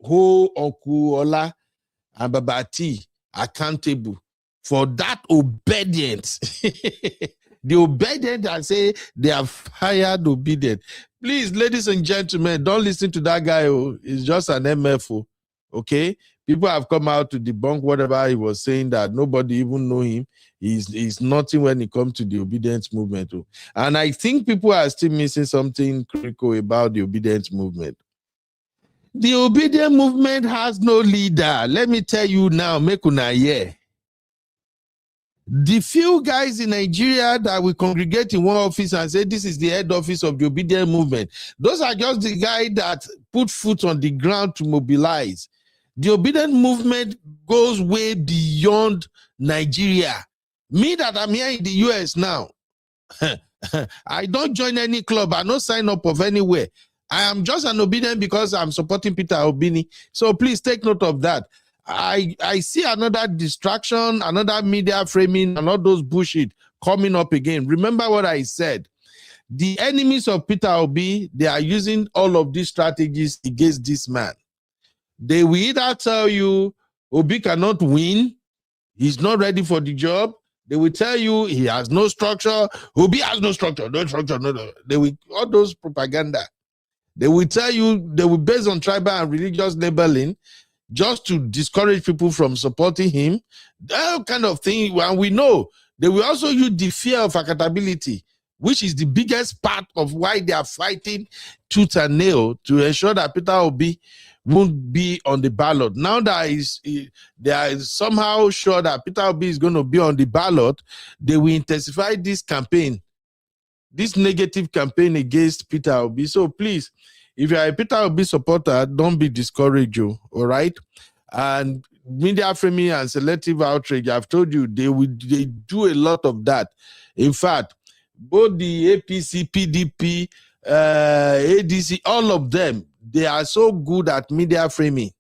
Speaker 10: hold Uncle Ola and Babati accountable for that obedience. The obedient that say they have hired obedient. Please, ladies and gentlemen, don't listen to that guy. He's just an MFO. Okay? People have come out to debunk whatever he was saying, that nobody even know him. He's nothing when it comes to the obedience movement. And I think people are still missing something critical about the obedience movement. The obedient movement has no leader. Let me tell you now, make una hear. The few guys in Nigeria that will congregate in one office and say this is the head office of the obedient movement, those are just the guys that put foot on the ground to mobilize. The obedient movement goes way beyond Nigeria. Me that I'm here in the US now, I don't join any club. I don't sign up of anywhere. I am just an obedient because I'm supporting Peter Obi. So please take note of that. I see another distraction, another media framing, and all those bullshit coming up again. Remember what I said. The enemies of Peter Obi, they are using all of these strategies against this man. They will either tell you Obi cannot win, he's not ready for the job. They will tell you he has no structure. Obi has no structure, no. They will, all those propaganda. They will tell you, they will base on tribal and religious labeling just to discourage people from supporting him. That kind of thing, and we know They will also use the fear of accountability, which is the biggest part of why they are fighting tooth and nail to ensure that Peter Obi won't be on the ballot. Now that they are somehow sure that Peter Obi is going to be on the ballot, they will intensify this campaign, this negative campaign against Peter Obi. So please, if you are a Peter Obi supporter, don't be discouraged, all right? And media framing and selective outrage, I've told you, they do a lot of that. In fact, both the APC, PDP, ADC, all of them, they are so good at media framing.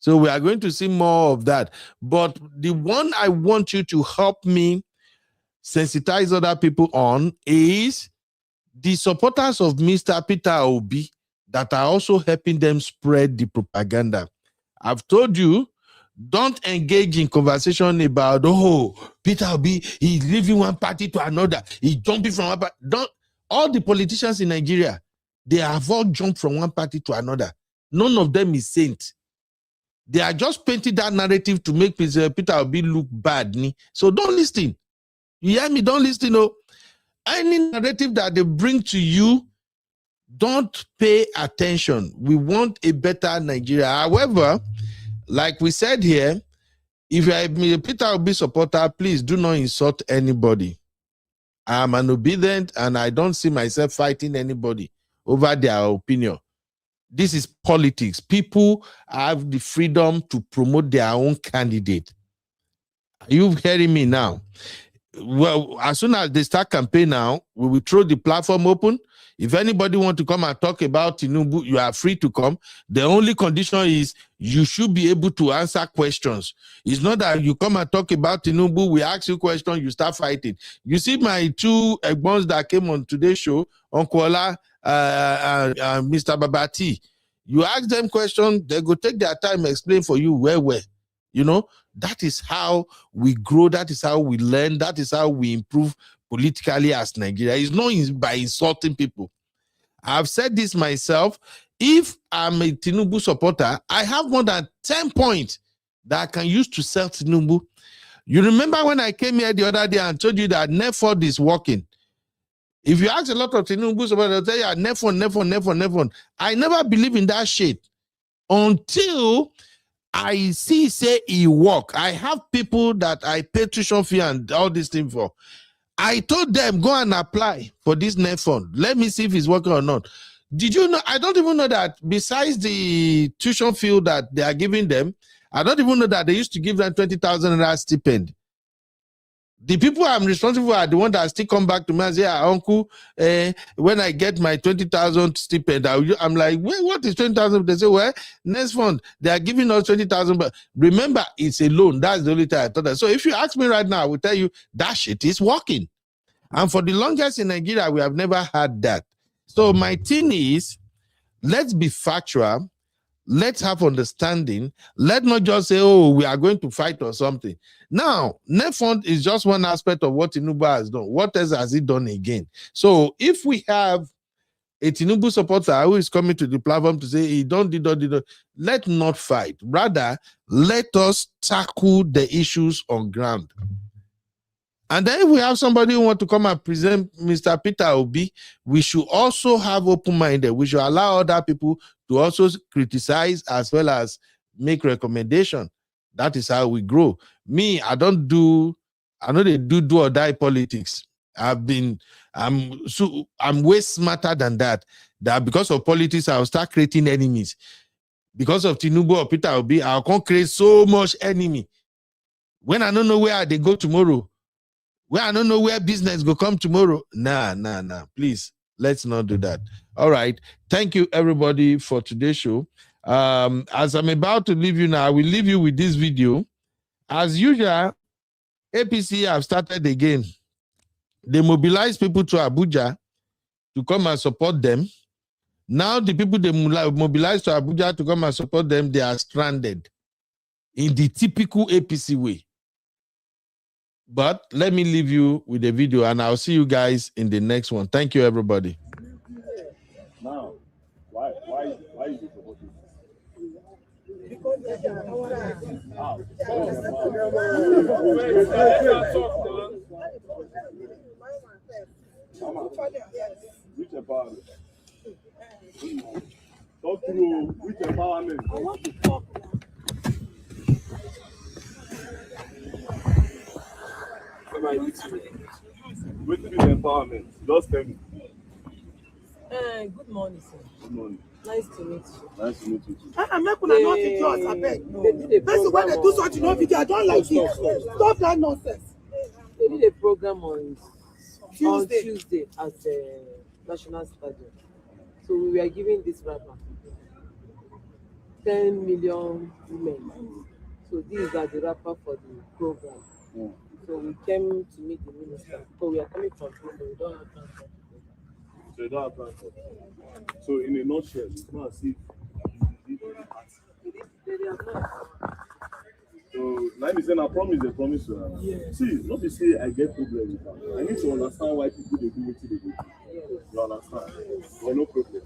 Speaker 10: So we are going to see more of that. But the one I want you to help me sensitize other people on is the supporters of Mr. Peter Obi that are also helping them spread the propaganda. I've told you, don't engage in conversation about, oh, Peter Obi, he's leaving one party to another. He's jumping from one party. All the politicians in Nigeria, they have all jumped from one party to another. None of them is saint. They are just painting that narrative to make Peter Obi look bad. So don't listen. You hear me? Don't listen. No. Any narrative that they bring to you, don't pay attention. We want a better Nigeria. However, like we said here, if you are a Peter Obi supporter, please do not insult anybody. I am an obedient and I don't see myself fighting anybody over their opinion. This is politics. People have the freedom to promote their own candidate. Are you hearing me now? Well, as soon as they start campaign now, we will throw the platform open. If anybody want to come and talk about Tinubu, you are free to come. The only condition is you should be able to answer questions. It's not that you come and talk about Tinubu, we ask you questions, you start fighting. You see my two egbons that came on today's show, Uncle Ola, Mr. Babati. You ask them questions, they go take their time explain for you where. You know, that is how we grow. That is how we learn. That is how we improve politically as Nigeria. It's not by insulting people. I've said this myself. If I'm a Tinubu supporter, I have more than 10 points that I can use to sell Tinubu. You remember when I came here the other day and told you that NEFOD is working? If you ask a lot of Tinubu supporters, they'll tell you NEFOD. I never believe in that shit until I see say he work. I have people that I pay tuition fee and all this thing for. I told them, go and apply for this net fund. Let me see if it's working or not. Did you know? I don't even know that besides the tuition fee that they are giving them, I don't even know that they used to give them 20,000 stipend. The people I'm responsible for are the ones that still come back to me and say, Uncle, when I get my 20,000 stipend, I'm like, wait, what is 20,000? They say, well, next fund, they are giving us 20,000. But remember, it's a loan. That's the only time I thought that. So if you ask me right now, I will tell you that shit is working. And for the longest in Nigeria, we have never had that. So my thing is, let's be factual. Let's have understanding. Let's not just say, oh, we are going to fight or something. Now, net fund is just one aspect of what Tinubu has done. What else has he done again? So if we have a Tinubu supporter who is coming to the platform to say, he don't, let's not fight. Rather, let us tackle the issues on ground. And then if we have somebody who wants to come and present Mr. Peter Obi, we should also have open-minded. We should allow other people to also criticize as well as make recommendations. That is how we grow. Me, I know they do or die politics. I'm way smarter than that. That because of politics, I'll start creating enemies. Because of Tinubu or Peter Obi, I can't create so much enemy. When I don't know where they go tomorrow, when I don't know where business will come tomorrow. Nah. Please, let's not do that. All right. Thank you, everybody, for today's show. As I'm about to leave you now, I will leave you with this video. As usual, APC have started again. They mobilize people to Abuja to come and support them. Now the people they mobilize to Abuja to come and support them, they are stranded in the typical APC way. But let me leave you with the video and I'll see you guys in the next one. Thank you, everybody.
Speaker 5: Now, why is it supporting? Because empowerment. I want to talk. What is empowerment? Just tell me.
Speaker 16: Good morning, sir.
Speaker 5: Good morning.
Speaker 16: Nice to meet you.
Speaker 5: Nice to meet you too.
Speaker 6: I'm not going to not video, I beg. Person when they do such no video, I don't like it. Stop that nonsense.
Speaker 16: They did a program on Tuesday at National Stadium. So we were giving this rapper 10 million women. So these are the rapper for the program.
Speaker 5: Mm.
Speaker 16: So we came to meet the minister. So we are coming from Peter. We don't have transport.
Speaker 5: So you don't have transport. So in a nutshell, it's not as if you did the party. So let me say, I promise they promise you.
Speaker 16: Yes.
Speaker 5: See, not to say I get problem with that. I need to understand why people they do what they do. You understand? But no problem.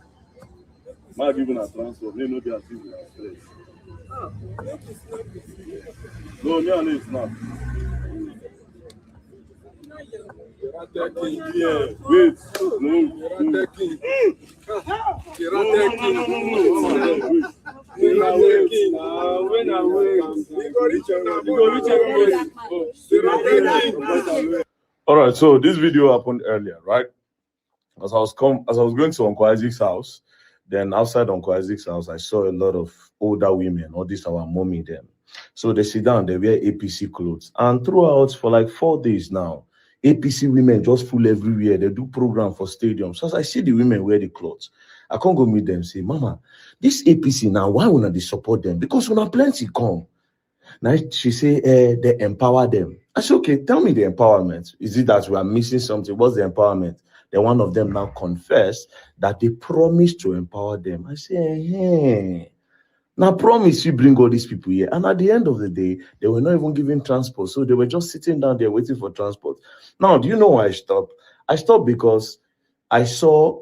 Speaker 5: My giving a transport, they know they are giving a stress. No, me and it's not. Yeah, wait, no. All right, so this video happened earlier, right? As I was going to Uncle Isaac's house, then outside Uncle Isaac's house, I saw a lot of older women, all this our mommy them. So they sit down, they wear APC clothes, and throughout for like 4 days now, APC women just full everywhere. They do program for stadiums. So as I see the women wear the clothes, I can't go meet them. Say, Mama, this APC now, why would they support them? Because when plenty come. Now she say, they empower them. I said, okay, tell me the empowerment. Is it that we are missing something? What's the empowerment? Then one of them now confessed that they promised to empower them. I say, hey. Now promise you bring all these people here. And at the end of the day, they were not even given transport. So they were just sitting down there waiting for transport. Now, do you know why I stopped? I stopped because I saw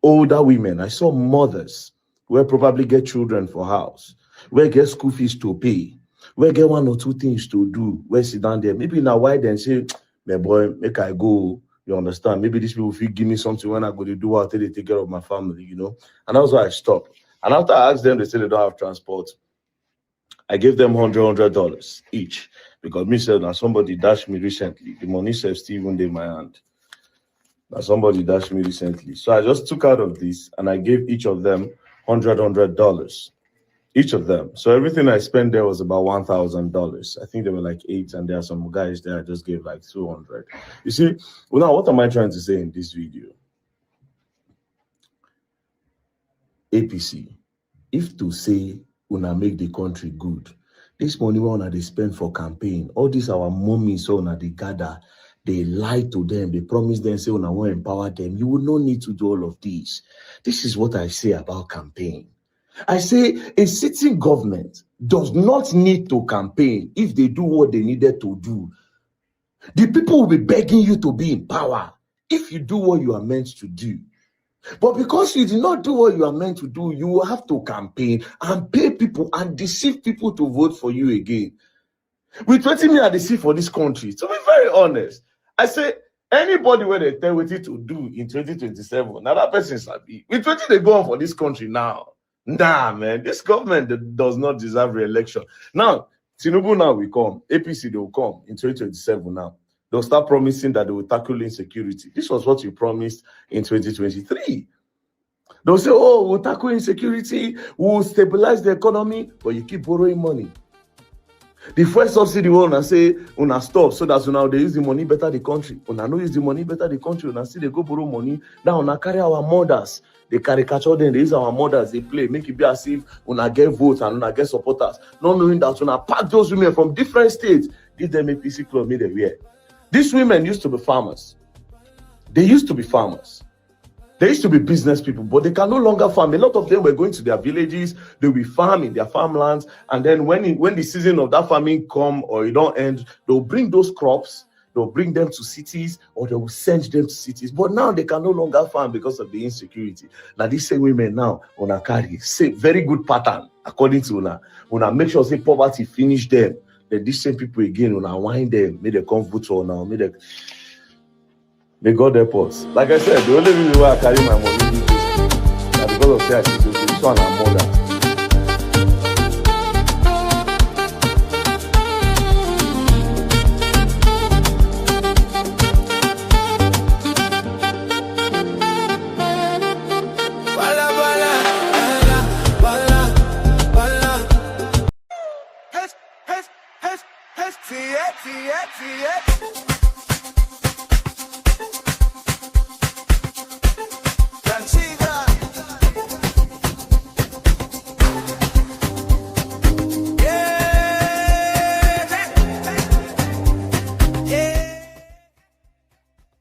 Speaker 5: older women. I saw mothers who probably get children for house, where get school fees to pay, where get 1 or 2 things to do, where sit down there. Maybe now why then say, my boy, make I go. You understand? Maybe these people feel give me something when I go to do until they take care of my family, you know? And that's why I stopped. And after I asked them, they said they don't have transport. I gave them $100 each because me said, now somebody dashed me recently. The money says still even in my hand. Now somebody dashed me recently. So I just took out of this and I gave each of them $100. Each of them. So everything I spent there was about $1,000. I think there were like 8, and there are some guys there I just gave like 200. You see, well, now what am I trying to say in this video? APC, if to say una make the country good, this money una they spend for campaign, all this our mommy so una they gather, they lie to them, they promise them say una want empower them. You will not need to do all of this. This is what I say about campaign. I say a sitting government does not need to campaign if they do what they needed to do. The people will be begging you to be in power if you do what you are meant to do. But because you did not do what you are meant to do, you will have to campaign and pay people and deceive people to vote for you again. With 20 million deceive for this country, to be very honest, I say anybody where they tell what to do in 2027, now that person is happy. With 20 they go on for this country now. Nah, man, this government does not deserve re-election. Now, Tinubu now will come, APC they will come in 2027 now. They'll start promising that they will tackle insecurity. This was what you promised in 2023. They'll say, oh, we'll tackle insecurity, we'll stabilize the economy, but you keep borrowing money. The first subsidy will say, una stop, so that now they use the money better the country. Una no use the money better the country, una see they go borrow money. Now una carry our mothers. They caricature them, they use our mothers, they play, make it be as if una get votes and una get supporters. Not knowing that una pack those women from different states, give them a PC club, made them wear. These women used to be farmers. They used to be farmers. They used to be business people, but they can no longer farm. A lot of them were going to their villages, they will farm in their farmlands, and then when the season of that farming come or it don't end, they'll bring those crops, they'll bring them to cities, or they will send them to cities. But now they can no longer farm because of the insecurity. Now these same women now, una carry, say very good pattern, according to una make sure say poverty finish them. Then these same people again, una wind them, may they come vote for now, may God help us. Like I said, the only reason why I carry my money is because of that. This one I'm mother.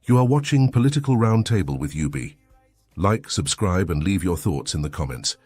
Speaker 1: You are watching Political Roundtable with Ubi. Like, subscribe, and leave your thoughts in the comments.